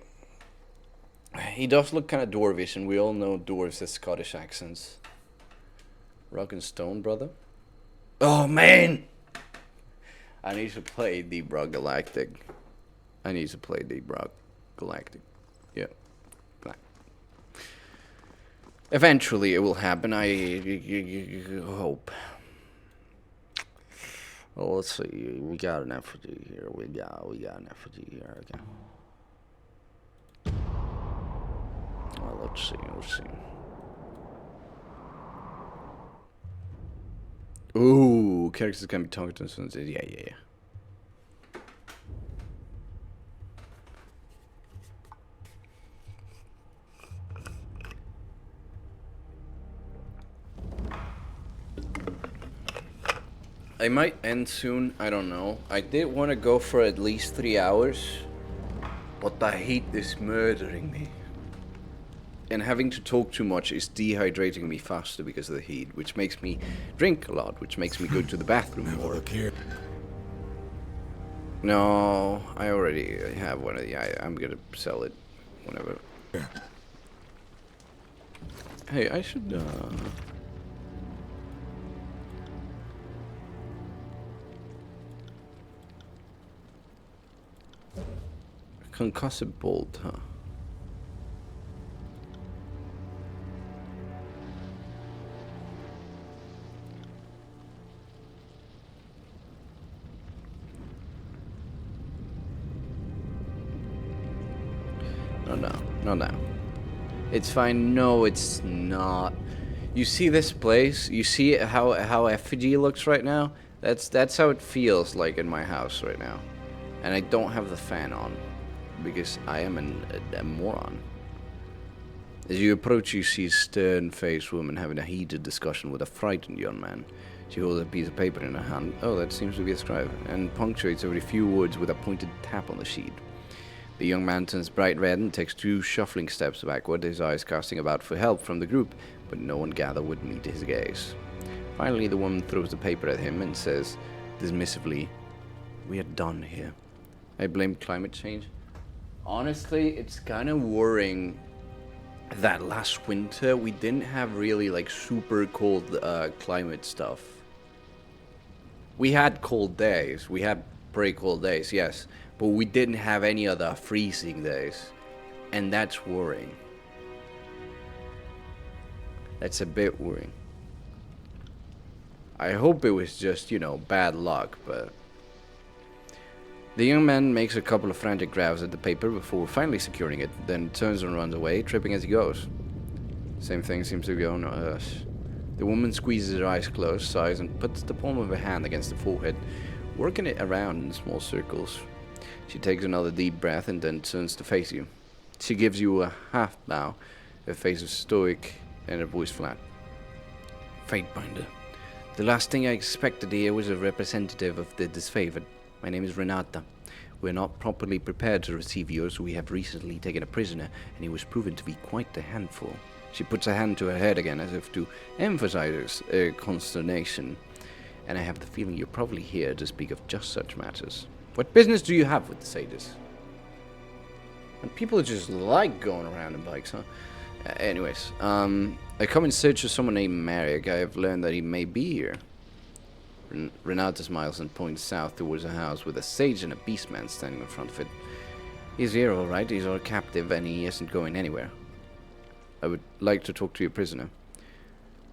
He does look kind of dwarvish, and we all know dwarves have Scottish accents. Rock and stone, brother. Oh, man! I need to play Deep Rock Galactic. Yeah. Eventually it will happen, I hope. Oh, let's see. We got an effigy here. We got an effigy here. Okay. Well, let's see. Ooh, characters can be talking to us. Yeah. I might end soon, I don't know. I did want to go for at least 3 hours, but the heat is murdering me. And having to talk too much is dehydrating me faster because of the heat, which makes me drink a lot, which makes me go to the bathroom more. Look here. No, I already have one of the. I'm gonna sell it whenever. Yeah. Hey, I should. Concussive bolt, huh? No. It's fine. No, it's not. You see this place? You see how effigy looks right now? That's how it feels like in my house right now. And I don't have the fan on because I am a moron. As you approach, you see a stern-faced woman having a heated discussion with a frightened young man. She holds a piece of paper in her hand. Oh, that seems to be a scribe, and punctuates every few words with a pointed tap on the sheet. The young man turns bright red and takes 2 shuffling steps backward, his eyes casting about for help from the group, but no one gathered would meet his gaze. Finally, the woman throws the paper at him and says dismissively, "We are done here." I blame climate change. Honestly, it's kind of worrying that last winter we didn't have really like super cold climate stuff. We had cold days. We had pretty cold days, yes. But we didn't have any other freezing days. And that's worrying. That's a bit worrying. I hope it was just, you know, bad luck, but... The young man makes a couple of frantic grabs at the paper before finally securing it, then turns and runs away, tripping as he goes. Same thing seems to go on us. The woman squeezes her eyes closed, sighs, and puts the palm of her hand against the forehead, working it around in small circles. She takes another deep breath and then turns to face you. She gives you a half bow, her face is stoic and her voice flat. Fatebinder. The last thing I expected to hear was a representative of the disfavored. My name is Renata. We're not properly prepared to receive yours. We have recently taken a prisoner, and he was proven to be quite a handful. She puts her hand to her head again, as if to emphasize her consternation. And I have the feeling you're probably here to speak of just such matters. What business do you have with the satyrs? And people just like going around in bikes, huh? Anyways, I come in search of someone named Marek. I have learned that he may be here. Renata smiles and points south towards a house with a sage and a beastman standing in front of it. He's here, all right. He's our captive, and he isn't going anywhere. I would like to talk to your prisoner.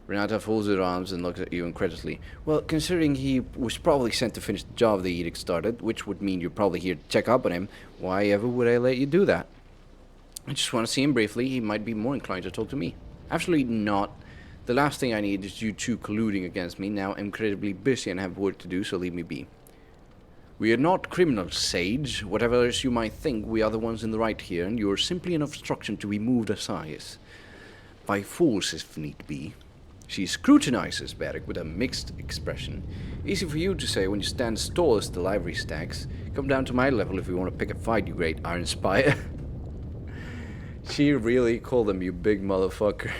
Renata folds her arms and looks at you incredulously. Well, considering he was probably sent to finish the job the edict started, which would mean you're probably here to check up on him, why ever would I let you do that? I just want to see him briefly. He might be more inclined to talk to me. Absolutely not. The last thing I need is you two colluding against me. Now I'm incredibly busy and have work to do, so leave me be. We are not criminals, Sage. Whatever else you might think, we are the ones in the right here, and you are simply an obstruction to be moved aside. By force, if need be. She scrutinizes Beric with a mixed expression. Easy for you to say when you stand as tall as the library stacks. Come down to my level if you want to pick a fight, you great Iron Spire. She really called him, you big motherfucker.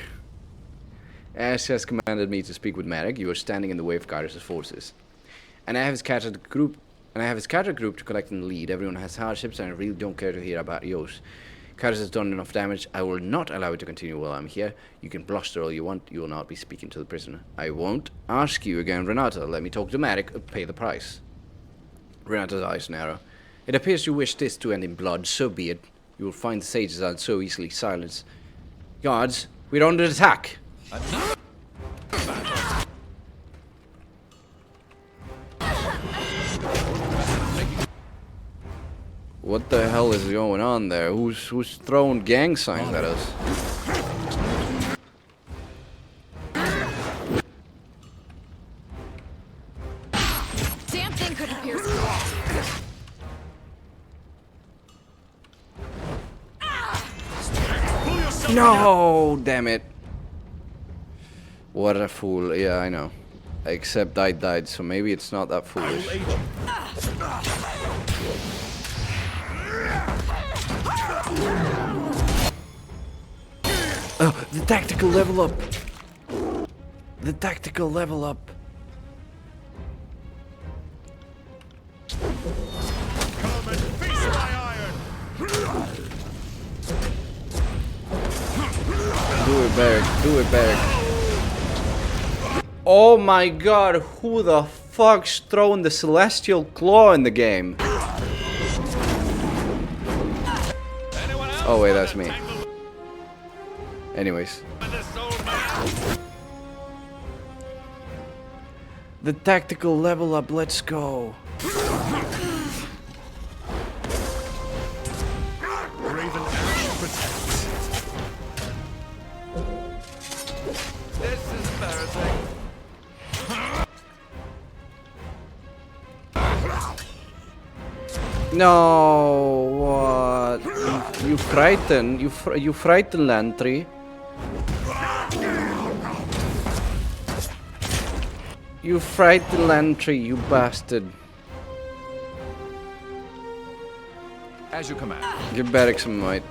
As has commanded me to speak with Marek, you are standing in the way of Kairos' forces. And I have his scattered group to collect and lead. Everyone has hardships, and I really don't care to hear about yours. Kairos has done enough damage. I will not allow it to continue while I'm here. You can bluster all you want. You will not be speaking to the prisoner. I won't ask you again, Renata. Let me talk to Marek or pay the price. Renata's eyes narrow. It appears you wish this to end in blood. So be it. You will find the sages aren't so easily silenced. Guards, we're under attack. What the hell is going on there? Who's throwing gang signs at us? Damn thing couldn't pierce the wall. No, damn it. What a fool. Yeah, I know. Except I died, so maybe it's not that foolish. Oh, the tactical level up. The tactical level up. Come and feast my iron! Do it, Beric. Do it, Beric. Oh my god, who the fuck's throwing the Celestial Claw in the game? Oh wait, that's me. Anyways. The tactical level up, let's go. Raven Ash protects. This is embarrassing. No, what? You frighten, you frighten Lantry. You frighten Lantry, you bastard. As you command. Give Beric some might.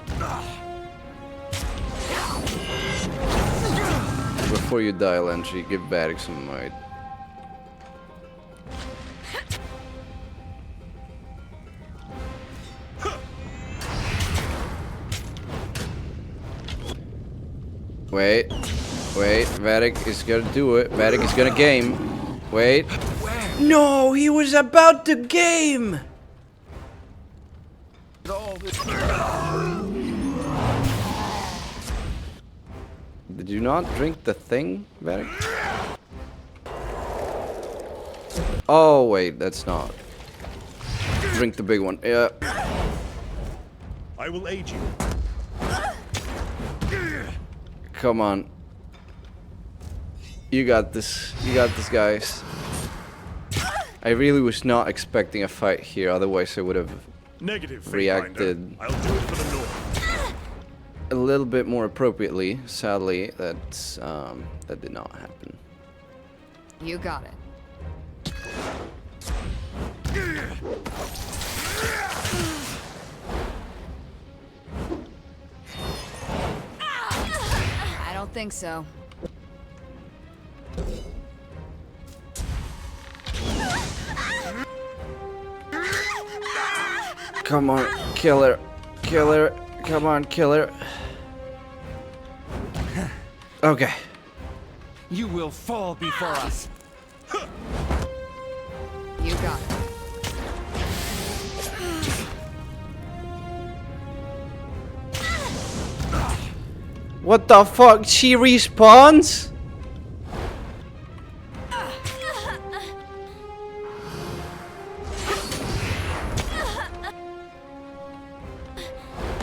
Before you die, Lantry, give Beric some might. Wait, Varric is gonna do it. Varric is gonna game. Wait. No, he was about to game! Did you not drink the thing, Varric? Oh, wait, that's not. Drink the big one. Yeah. I will aid you. Come on. You got this. You got this, guys. I really was not expecting a fight here, otherwise I would have Negative. reacted I'll do it for the North. a little bit more appropriately. Sadly, that did not happen. You got it. I don't think so. Come on, kill her. Kill her. Come on, kill her. Okay. You will fall before us. You got it. What the fuck? She respawns?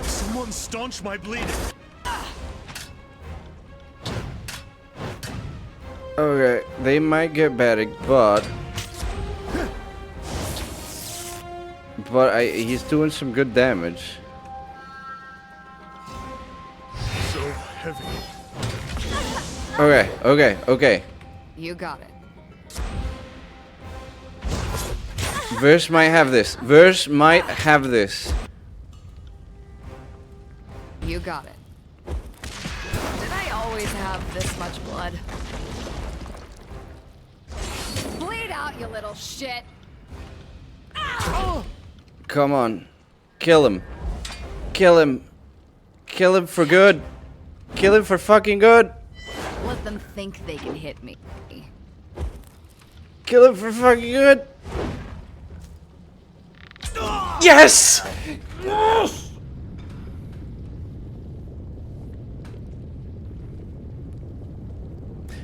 Someone staunch my bleeding. Okay, they might get Barrick, but he's doing some good damage. So heavy. Okay. You got it. Verse might have this. Verse might have this. You got it. Did I always have this much blood? Bleed out, you little shit! Come on. Kill him. Kill him. Kill him for good. Kill him for fucking good. Let them think they can hit me. Kill him for fucking good. Yes! Yes!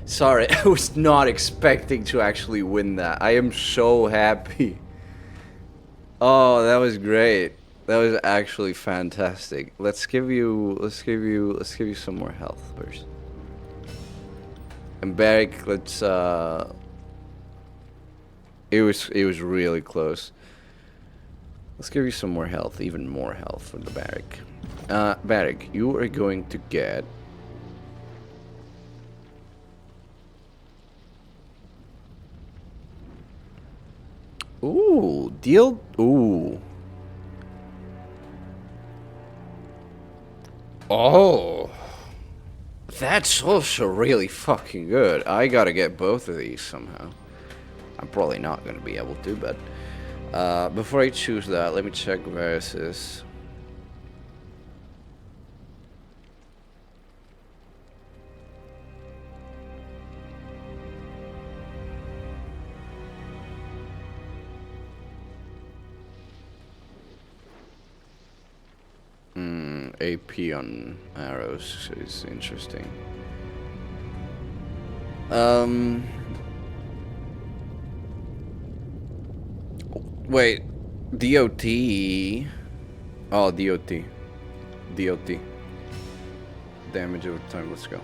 Sorry, I was not expecting to actually win that. I am so happy. Oh, that was great. That was actually fantastic. Let's give you some more health first. And Barrick, let's it was really close. Let's give you some more health, even more health for the Barrick. Barrick, you are going to get ooh, deal. Ooh. Oh. That's also really fucking good. I gotta get both of these somehow. I'm probably not gonna be able to, but before I choose that, let me check versus. AP on arrows is interesting. Wait, DOT. Oh, DOT. DOT. Damage over time, let's go.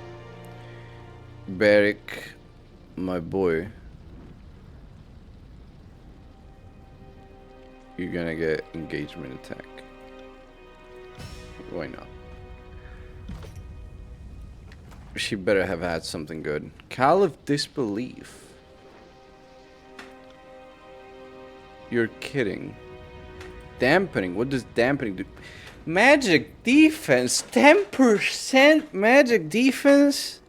Barrick, my boy. You're gonna get engagement attack. Why not? She better have had something good. Call of Disbelief. You're kidding. Dampening. What does dampening do? Magic defense. 10% magic defense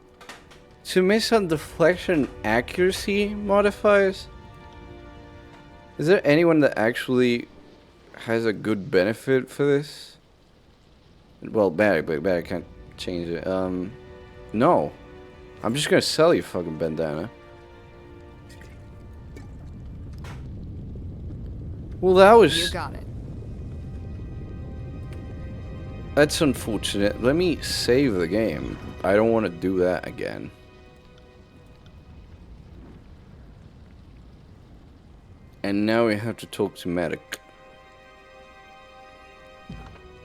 to miss on deflection accuracy modifiers. Is there anyone that actually has a good benefit for this? Well, Barrick, but Barrick can't change it. No. I'm just gonna sell you, fucking bandana. Well, that You was... got it. That's unfortunate. Let me save the game. I don't want to do that again. And now we have to talk to Medic.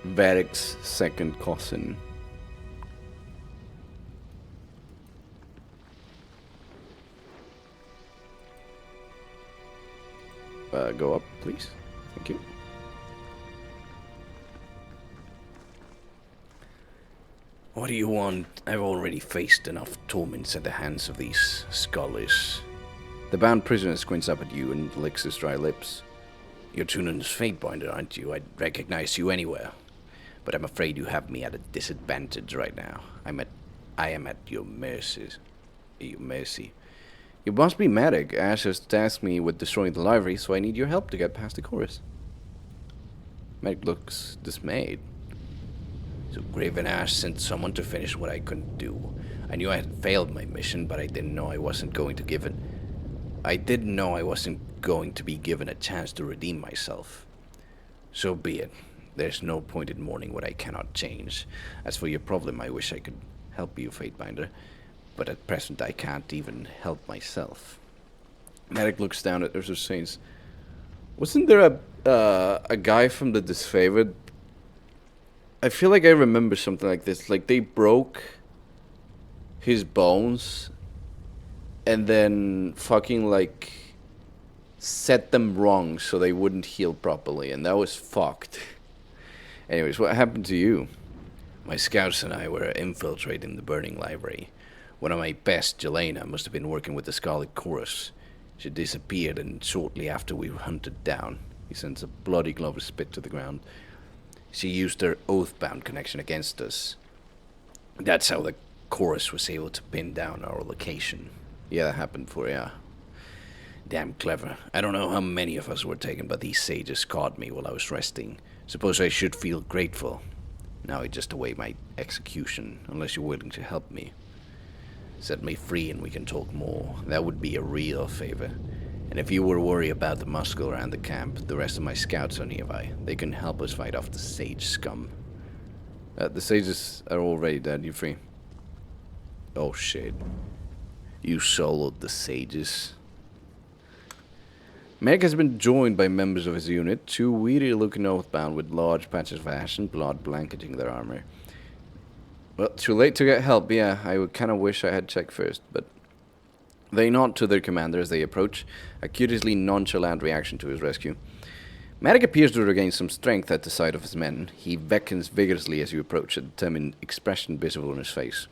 Varric's second cousin. Go up, please. Thank you. What do you want? I've already faced enough torments at the hands of these scholars. The bound prisoner squints up at you and licks his dry lips. You're Tunan's Fatebinder, aren't you? I'd recognize you anywhere. But I'm afraid you have me at a disadvantage right now. I am at your mercy. You must be Medic. Ash has tasked me with destroying the library, so I need your help to get past the chorus. Medic looks dismayed. So Graven Ash sent someone to finish what I couldn't do. I knew I had failed my mission, but I didn't know I wasn't going to be given a chance to redeem myself. So be it. There's no point in mourning what I cannot change. As for your problem, I wish I could help you, Fatebinder. But at present, I can't even help myself. Medic looks down at Ursus Saints. Wasn't there a guy from the Disfavored? I feel like I remember something like this. Like, they broke his bones and then fucking, like, set them wrong so they wouldn't heal properly. And that was fucked. Anyways, what happened to you? My scouts and I were infiltrating the burning library. One of my best, Jelena, must have been working with the Scarlet Chorus. She disappeared, and shortly after we were hunted down. He sends a bloody glove of spit to the ground. She used her Oathbound connection against us. That's how the Chorus was able to pin down our location. Yeah, that happened for you. Damn clever. I don't know how many of us were taken, but these sages caught me while I was resting. Suppose I should feel grateful. Now I just await my execution, unless you're willing to help me. Set me free and we can talk more. That would be a real favor. And if you were worried about the muscle around the camp, the rest of my scouts are nearby. They can help us fight off the sage scum. The sages are already dead. You're free. Oh shit. You soloed the sages. Meg has been joined by members of his unit, two weedy-looking Oathbound with large patches of ash and blood blanketing their armor. Well, too late to get help, yeah, I would kinda wish I had checked first, but... They nod to their commander as they approach, a curiously nonchalant reaction to his rescue. Maddox appears to regain some strength at the sight of his men. He beckons vigorously as you approach, a determined expression visible on his face.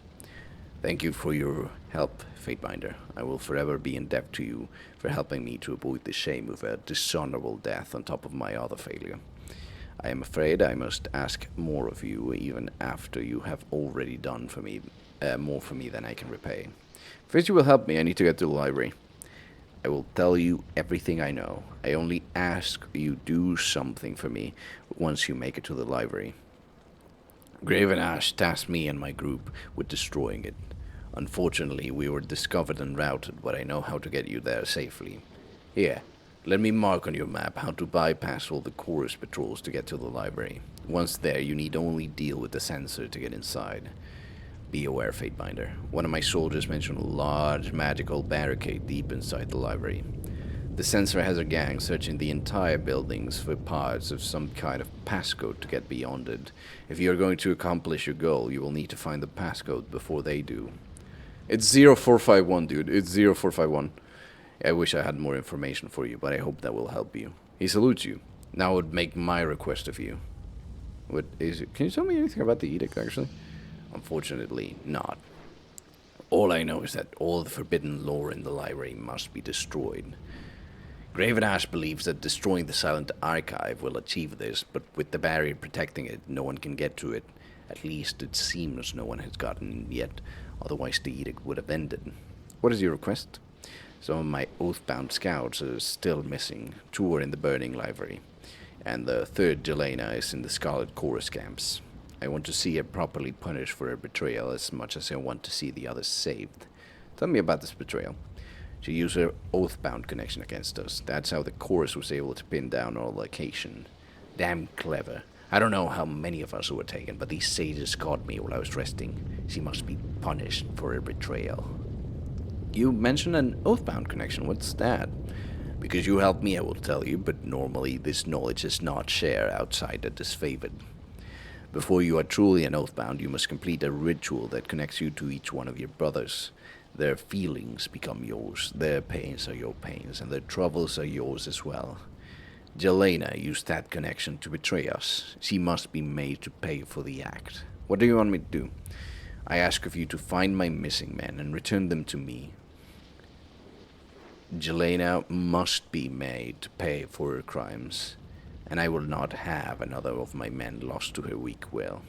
Thank you for your help, Fatebinder. I will forever be in debt to you for helping me to avoid the shame of a dishonorable death on top of my other failure. I am afraid I must ask more of you, even after you have already done for me, more for me than I can repay. First you will help me, I need to get to the library. I will tell you everything I know. I only ask you do something for me once you make it to the library. Graven Ash tasked me and my group with destroying it. Unfortunately, we were discovered and routed, but I know how to get you there safely. Here, let me mark on your map how to bypass all the chorus patrols to get to the library. Once there, you need only deal with the sensor to get inside. Be aware, Fatebinder. One of my soldiers mentioned a large magical barricade deep inside the library. The sensor has a gang searching the entire buildings for parts of some kind of passcode to get beyond it. If you are going to accomplish your goal, you will need to find the passcode before they do. It's 0451, dude. It's 0451. I wish I had more information for you, but I hope that will help you. He salutes you. Now I would make my request of you. What is it? Can you tell me anything about the edict, actually? Unfortunately, not. All I know is that all the forbidden lore in the library must be destroyed. Graven Ash believes that destroying the Silent Archive will achieve this, but with the barrier protecting it, no one can get to it. At least it seems no one has gotten in yet, otherwise the edict would have ended. What is your request? Some of my Oathbound scouts are still missing. 2 are in the burning library, and the 3rd, Jelena, is in the Scarlet Chorus camps. I want to see her properly punished for her betrayal as much as I want to see the others saved. Tell me about this betrayal. She used her Oathbound connection against us. That's how the Chorus was able to pin down our location. Damn clever. I don't know how many of us were taken, but these sages caught me while I was resting. She must be punished for her betrayal. You mentioned an Oathbound connection. What's that? Because you helped me, I will tell you, but normally this knowledge is not shared outside the disfavored. Before you are truly an Oathbound, you must complete a ritual that connects you to each one of your brothers. Their feelings become yours, their pains are your pains, and their troubles are yours as well. Jelena used that connection to betray us. She must be made to pay for the act. What do you want me to do? I ask of you to find my missing men and return them to me. Jelena must be made to pay for her crimes, and I will not have another of my men lost to her weak will.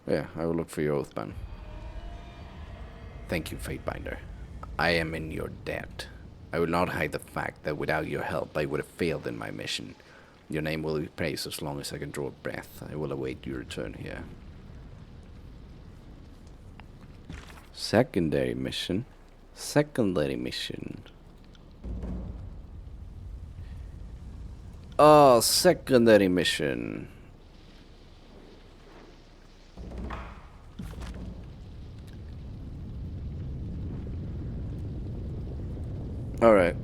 Yeah, I will look for your Oathbound. Thank you, Fatebinder. I am in your debt. I will not hide the fact that without your help I would have failed in my mission. Your name will be praised as long as I can draw a breath. I will await your return here. Secondary mission. Secondary mission. Oh, secondary mission. Alright.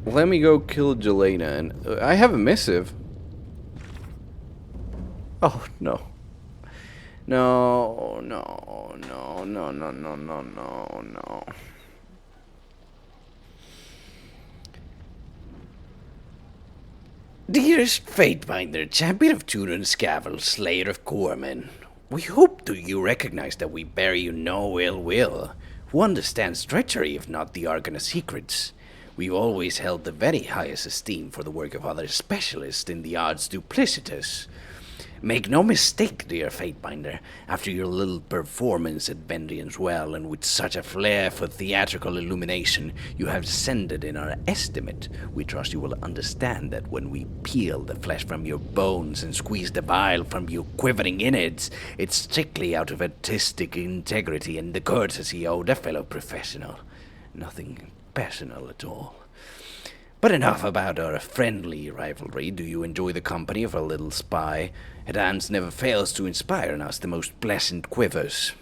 Let me go kill Jelena, and I have a missive. Oh, no. No, no, no, no, no, no, no, no, no. Dearest Fatebinder, champion of Turin Scavel, slayer of Corpsmen, we hope you recognize that we bear you no ill will. Who understands treachery if not the Arcana secrets? We've always held the very highest esteem for the work of other specialists in the arts duplicitous. Make no mistake, dear Fatebinder, after your little performance at Vendrian's Well, and with such a flair for theatrical illumination you have descended in our estimate, we trust you will understand that when we peel the flesh from your bones and squeeze the bile from your quivering innards, it's strictly out of artistic integrity and the courtesy owed a fellow professional. Nothing personal at all. But enough about our friendly rivalry. Do you enjoy the company of our little spy? Her dance never fails to inspire in us the most pleasant quivers.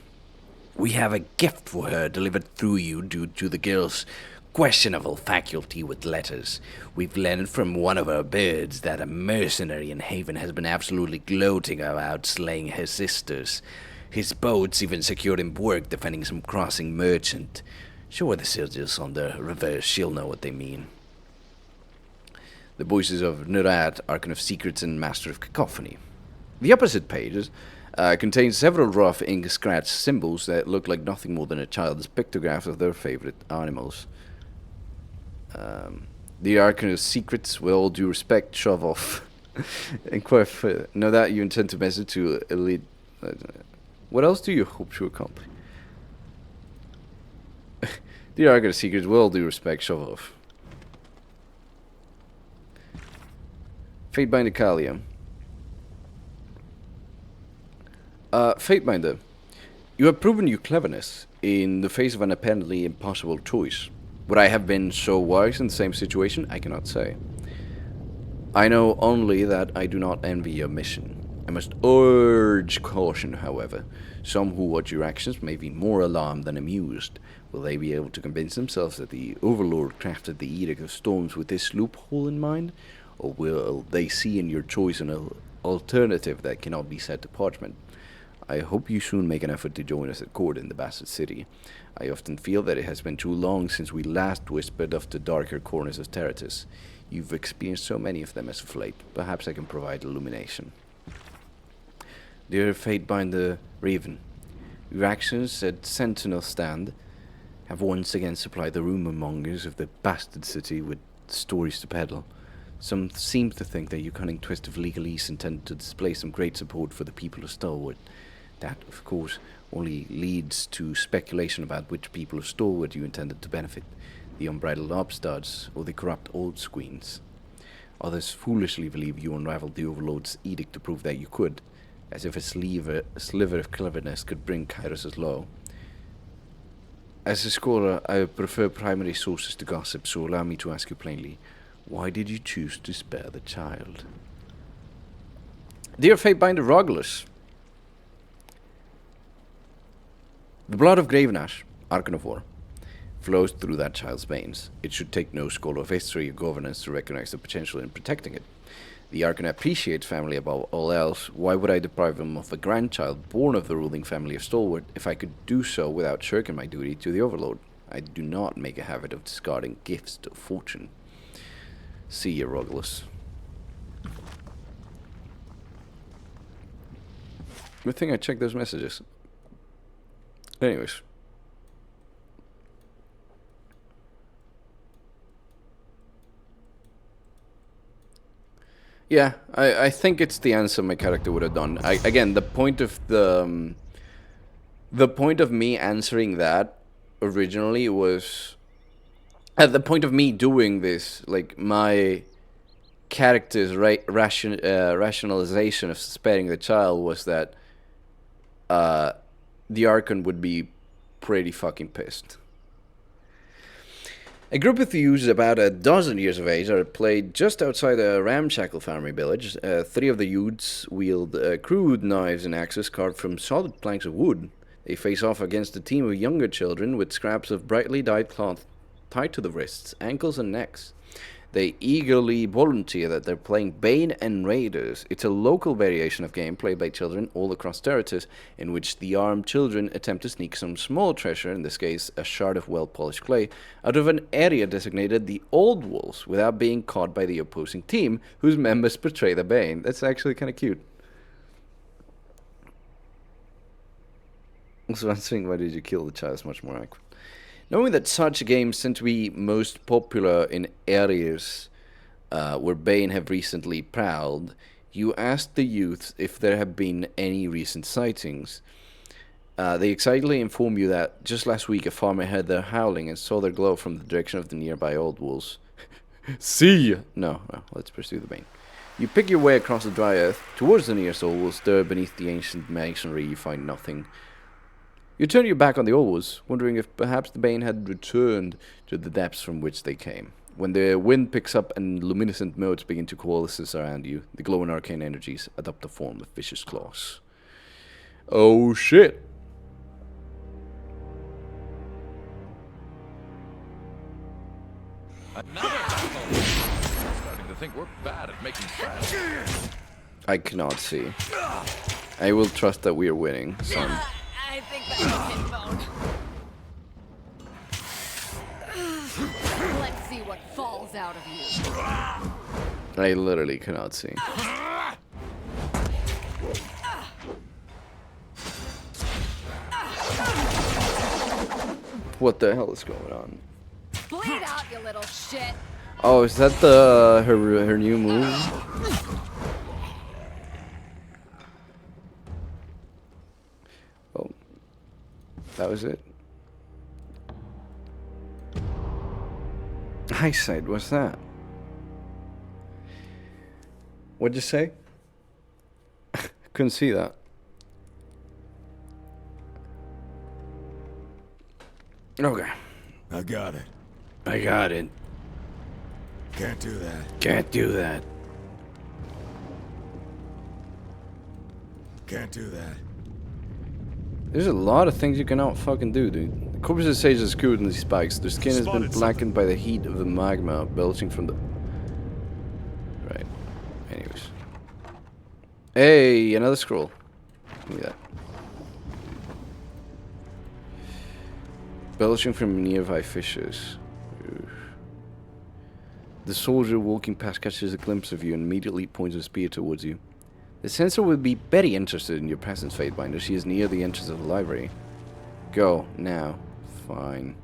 We have a gift for her delivered through you due to the girl's questionable faculty with letters. We've learned from one of our birds that a mercenary in Haven has been absolutely gloating about slaying her sisters. His boats even secured him work defending some crossing merchant. Show her the sigils on the reverse, she'll know what they mean. The voices of Nurat, Archon of Secrets and Master of Cacophony. The opposite pages contain several rough ink scratch symbols that look like nothing more than a child's pictographs of their favorite animals. The Archon of Secrets, with all due respect, shove off. Inquire further. Know that you intend to message to elite. What else do you hope to accomplish? The Archon of Secrets, with all due respect, shove off. Fatebinder Kalia. Fatebinder, you have proven your cleverness in the face of an apparently impossible choice. Would I have been so wise in the same situation? I cannot say. I know only that I do not envy your mission. I must urge caution, however. Some who watch your actions may be more alarmed than amused. Will they be able to convince themselves that the Overlord crafted the Edict of Storms with this loophole in mind? Or will they see in your choice an alternative that cannot be set to parchment? I hope you soon make an effort to join us at court in the Bastard City. I often feel that it has been too long since we last whispered of the darker corners of Terratus. You've experienced so many of them as of late. Perhaps I can provide illumination. Dear Fatebinder Raven, your actions at Sentinel Stand have once again supplied the rumor mongers of the Bastard City with stories to peddle. Some seem to think that your cunning twist of legalese intended to display some great support for the people of Stalwart. That, of course, only leads to speculation about which people of Stalwart you intended to benefit, the unbridled upstarts or the corrupt old squeens. Others foolishly believe you unraveled the Overlord's edict to prove that you could, as if a sliver of cleverness could bring Kairos' law. As a scholar, I prefer primary sources to gossip, so allow me to ask you plainly, why did you choose to spare the child? Dear Fatebinder Rogulus, the blood of Gravenash, Archon of War, flows through that child's veins. It should take no scholar of history or governance to recognize the potential in protecting it. The Archon appreciates family above all else. Why would I deprive him of a grandchild born of the ruling family of Stalwart if I could do so without shirking my duty to the Overlord? I do not make a habit of discarding gifts to fortune. See you, Rogulus. Good thing I checked those messages. Anyways. Yeah, I think it's the answer my character would have done. Again, the point of me answering that originally was at the point of me doing this, like my character's rationalization of sparing the child was that the Archon would be pretty fucking pissed. A group of youths about a dozen years of age are played just outside a ramshackle farming village. 3 of the youths wield crude knives and axes carved from solid planks of wood. They face off against a team of younger children with scraps of brightly dyed cloth tied to the wrists, ankles, and necks. They eagerly volunteer that they're playing Bane and Raiders. It's a local variation of game played by children all across territories, in which the armed children attempt to sneak some small treasure, in this case a shard of well-polished clay, out of an area designated the Old Wolves without being caught by the opposing team, whose members betray the Bane. That's actually kind of cute. Also answering why did you kill the child is much more accurate. Knowing that such games tend to be most popular in areas where Bane have recently prowled, you asked the youths if there have been any recent sightings. They excitedly inform you that just last week a farmer heard their howling and saw their glow from the direction of the nearby Old Wolves. See ya! No, let's pursue the Bane. You pick your way across the dry earth towards the nearest Old Wolves. There, beneath the ancient masonry, you find nothing. You turn your back on the Old Wolves, wondering if perhaps the Bane had returned to the depths from which they came. When the wind picks up and luminescent motes begin to coalesce around you, the glowing arcane energies adopt the form of vicious claws. Oh shit! Another battle. Starting to think we're bad at making friends. I cannot see. I will trust that we are winning, son. I think that's a hit bone. Let's see what falls out of you. I literally cannot see. What the hell is going on? Bleed out, you little shit. Oh, is that the her new move? Oh, that was it. Eyesight, what's that? What'd you say? Couldn't see that. Okay. I got it. I got it. Can't do that. Can't do that. Can't do that. There's a lot of things you cannot fucking do, dude. The corpses sage is cooled in these spikes. Their skin has been Spotted blackened by the heat of the magma belching from the... Right. Anyways. Hey, another scroll. Give me that. Belching from nearby fissures. Oof. The soldier walking past catches a glimpse of you and immediately points a spear towards you. The censor will be very interested in your presence, Fatebinder. She is near the entrance of the library. Go, now. Fine.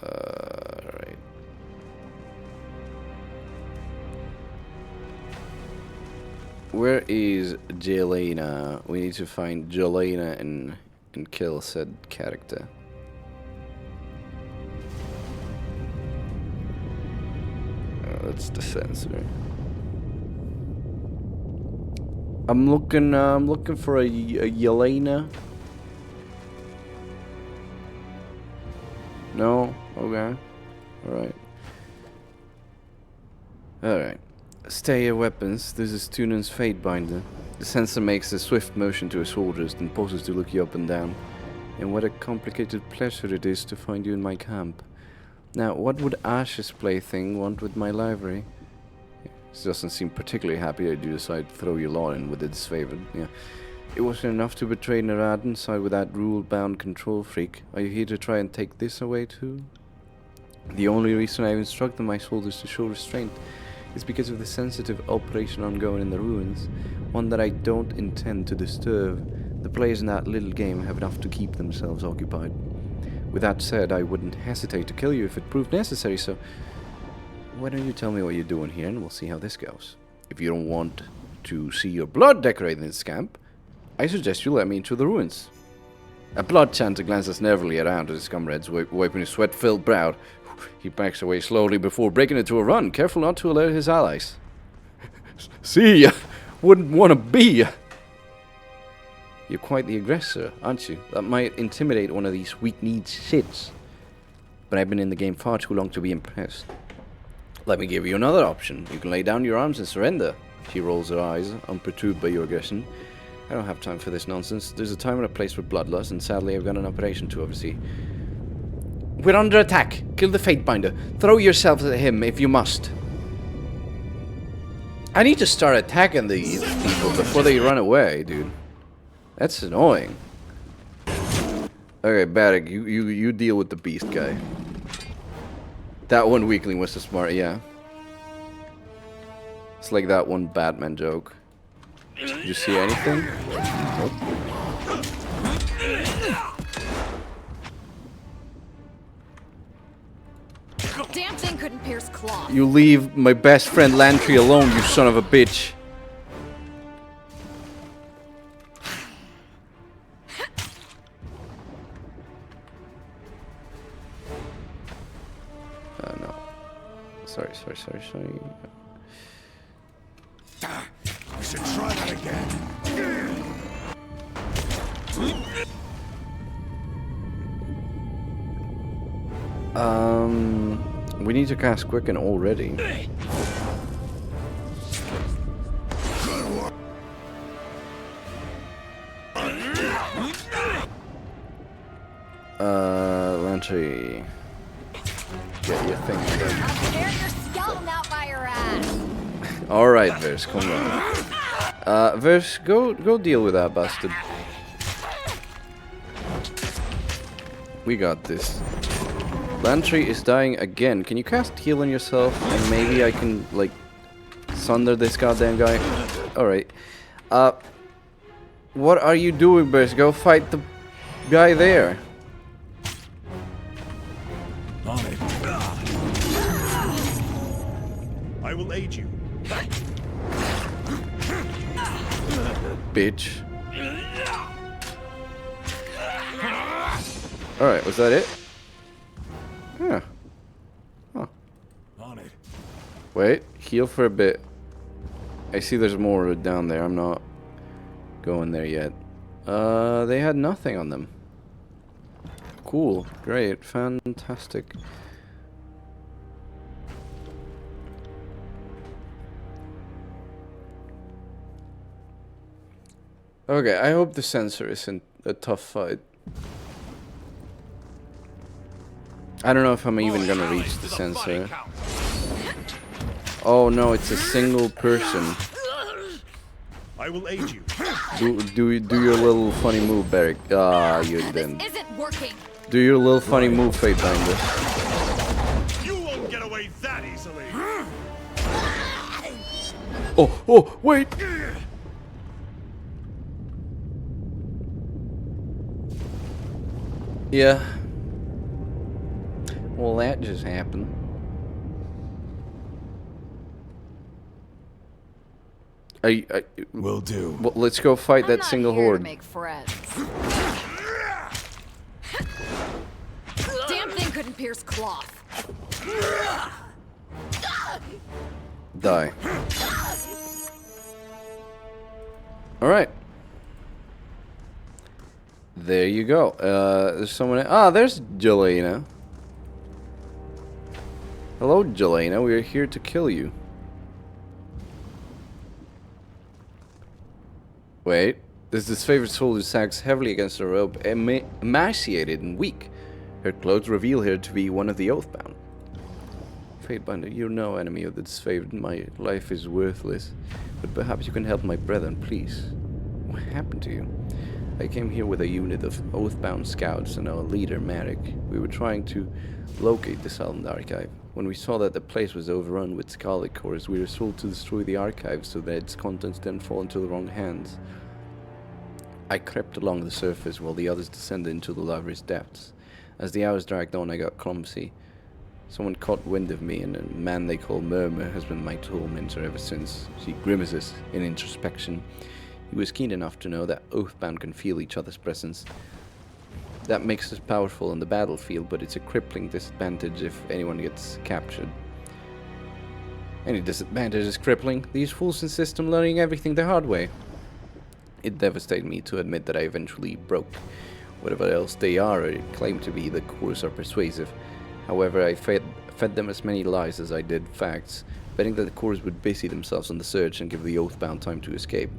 Right. Where is Jelena? We need to find Jelena and kill said character. That's the censor. I'm looking for a Yelena. No? Okay. Alright. Alright. Stay your weapons. This is Tunan's Fatebinder. The sensor makes a swift motion to his soldiers, then pauses to look you up and down. And what a complicated pleasure it is to find you in my camp. Now, what would Ash's plaything want with my library? He doesn't seem particularly happy that you decide to throw your law in with its favored. Yeah. It wasn't enough to betray Naraden, side with that rule-bound control freak. Are you here to try and take this away too? The only reason I've instructed my soldiers to show restraint is because of the sensitive operation ongoing in the ruins, one that I don't intend to disturb. The players in that little game have enough to keep themselves occupied. With that said, I wouldn't hesitate to kill you if it proved necessary, so why don't you tell me what you're doing here and we'll see how this goes. If you don't want to see your blood decorated in this camp, I suggest you let me into the ruins. A blood chanter glances nervously around at his comrades, wiping his sweat-filled brow. He backs away slowly before breaking into a run, careful not to alert his allies. See ya! Wouldn't want to be ya! You're quite the aggressor, aren't you? That might intimidate one of these weak-kneed shits. But I've been in the game far too long to be impressed. Let me give you another option. You can lay down your arms and surrender. She rolls her eyes, unperturbed by your aggression. I don't have time for this nonsense. There's a time and a place for bloodlust, and sadly I've got an operation to oversee. We're under attack. Kill the Fatebinder. Throw yourselves at him if you must. I need to start attacking these people before they run away, dude. That's annoying. Okay, Barrick, you deal with the beast guy. That one weakling was a smart, yeah. It's like that one Batman joke. Did you see anything? Nope. Damn thing couldn't pierce cloth. You leave my best friend Lantry alone, you son of a bitch. No. Sorry. We should try that again. We need to cast Quicken already. Lantry. Get your thing done. I'll tear your skeleton out by your ass. Alright, Vers, come on. Vers, go deal with that bastard. We got this. Lantry is dying again. Can you cast heal on yourself? And maybe I can, like, sunder this goddamn guy? Alright. What are you doing, Vers? Go fight the guy there. On it. I will aid you. Bitch. Alright, was that it? Yeah. Huh. On it. Wait, heal for a bit. I see there's more down there. I'm not going there yet. They had nothing on them. Cool. Great. Fantastic. Okay, I hope the sensor isn't a tough fight. I don't know if I'm even gonna reach the sensor. Oh no, it's a single person. I will aid you. Do your little funny move, Barrick. Ah, you didn't. This isn't working. Do your little funny move, Fatebinder. You won't get away that easily. Oh, wait! Yeah. Well, that just happened. Will do. Well, let's go fight that single I'm not here horde. to make friends. Damn thing couldn't pierce cloth. Die. Alright. There you go. There's someone... Ah, there's Jelena. Hello, Jelena. We are here to kill you. Wait. This disfavored soul who sags heavily against the rope, emaciated and weak. Her clothes reveal her to be one of the Oathbound. Fatebinder, you're no enemy of the disfavored. My life is worthless. But perhaps you can help my brethren, please. What happened to you? I came here with a unit of Oathbound scouts and our leader, Merrick. We were trying to locate the Silent Archive. When we saw that the place was overrun with Scarlet Cores, we were told to destroy the archive so that its contents didn't fall into the wrong hands. I crept along the surface while the others descended into the library's depths. As the hours dragged on, I got clumsy. Someone caught wind of me, and a man they call Murmur has been my tormentor ever since. She grimaces in introspection. He was keen enough to know that Oathbound can feel each other's presence. That makes us powerful on the battlefield, but it's a crippling disadvantage if anyone gets captured. Any disadvantage is crippling. These fools insist on learning everything the hard way. It devastated me to admit that I eventually broke. Whatever else they are or claim to be, the cores are persuasive. However, I fed them as many lies as I did facts, betting that the cores would busy themselves on the search and give the Oathbound time to escape.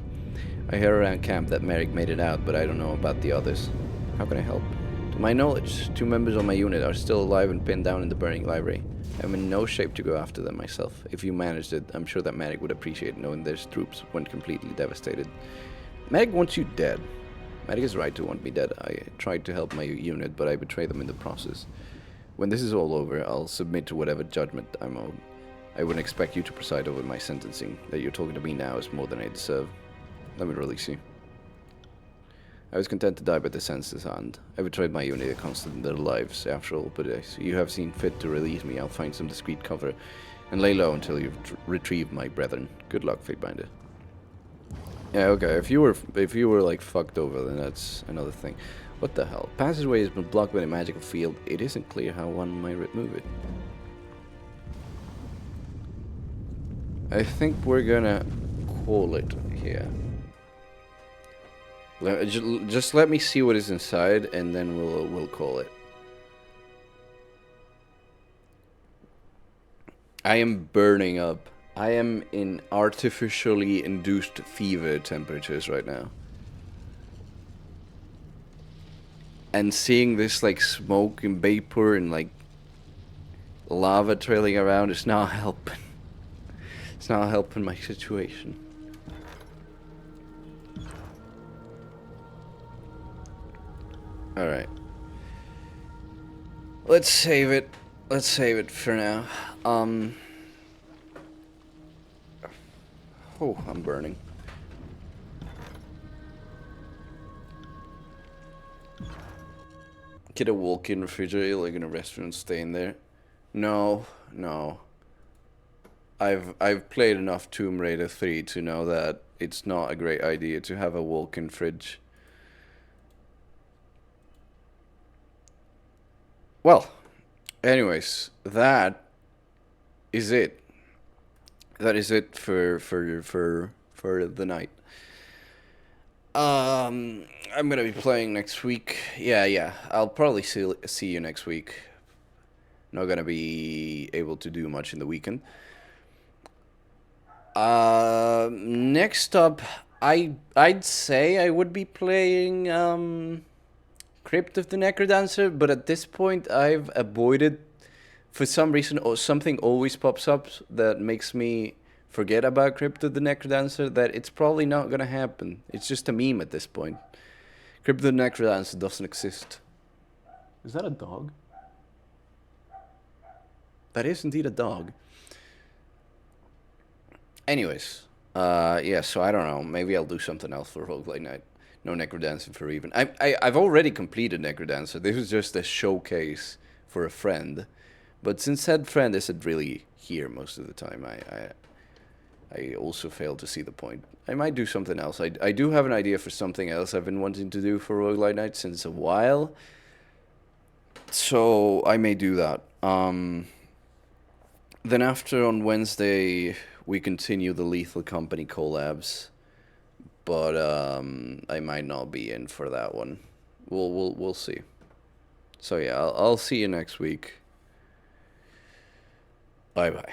I heard around camp that Merrick made it out, but I don't know about the others. How can I help? To my knowledge, 2 members of my unit are still alive and pinned down in the burning library. I'm in no shape to go after them myself. If you managed it, I'm sure that Merrick would appreciate knowing their troops weren't completely devastated. Merrick wants you dead. Merrick is right to want me dead. I tried to help my unit, but I betrayed them in the process. When this is all over, I'll submit to whatever judgment I'm owed. I wouldn't expect you to preside over my sentencing. That you're talking to me now is more than I deserve. Let me release you. I was content to die by the senseless hand. I betrayed my unit a constant in their lives, after all, but if you have seen fit to release me, I'll find some discreet cover and lay low until you've retrieved my brethren. Good luck, Fatebinder. Yeah, okay, if you were like fucked over, then that's another thing. What the hell? Passageway has been blocked by a magical field. It isn't clear how one might remove it. I think we're gonna call it here. Just let me see what is inside, and then we'll call it. I am burning up. I am in artificially induced fever temperatures right now. And seeing this like smoke and vapor and like lava trailing around is not helping. It's not helping my situation. Alright. Let's save it. Let's save it for now. Oh, I'm burning. Get a walk-in refrigerator like in a restaurant, stay in there. No, no. I've played enough Tomb Raider 3 to know that it's not a great idea to have a walk-in fridge. Well, anyways, that is it. That is it for the night. I'm gonna be playing next week. Yeah. I'll probably see you next week. Not gonna be able to do much in the weekend. Next up, I'd say I would be playing Crypt of the Necrodancer, but at this point I've avoided, for some reason, or something always pops up that makes me forget about Crypt of the Necrodancer, that it's probably not gonna happen. It's just a meme at this point. Crypt of the Necrodancer doesn't exist. Is that a dog? That is indeed a dog. Anyways, yeah, so I don't know. Maybe I'll do something else for Roguelike Night. No Necrodancer for even. I've already completed Necrodancer. This was just a showcase for a friend. But since said friend isn't really here most of the time, I also fail to see the point. I might do something else. I do have an idea for something else I've been wanting to do for Roguelike Night since a while. So I may do that. Then after on Wednesday, we continue the Lethal Company collabs. but I might not be in for that one. We'll see. So yeah, I'll see you next week. Bye bye.